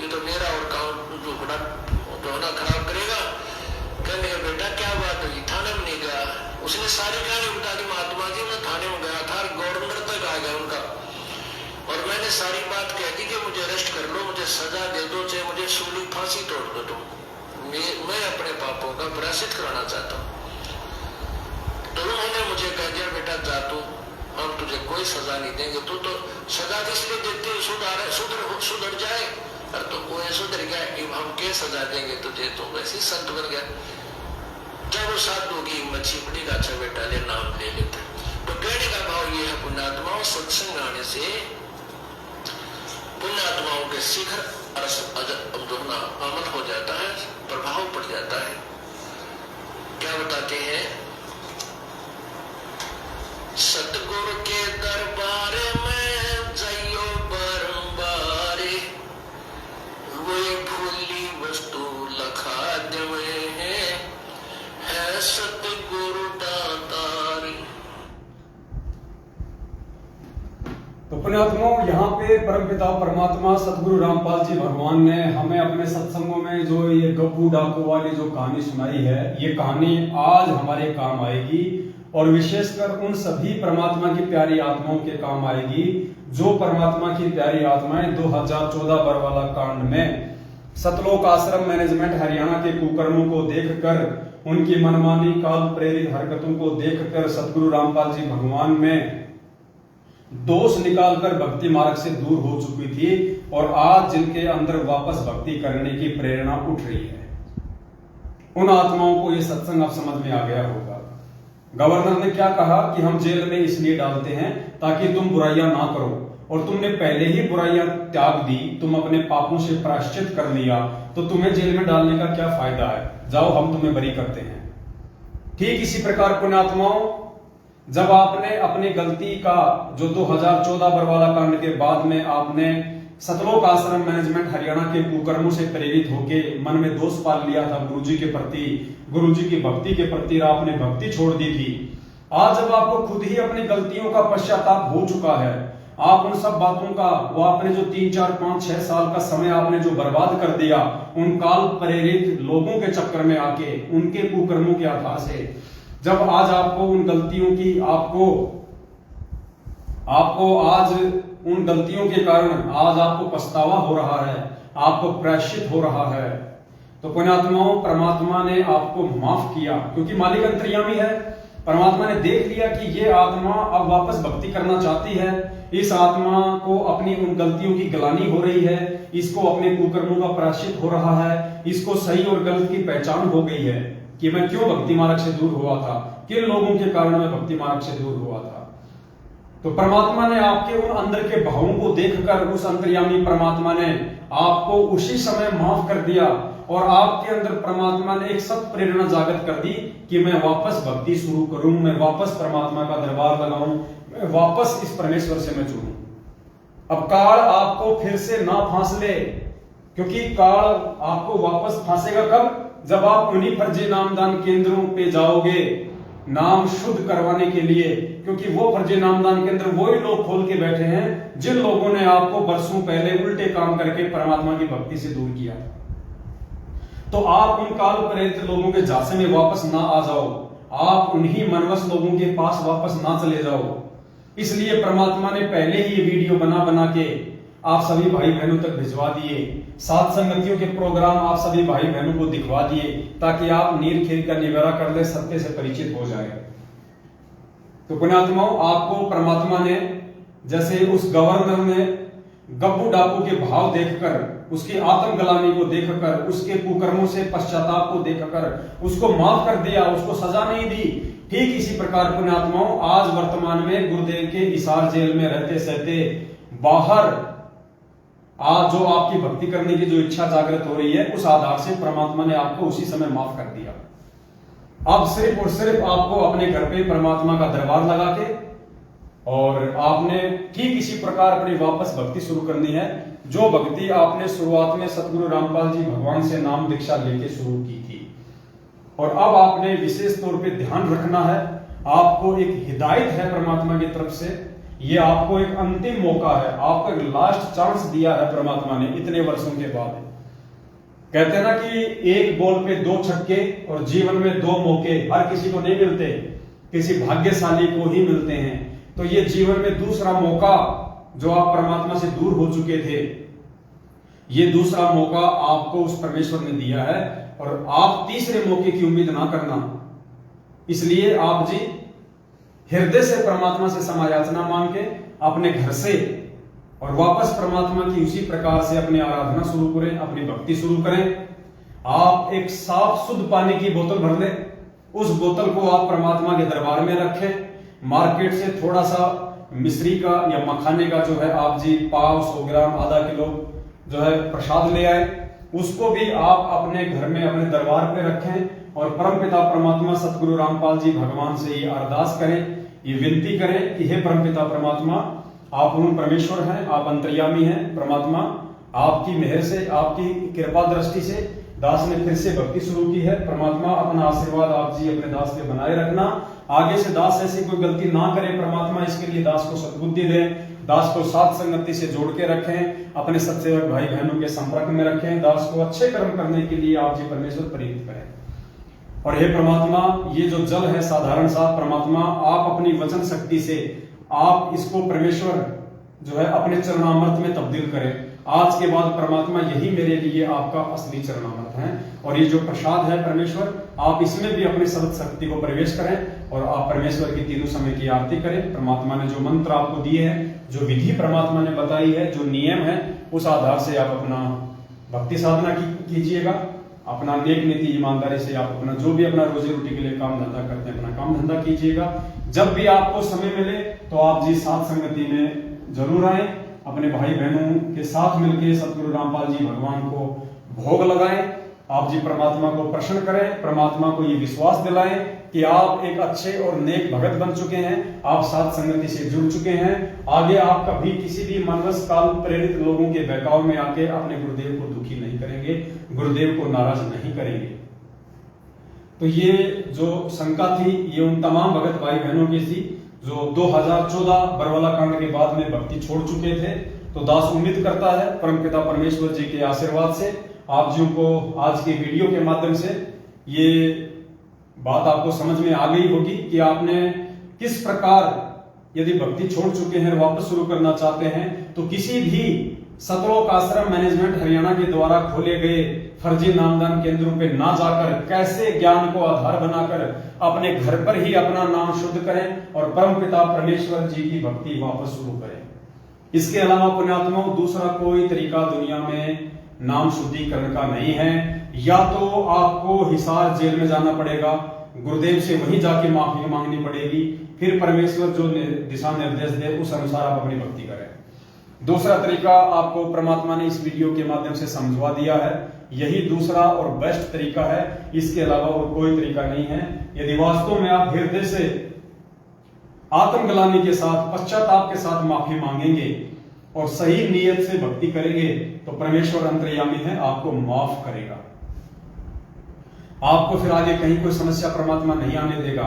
ये तो मेरा और काम झूठना धोना खराब करेगा। कहने का बेटा क्या बात हुई, थाने में नहीं गया। उसने सारी कहानी बता दी, महात्मा जी मैं थाने में गया था, गवर्नर तक आ गया उनका, और मैंने सारी बात कह दी कि मुझे अरेस्ट कर लो, मुझे सजा दे दो, चाहे मुझे सूली फांसी तोड़ दो, तुम मैं अपने पापों का प्रायश्चित कराना चाहता हूँ। तो उन्होंने मुझे कह दिया बेटा जा तू, हम तुझे कोई सजा नहीं देंगे, तू तो सजा इसलिए देते सुधर जाए, और तो कोई सुधर गया, हम क्या सजा देंगे तुझे, तो वैसे संत बन गया। जब वो साधु की मच्छी बड़ी अच्छा बेटा ले नाम ले लेता। तो कहने का भाव ये है, पुण्यात्माओं सत्संग आने से पुण्यात्माओं के शिखर अमल हो जाता है, प्रभाव पड़ जाता है। क्या बताते हैं, सतगुरु के दरबार में जाइयो बारंबार, वे भूली वस्तु लखा देवे है सतगुरु दातारी। तो पुण्यात्माओं, यहाँ पे परमपिता परमात्मा सतगुरु रामपाल जी भगवान ने हमें अपने सत्संगों में जो ये गब्बू डाकू वाली जो कहानी सुनाई है, ये कहानी आज हमारे काम आएगी, और विशेषकर उन सभी परमात्मा की प्यारी आत्माओं के काम आएगी जो परमात्मा की प्यारी आत्माएं 2014 बरवाला कांड में सतलोक आश्रम मैनेजमेंट हरियाणा के कुकर्मों को देखकर, उनकी मनमानी काल प्रेरित हरकतों को देखकर सतगुरु रामपाल जी भगवान में दोष निकालकर भक्ति मार्ग से दूर हो चुकी थी, और आज जिनके अंदर वापस भक्ति करने की प्रेरणा उठ रही है, उन आत्माओं को यह सत्संग अब समझ में आ गया होगा। गवर्नर ने क्या कहा कि हम जेल में इसलिए डालते हैं ताकि तुम बुराइयां ना करो, और तुमने पहले ही बुराइयां त्याग दी, तुम अपने पापों से प्रायश्चित कर लिया, तो तुम्हें जेल में डालने का क्या फायदा है, जाओ हम तुम्हें बरी करते हैं। ठीक इसी प्रकार पुण्यात्माओं, जब आपने अपनी गलती का जो 2014 बरवाला कांड के बाद में आपने सतलोक आश्रम मैनेजमेंट हरियाणा के कुकर्मों से प्रेरित होके मन में दोष पाल लिया था गुरुजी के प्रति, गुरुजी की भक्ति के प्रति, आपने भक्ति छोड़ दी थी, आज जब आपको खुद ही अपनी गलतियों का पश्चाताप हो चुका है, आप उन सब बातों का, वो आपने जो 3, 4, 5, 6 साल का समय आपने जो बर्बाद कर दिया उन काल प्रेरित लोगों के चक्कर में आके, उनके कुकर्मों के आधार से, जब आज आपको उन गलतियों की आपको आज उन गलतियों के कारण आज आपको पछतावा हो रहा है, आपको प्रायश्चित हो रहा है, तो पुण्यात्माओं परमात्मा ने आपको माफ किया, क्योंकि मालिक अंतर्यामी है। परमात्मा ने देख लिया कि ये आत्मा अब वापस भक्ति करना चाहती है, इस आत्मा को अपनी उन गलतियों की ग्लानि हो रही है, इसको अपने कुकर्मों का प्रायश्चित हो रहा है, इसको सही और गलत की पहचान हो गई है कि मैं क्यों भक्ति मार्ग से दूर हुआ था, किन लोगों के कारण मैं भक्ति मार्ग से दूर हुआ था। तो परमात्मा ने आपके उन अंदर के भावों को देखकर, उस अंतर्यामी परमात्मा ने आपको उसी समय माफ कर दिया, और आपके अंदर परमात्मा ने एक सत प्रेरणा जागृत कर दी कि मैं वापस भक्ति शुरू करूं, मैं वापस परमात्मा का दरबार लगाऊं, मैं वापस इस परमेश्वर से मैं जुड़ूं। अब काल आपको फिर से ना फांस ले, क्योंकि काल आपको वापस फांसेगा कब, जब आप उन्हीं फर्जी नामदान केंद्रों पे जाओगे नाम शुद्ध करवाने के लिए, क्योंकि वो फर्जी नामदान केंद्र वही लोग खोल के बैठे हैं जिन लोगों ने आपको वर्षों पहले उल्टे काम करके परमात्मा की भक्ति से दूर किया। तो आप उन काल प्रेरित लोगों के झांसे में वापस ना आ जाओ, आप उन्हीं मनवस लोगों के पास वापस ना चले जाओ। इसलिए परमात्मा ने पहले ही ये वीडियो बना के आप सभी भाई बहनों तक भिजवा दिए, सात संगतियों के प्रोग्राम आप सभी भाई बहनों को दिखवा दिए, ताकि आप नीर खीर का निवारा कर ले, सत्य से परिचित हो जाए। तो पुण्यात्माओं, आपको परमात्मा ने, जैसे उस गवर्नर ने गब्बू डाकू के भाव देखकर, उसकी आत्मगलानी को देखकर, उसके कुकर्मों से पश्चाताप को देखकर उसको माफ कर दिया, उसको सजा नहीं दी। ठीक इसी प्रकार पुण्यात्माओं, आज वर्तमान में गुरुदेव के हिसार जेल में रहते सहते बाहर आज जो आपकी भक्ति करने की जो इच्छा जागृत हो रही है, उस आधार से परमात्मा ने आपको उसी समय माफ कर दिया। अब सिर्फ और सिर्फ आपको अपने घर पे परमात्मा का दरबार लगा के और आपने ठीक इसी प्रकार अपनी वापस भक्ति शुरू करनी है, जो भक्ति आपने शुरुआत में सतगुरु रामपाल जी भगवान से नाम दीक्षा लेके शुरू की थी। और अब आपने विशेष तौर पे ध्यान रखना है, आपको एक हिदायत है परमात्मा की तरफ से, ये आपको एक अंतिम मौका है, आपको एक लास्ट चांस दिया है परमात्मा ने इतने वर्षों के बाद। कहते हैं ना कि एक बॉल पे 2 छक्के और जीवन में 2 मौके हर किसी को नहीं मिलते, किसी भाग्यशाली को ही मिलते हैं। तो ये जीवन में दूसरा मौका, जो आप परमात्मा से दूर हो चुके थे, ये दूसरा मौका आपको उस परमेश्वर ने दिया है और आप तीसरे मौके की उम्मीद ना करना। इसलिए आप जी हृदय से परमात्मा से समायाचना मांग के अपने घर से और वापस परमात्मा की उसी प्रकार से अपनी आराधना शुरू करें, अपनी भक्ति शुरू करें। आप एक साफ शुद्ध पानी की बोतल भर लें, उस बोतल को आप परमात्मा के दरबार में रखें। मार्केट से थोड़ा सा मिश्री का या मखाने का जो है आप जी 100 ग्राम आधा किलो जो है प्रसाद ले आए, उसको भी आप अपने घर में अपने दरबार पे रखें और परमपिता परमात्मा सतगुरु रामपाल जी भगवान से ये अरदास करें, ये विनती करें कि हे परमपिता परमात्मा, आप पूर्ण परमेश्वर हैं, आप अंतर्यामी हैं। परमात्मा आपकी मेहर से, आपकी कृपा दृष्टि से दास ने फिर से भक्ति शुरू की है। परमात्मा अपना आशीर्वाद आप जी अपने दास पे बनाए रखना, आगे से दास ऐसी कोई गलती ना करे। परमात्मा इसके लिए दास को सद्बुद्धि दें, दास को साथ संगति से जोड़ के रखें, अपने सत्सेवक भाई बहनों के संपर्क में रखें, दास को अच्छे कर्म करने के लिए आप जी परमेश्वर प्रेरित करें। और हे परमात्मा, ये जो जल है साधारण सा, परमात्मा आप अपनी वचन शक्ति से आप इसको परमेश्वर जो है अपने चरणामृत में तब्दील करें। आज के बाद परमात्मा यही मेरे लिए आपका असली चरणामृत है और ये जो प्रसाद है परमेश्वर, आप इसमें भी अपनी सर्व शक्ति को प्रवेश करें और आप परमेश्वर की तीनों समय की आरती करें। परमात्मा ने जो मंत्र आपको दिए हैं, जो विधि परमात्मा ने बताई है, जो नियम है, उस आधार से आप अपना भक्ति साधना कीजिएगा। अपना नेक नीति ईमानदारी से आप अपना जो भी अपना रोजी रोटी के लिए काम धंधा करते हैं, अपना काम धंधा कीजिएगा। जब भी आपको समय मिले तो आप जी साथ संगति में जरूर आए, अपने भाई बहनों के साथ मिलकर सतगुरु रामपाल जी भगवान को भोग लगाएं। आप जी परमात्मा को प्रसन्न करें, परमात्मा को ये विश्वास दिलाएं कि आप एक अच्छे और नेक भगत बन चुके हैं, आप साथ संगति से जुड़ चुके हैं। आगे आप कभी किसी भी मनवश काल प्रेरित लोगों के बहकाव में आके अपने गुरुदेव को दुखी नहीं करेंगे, गुरुदेव को नाराज नहीं करेंगे। तो ये जो शंका थी, ये उन तमाम भगत भाई बहनों की थी जो 2014 बरवाला कांड के बाद में भक्ति छोड़ चुके थे। तो दास उम्मीद करता है परमपिता परमेश्वर जी के आशीर्वाद से आप जी को आज के वीडियो के माध्यम से ये बात आपको समझ में आ गई होगी कि आपने किस प्रकार यदि भक्ति छोड़ चुके हैं वापस शुरू करना चाहते हैं तो किसी भी सतलोक आश्रम मैनेजमेंट हरियाणा के द्वारा खोले गए फर्जी नामदान केंद्रों पे ना जाकर कैसे ज्ञान को आधार बनाकर अपने घर पर ही अपना नाम शुद्ध करें और परमपिता परमेश्वर जी की भक्ति वापस शुरू करें। इसके अलावा पुण्यात्माओं दूसरा कोई तरीका दुनिया में नाम शुद्धिकरण का नहीं है। या तो आपको हिसार जेल में जाना पड़ेगा, गुरुदेव से वहीं जाके माफी मांगनी पड़ेगी, फिर परमेश्वर जो दिशा निर्देश दे उस अनुसार आप अपनी भक्ति करें। दूसरा तरीका आपको परमात्मा ने इस वीडियो के माध्यम से समझवा दिया है, यही दूसरा और बेस्ट तरीका है, इसके अलावा और कोई तरीका नहीं है। यदि वास्तव में आप हृदय से आत्मग्लानि के साथ, पश्चाताप के साथ माफी मांगेंगे और सही नीयत से भक्ति करेंगे तो परमेश्वर अंतर्यामी है, आपको माफ करेगा। आपको फिर आगे कहीं कोई समस्या परमात्मा नहीं आने देगा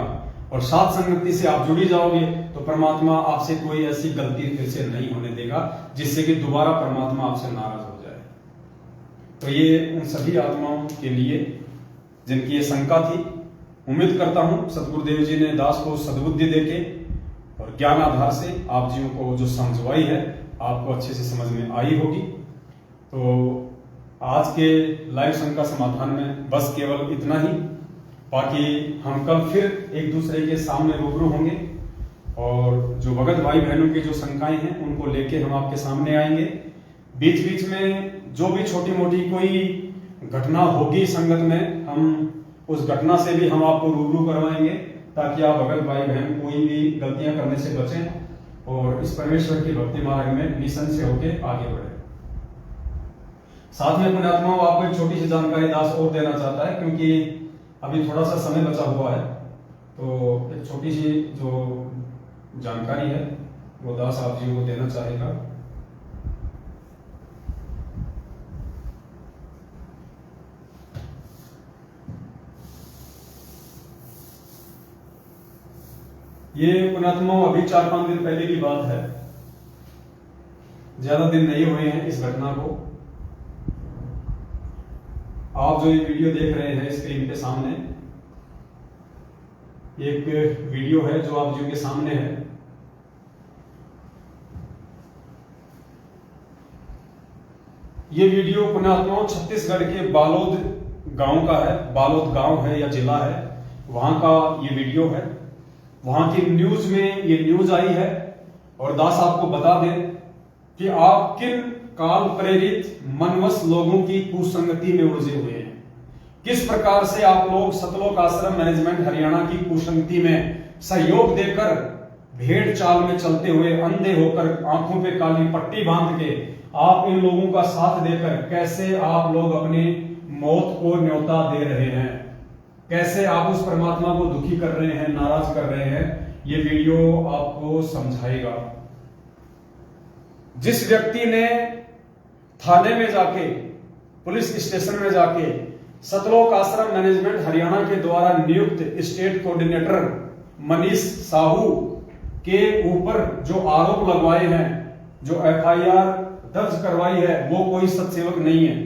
और साथ संगति से आप जुड़ी जाओगे तो परमात्मा आपसे कोई ऐसी गलती फिर से नहीं होने देगा जिससे कि दोबारा परमात्मा आपसे नाराज हो जाए। तो ये उन सभी आत्माओं के लिए जिनकी ये शंका थी, उम्मीद करता हूं सदगुरुदेव जी ने दास को सद्बुद्धि देके और ज्ञान आधार से आप जीवों को जो समझवाई है आपको अच्छे से समझ में आई होगी। तो आज के लाइव शंका समाधान में बस केवल इतना ही, बाकी हम कल फिर एक दूसरे के सामने रूबरू होंगे और जो भगत भाई बहनों की जो शंकाएं हैं उनको लेके हम आपके सामने आएंगे। बीच बीच में जो भी छोटी मोटी कोई घटना होगी संगत में, हम उस घटना से भी हम आपको रूबरू करवाएंगे ताकि आप भगत भाई बहन कोई भी गलतियां करने से बचें और इस परमेश्वर की भक्ति मार्ग में निसंशय होकर आगे बढ़े। साथ में पुण्यात्माओं आपको एक छोटी सी जानकारी दास और देना चाहता है, क्योंकि अभी थोड़ा सा समय बचा हुआ है, तो एक छोटी सी जो जानकारी है वो दास आप जी को देना चाहेगा। ये पुणात्मा अभी 4-5 दिन पहले की बात है, ज्यादा दिन नहीं हुए हैं इस घटना को। आप जो ये वीडियो देख रहे हैं स्क्रीन के सामने, एक वीडियो है जो आप जी के सामने है। ये वीडियो पुणात्मा छत्तीसगढ़ के बालोद गांव का है, बालोद गांव है या जिला है, वहां का ये वीडियो है। वहां की न्यूज में ये न्यूज आई है। और दास आपको बता दें कि आप किन काल प्रेरित मनवश लोगों की कुसंगति में उलझे हुए हैं, किस प्रकार से आप लोग सतलोक आश्रम मैनेजमेंट हरियाणा की कुसंगति में सहयोग देकर भेड़ चाल में चलते हुए अंधे होकर आंखों पे काली पट्टी बांध के आप इन लोगों का साथ देकर कैसे आप लोग अपनी मौत को न्योता दे रहे हैं, कैसे आप उस परमात्मा को दुखी कर रहे हैं, नाराज कर रहे हैं, ये वीडियो आपको समझाएगा। जिस व्यक्ति ने थाने में जाके, पुलिस स्टेशन में जाके सतलोक आश्रम मैनेजमेंट हरियाणा के द्वारा नियुक्त स्टेट कोऑर्डिनेटर मनीष साहू के ऊपर जो आरोप लगवाए हैं, जो एफआईआर दर्ज करवाई है, वो कोई सत्सेवक नहीं है।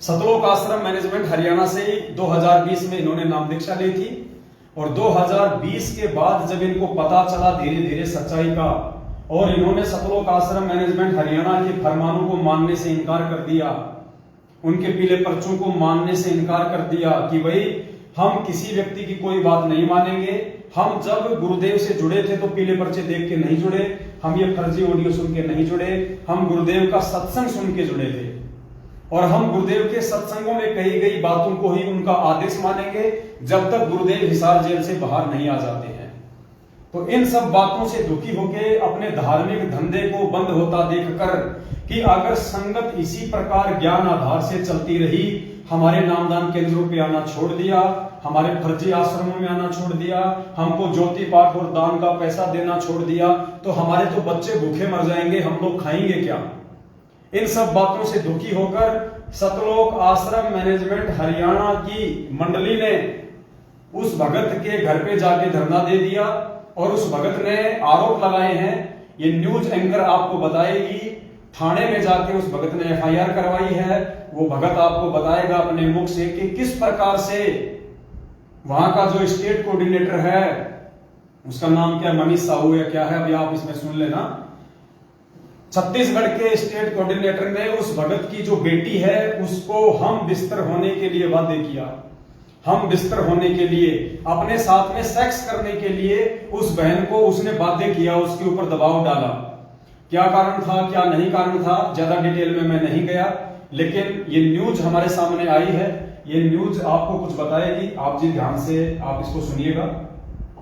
सतलोक आश्रम मैनेजमेंट हरियाणा से 2020 में इन्होंने नाम दीक्षा ली थी और 2020 के बाद जब इनको पता चला धीरे धीरे सच्चाई का और इन्होंने सतलोक आश्रम मैनेजमेंट हरियाणा के फरमानों को मानने से इनकार कर दिया, उनके पीले पर्चों को मानने से इनकार कर दिया कि भाई हम किसी व्यक्ति की कोई बात नहीं मानेंगे। हम जब गुरुदेव से जुड़े थे तो पीले पर्चे देख के नहीं जुड़े, हम ये फर्जी ऑडियो सुन के नहीं जुड़े, हम गुरुदेव का सत्संग सुन के जुड़े थे और हम गुरुदेव के सत्संगों में कही गई बातों को ही उनका आदेश मानेंगे जब तक गुरुदेव हिसार जेल से बाहर नहीं आ जाते हैं। तो इन सब बातों से दुखी होके अपने धार्मिक धंधे को बंद होता देखकर कि अगर संगत इसी प्रकार ज्ञान आधार से चलती रही, हमारे नामदान केंद्रों पे आना छोड़ दिया, हमारे फर्जी आश्रमों में आना छोड़ दिया, हमको ज्योति पाठ और दान का पैसा देना छोड़ दिया, तो हमारे तो बच्चे भूखे मर जाएंगे, हम लोग खाएंगे क्या। इन सब बातों से दुखी होकर सतलोक आश्रम मैनेजमेंट हरियाणा की मंडली ने उस भगत के घर पे जाके धरना दे दिया और उस भगत ने आरोप लगाए हैं, ये न्यूज एंकर आपको बताएगी। थाने में जाके उस भगत ने एफआईआर करवाई है। वो भगत आपको बताएगा अपने मुख से कि किस प्रकार से वहां का जो स्टेट कोऑर्डिनेटर है, उसका नाम क्या, मनीष साहू या क्या है, अभी आप इसमें सुन लेना। छत्तीसगढ़ के स्टेट कोऑर्डिनेटर ने उस भगत की जो बेटी है उसको हम बिस्तर होने के लिए वादे किया, हम बिस्तर होने के लिए, अपने साथ में सेक्स करने के लिए उस बहन को उसने बाध्य किया, उसके ऊपर दबाव डाला। क्या कारण था, क्या नहीं कारण था, ज्यादा डिटेल में मैं नहीं गया, लेकिन ये न्यूज हमारे सामने आई है। ये न्यूज आपको कुछ बताएगी, आप जी ध्यान से आप इसको सुनिएगा।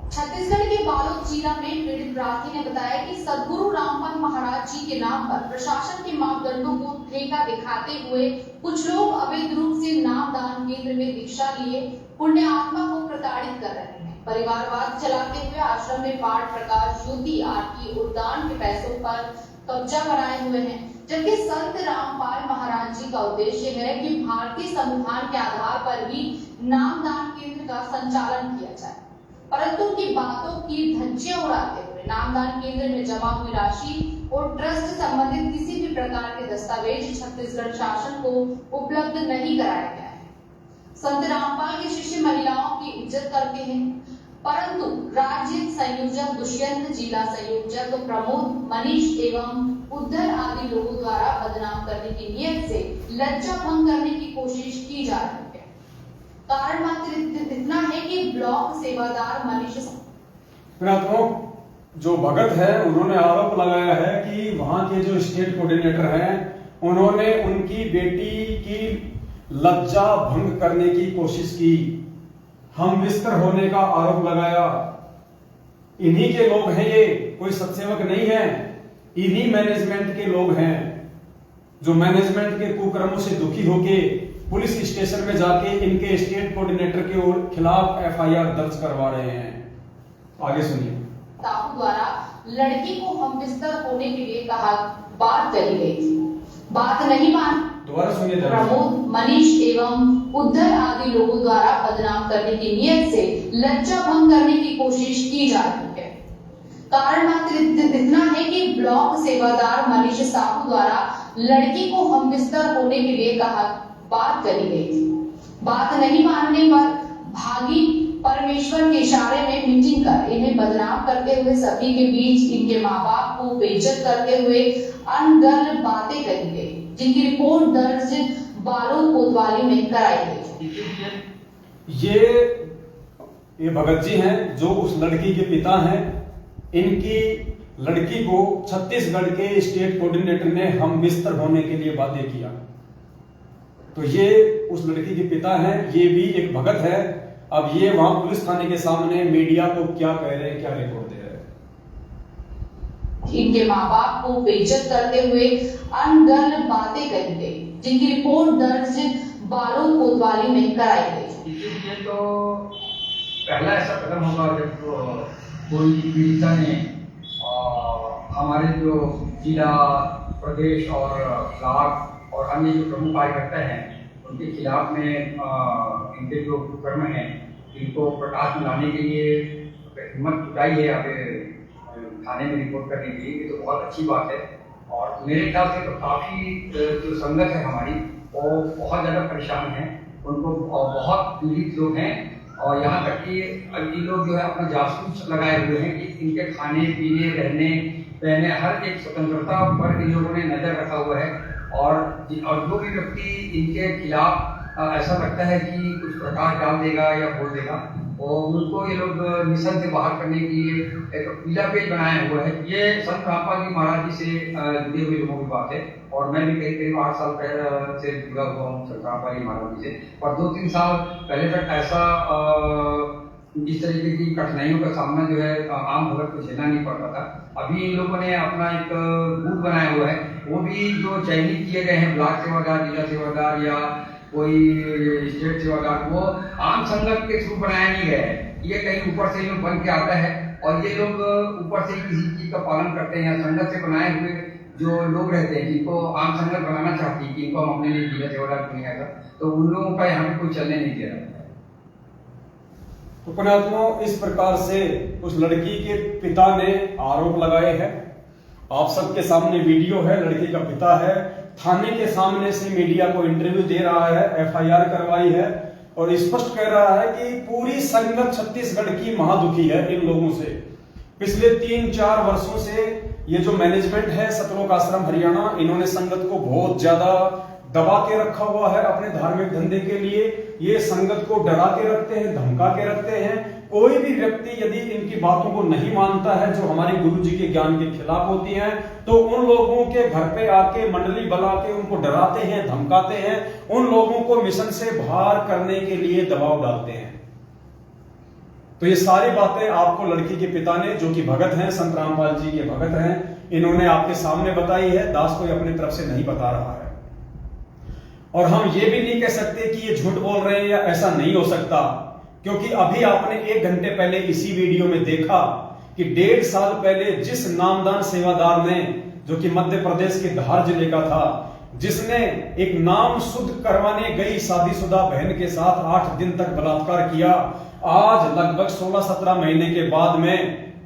छत्तीसगढ़ के बालोद जिला में पीड़ित प्रार्थी ने बताया कि सदगुरु रामपाल महाराज जी के नाम पर प्रशासन के मापदंडों को ठेका दिखाते हुए कुछ लोग अवैध रूप से नामदान केंद्र में दीक्षा लिए पुण्य आत्मा को प्रताड़ित कर रहे हैं। परिवारवाद चलाते हुए आश्रम में पाठ, प्रकाश, ज्योति, आरती और दान के पैसों पर कब्जा बनाए हुए हैं, जबकि संत रामपाल महाराज जी का उद्देश्य है कि भारतीय संविधान के आधार पर ही नामदान केंद्र का संचालन किया जाए, परंतु उनकी बातों की धज्जियां उड़ाते हुए नामदान केंद्र में जमा हुई राशि और ट्रस्ट संबंधित किसी भी प्रकार के दस्तावेज छत्तीसगढ़ शासन को उपलब्ध नहीं कराया गया है। संत रामपाल के शिष्य महिलाओं की इज्जत करते हैं, परंतु राज्य संयोजक दुष्यंत, जिला संयोजक प्रमोद, मनीष एवं उद्धर आदि लोगों द्वारा बदनाम करने की नियत से लज्जा भंग करने की कोशिश की जा रही है। कारण मात्र इतना है कि ब्लॉक सेवादार मनीष जो भगत है उन्होंने आरोप लगाया है कि वहां के जो स्टेट कोऑर्डिनेटर हैं उन्होंने उनकी बेटी की लज्जा भंग करने की कोशिश की, हम बिस्तर होने का आरोप लगाया। इन्हीं के लोग हैं ये, कोई सत्सेवक नहीं है, इन्हीं मैनेजमेंट के लोग हैं जो मैनेजमेंट के कुकर्मों से दुखी होके पुलिस स्टेशन में जाके इनके स्टेट कोऑर्डिनेटर के खिलाफ एफआईआर दर्ज करवा रहे हैं। आगे सुनिए। साहू द्वारा लड़की को हम बिस्तर होने के लिए कहा, बात करी गई थी। बात नहीं मान दोबारा सुनिए जरा। प्रमोद, मनीष एवं उद्धर आदि लोगों द्वारा बदनाम करने की नियत से लज्जा भंग करने की कोशिश की जा रही है। कारण मात्र इतना है कि ब्लॉक सेवादार मनीष साहू द्वारा लड़की को हम बिस्तर होने के लिए कहा, बात करी गई थी। बात नहीं मानने पर भागी परमेश्वर के इशारे में मीटिंग कर इन्हें बदनाम करते हुए सभी के बीच इनके माँ बाप को बेइज्जत करते हुए अनगढ़ बातें कही गई, जिनकी रिपोर्ट दर्ज बालोद कोतवाली में कराई गई। ये भगत जी हैं जो उस लड़की के पिता हैं। इनकी लड़की को छत्तीसगढ़ के स्टेट कोऑर्डिनेटर ने हम बिस्तर होने के लिए वादे किया। तो ये उस लड़की के पिता हैं, ये भी एक भगत है। अब ये वहां पुलिस थाने के सामने मीडिया को क्या कह रहे हैं, क्या रिपोर्ट दे रहे हैं। इनके माँ बाप को बेइज्जत करते हुए अनगढ़ बातें कही गई, जिनकी रिपोर्ट दर्ज बालोद कोतवाली में कराई गई। ये तो पहला ऐसा कदम होगा जब कोई पीड़िता ने हमारे जो जिला, प्रदेश और ब्लॉक और अन्य जो प्रमुख कार्यकर्ता हैं उनके खिलाफ में इनके जो कर्म हैं इनको प्रकाश में लाने के लिए हिम्मत जुटाई है। अब थाने में रिपोर्ट करने के लिए ये तो बहुत अच्छी बात है। और मेरे ख्याल से तो काफ़ी जो संगत है हमारी वो बहुत ज़्यादा परेशान हैं, उनको बहुत पीड़ित लोग हैं। और यहाँ तक कि ये लोग जो है अपना जासूस लगाए हुए हैं कि इनके खाने पीने रहने पहने हर एक स्वतंत्रता पर इन लोगों ने नज़र रखा हुआ है। और जो भी व्यक्ति इनके खिलाफ ऐसा लगता है कि कुछ प्रकाश डाल देगा या बोल देगा, और उनको ये लोग मिशन से बाहर करने के लिए एक पीला पेज बनाया हुआ है। ये संत रामपाल जी महाराज जी से जुड़े हुए लोगों की बात है। और मैं भी करीब 8 साल पहले से जुड़ा हुआ हूँ संत रामपाल जी महाराज जी से। और 2-3 साल पहले तक ऐसा इस तरीके की कठिनाइयों का सामना जो है आम भगत को झेलना नहीं पड़ता था। अभी इन लोगों ने अपना एक बूथ बनाया हुआ है, वो भी जो चयनित किए गए हैं ब्लॉक सेवादार, जिला सेवादार या कोई स्टेट सेवादार, वो आम संगत के थ्रू बनाया नहीं गया है। ये कहीं ऊपर से लोग बन के आता है और ये लोग ऊपर से किसी चीज का पालन करते हैं। संगत से बनाए हुए जो लोग रहते हैं जिनको आम संगत बनाना चाहती है कि इनको हम अपने लिए जिला सेवादार चुनेगा, तो उन लोगों का यहाँ पे कोई चलने नहीं दे रहा। तो पुण्यात्माओं, इस प्रकार से उस लड़की के पिता ने आरोप लगाए हैं। आप सबके सामने वीडियो है, लड़की का पिता है, थाने के सामने से मीडिया को इंटरव्यू दे रहा है, एफआईआर करवाई है और स्पष्ट कह रहा है कि पूरी संगत छत्तीसगढ़ की महादुखी है इन लोगों से। पिछले 3-4 वर्षों से ये जो मैनेजमेंट है सतलोक आश्रम हरियाणा, इन्होंने संगत को बहुत ज्यादा दबा के रखा हुआ है अपने धार्मिक धंधे के लिए। ये संगत को डरा के रखते हैं, धमका के रखते हैं। कोई भी व्यक्ति यदि इनकी बातों को नहीं मानता है जो हमारे गुरु जी के ज्ञान के खिलाफ होती हैं, तो उन लोगों के घर पे आके मंडली बुला के उनको डराते हैं, धमकाते हैं, उन लोगों को मिशन से बाहर करने के लिए दबाव डालते हैं। तो ये सारी बातें आपको लड़की के पिता ने, जो कि भगत हैं, संत रामपाल जी के भगत हैं, इन्होंने आपके सामने बताई है। दास कोई अपनी तरफ से नहीं बता रहा है। और हम ये भी नहीं कह सकते कि ये झूठ बोल रहे हैं या ऐसा नहीं हो सकता, क्योंकि अभी आपने 1 घंटे पहले इसी वीडियो में देखा कि 1.5 साल पहले जिस नामदान सेवादार ने, जो कि मध्य प्रदेश के धार जिले का था, जिसने एक नाम शुद्ध करवाने गई शादीशुदा बहन के साथ 8 दिन तक बलात्कार किया, आज लगभग 16-17 महीने के बाद में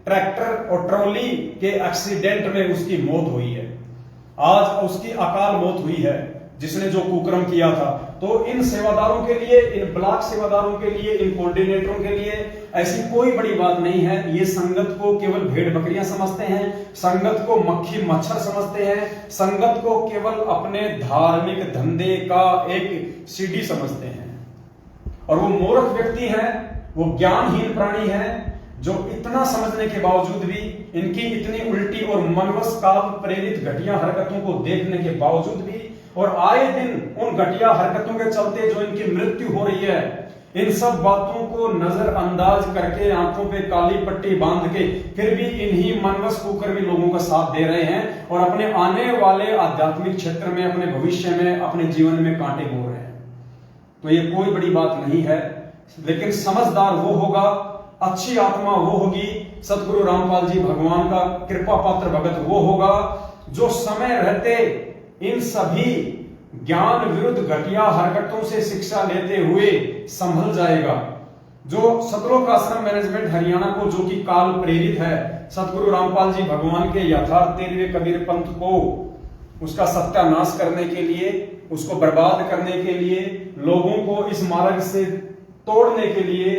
ट्रैक्टर और ट्रॉली के एक्सीडेंट में उसकी मौत हुई है। आज उसकी अकाल मौत हुई है जिसने जो कुकर्म किया था। तो इन सेवादारों के लिए, इन ब्लॉक सेवादारों के लिए, इन कोऑर्डिनेटरों के लिए ऐसी कोई बड़ी बात नहीं है। ये संगत को केवल भेड़ बकरियां समझते हैं, संगत को मक्खी मच्छर समझते हैं, संगत को केवल अपने धार्मिक धंधे का एक सीढ़ी समझते हैं। और वो मूर्ख व्यक्ति है, वो ज्ञानहीन प्राणी है, जो इतना समझने के बावजूद भी, इनकी इतनी उल्टी और मनवश काल प्रेरित घटिया हरकतों को देखने के बावजूद भी, और आए दिन उन घटिया हरकतों के चलते जो इनकी मृत्यु हो रही है, इन सब बातों को नजरअंदाज करके, आंखों पे काली पट्टी बांध के, फिर भी इन्हीं मनवश होकर भी लोगों का साथ दे रहे हैं और अपने आने वाले आध्यात्मिक क्षेत्र में, अपने भविष्य में, अपने जीवन में कांटे बो रहे हैं। तो ये कोई बड़ी बात नहीं है। लेकिन समझदार वो होगा अच्छी आत्मा वो होगी, सतगुरु रामपाल जी भगवान का कृपा पात्र भगत वो होगा जो समय रहते इन सभी ज्ञान विरुद्ध घटिया हरकतों से शिक्षा लेते हुए संभल जाएगा। जो सतलोक आश्रम मैनेजमेंट हरियाणा को, जो कि काल प्रेरित है, सतगुरु रामपाल जी भगवान के यथार्थ 13वें कबीर पंथ को उसका सत्यानाश करने के लिए, उसको बर्बाद करने के लिए, लोगों को इस मार्ग से तोड़ने के लिए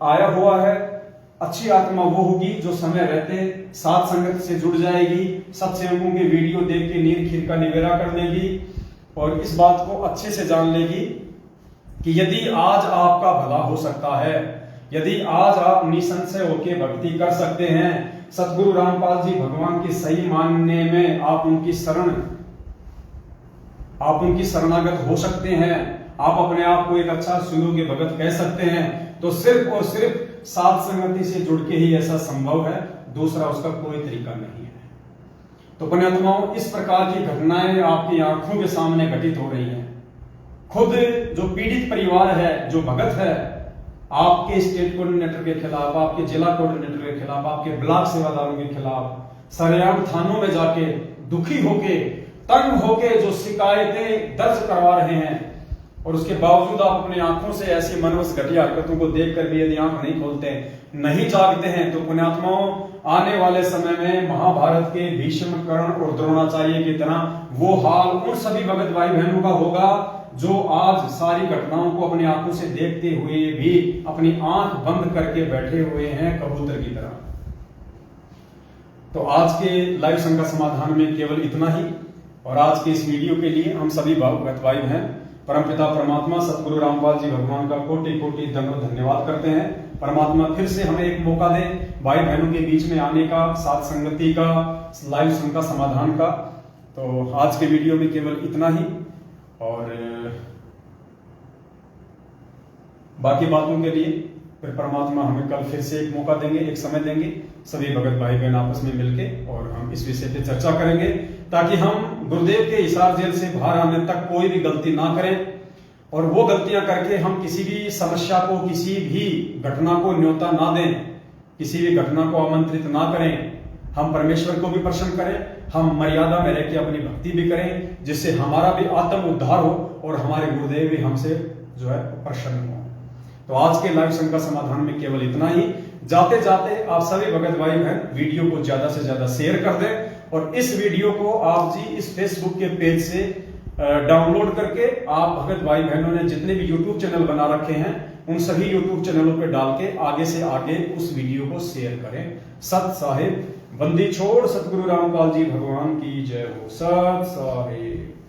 आया हुआ है। अच्छी आत्मा वो होगी जो समय रहते सात संगत से जुड़ जाएगी, सत्संगों के वीडियो देख के नीर खीर का निवेरा कर लेगी और इस बात को अच्छे से जान लेगी कि यदि आज आपका भला हो सकता है, यदि आज आप निसंशय होकर भक्ति कर सकते हैं, सतगुरु रामपाल जी भगवान की सही मानने में आप उनकी शरणागत हो सकते हैं, आप अपने आप को एक अच्छा सुयोग्य भगत कह सकते हैं, तो सिर्फ और सिर्फ सात संगति से जुड़ के ही ऐसा संभव है, दूसरा उसका कोई तरीका नहीं है। तो पुण्यात्माओं, इस प्रकार की घटनाएं आपकी आंखों के सामने घटित हो रही हैं। खुद जो पीड़ित परिवार है, जो भगत है, आपके स्टेट कोऑर्डिनेटर के खिलाफ, आपके जिला कोऑर्डिनेटर के खिलाफ, आपके ब्लॉक सेवादारों के खिलाफ सरेआम थानों में जाके दुखी होके, तंग होके जो शिकायतें दर्ज करवा रहे हैं, और उसके बावजूद आप अपनी आंखों से ऐसी मनवस घटिया हरकतों को देखकर भी यदि आंख नहीं खोलते, नहीं जागते हैं, तो पुण्यात्माओं, आने वाले समय में महाभारत के भीष्म, कर्ण और द्रोणाचार्य की तरह वो हाल उन सभी भगत भाई बहनों का होगा जो आज सारी घटनाओं को अपनी आंखों से देखते हुए भी अपनी आंख बंद करके बैठे हुए हैं कबूतर की तरह। तो आज के लाइव संघ का समाधान में केवल इतना ही, और आज के इस वीडियो के लिए हम सभी भगत भाई बहन परमपिता परमात्मा सतगुरु रामपाल जी भगवान का कोटि कोटि दंडवत धन्यवाद करते हैं। परमात्मा फिर से हमें एक मौका दे भाई बहनों के बीच में आने का, साथ संगति का, लाइव संघ का समाधान का। तो आज के वीडियो में केवल इतना ही, और बाकी बातों के लिए फिर परमात्मा हमें कल फिर से एक मौका देंगे, एक समय देंगे, सभी भगत भाई बहन आपस में मिलके, और हम इस विषय पे चर्चा करेंगे ताकि हम गुरुदेव के हिसार जेल से बाहर आने तक कोई भी गलती ना करें, और वो गलतियां करके हम किसी भी समस्या को, किसी भी घटना को न्योता ना दें, किसी भी घटना को आमंत्रित ना करें। हम परमेश्वर को भी प्रसन्न करें, हम मर्यादा में रहकर अपनी भक्ति भी करें, जिससे हमारा भी आत्म उद्धार हो और हमारे गुरुदेव भी हमसे जो है प्रसन्न हो। तो आज के लाइव संघ का समाधान में केवल इतना ही। जाते जाते आप सभी भगत भाई बहन वीडियो को ज्यादा से ज्यादा शेयर कर दें, और इस वीडियो को आप जी इस फेसबुक के पेज से डाउनलोड करके आप भगत भाई बहनों ने जितने भी यूट्यूब चैनल बना रखे हैं उन सभी यूट्यूब चैनलों पे डाल के आगे से आगे उस वीडियो को शेयर करें। सत साहिब बंदी छोड़ सतगुरु रामपाल जी भगवान की जय हो। सत साहिब।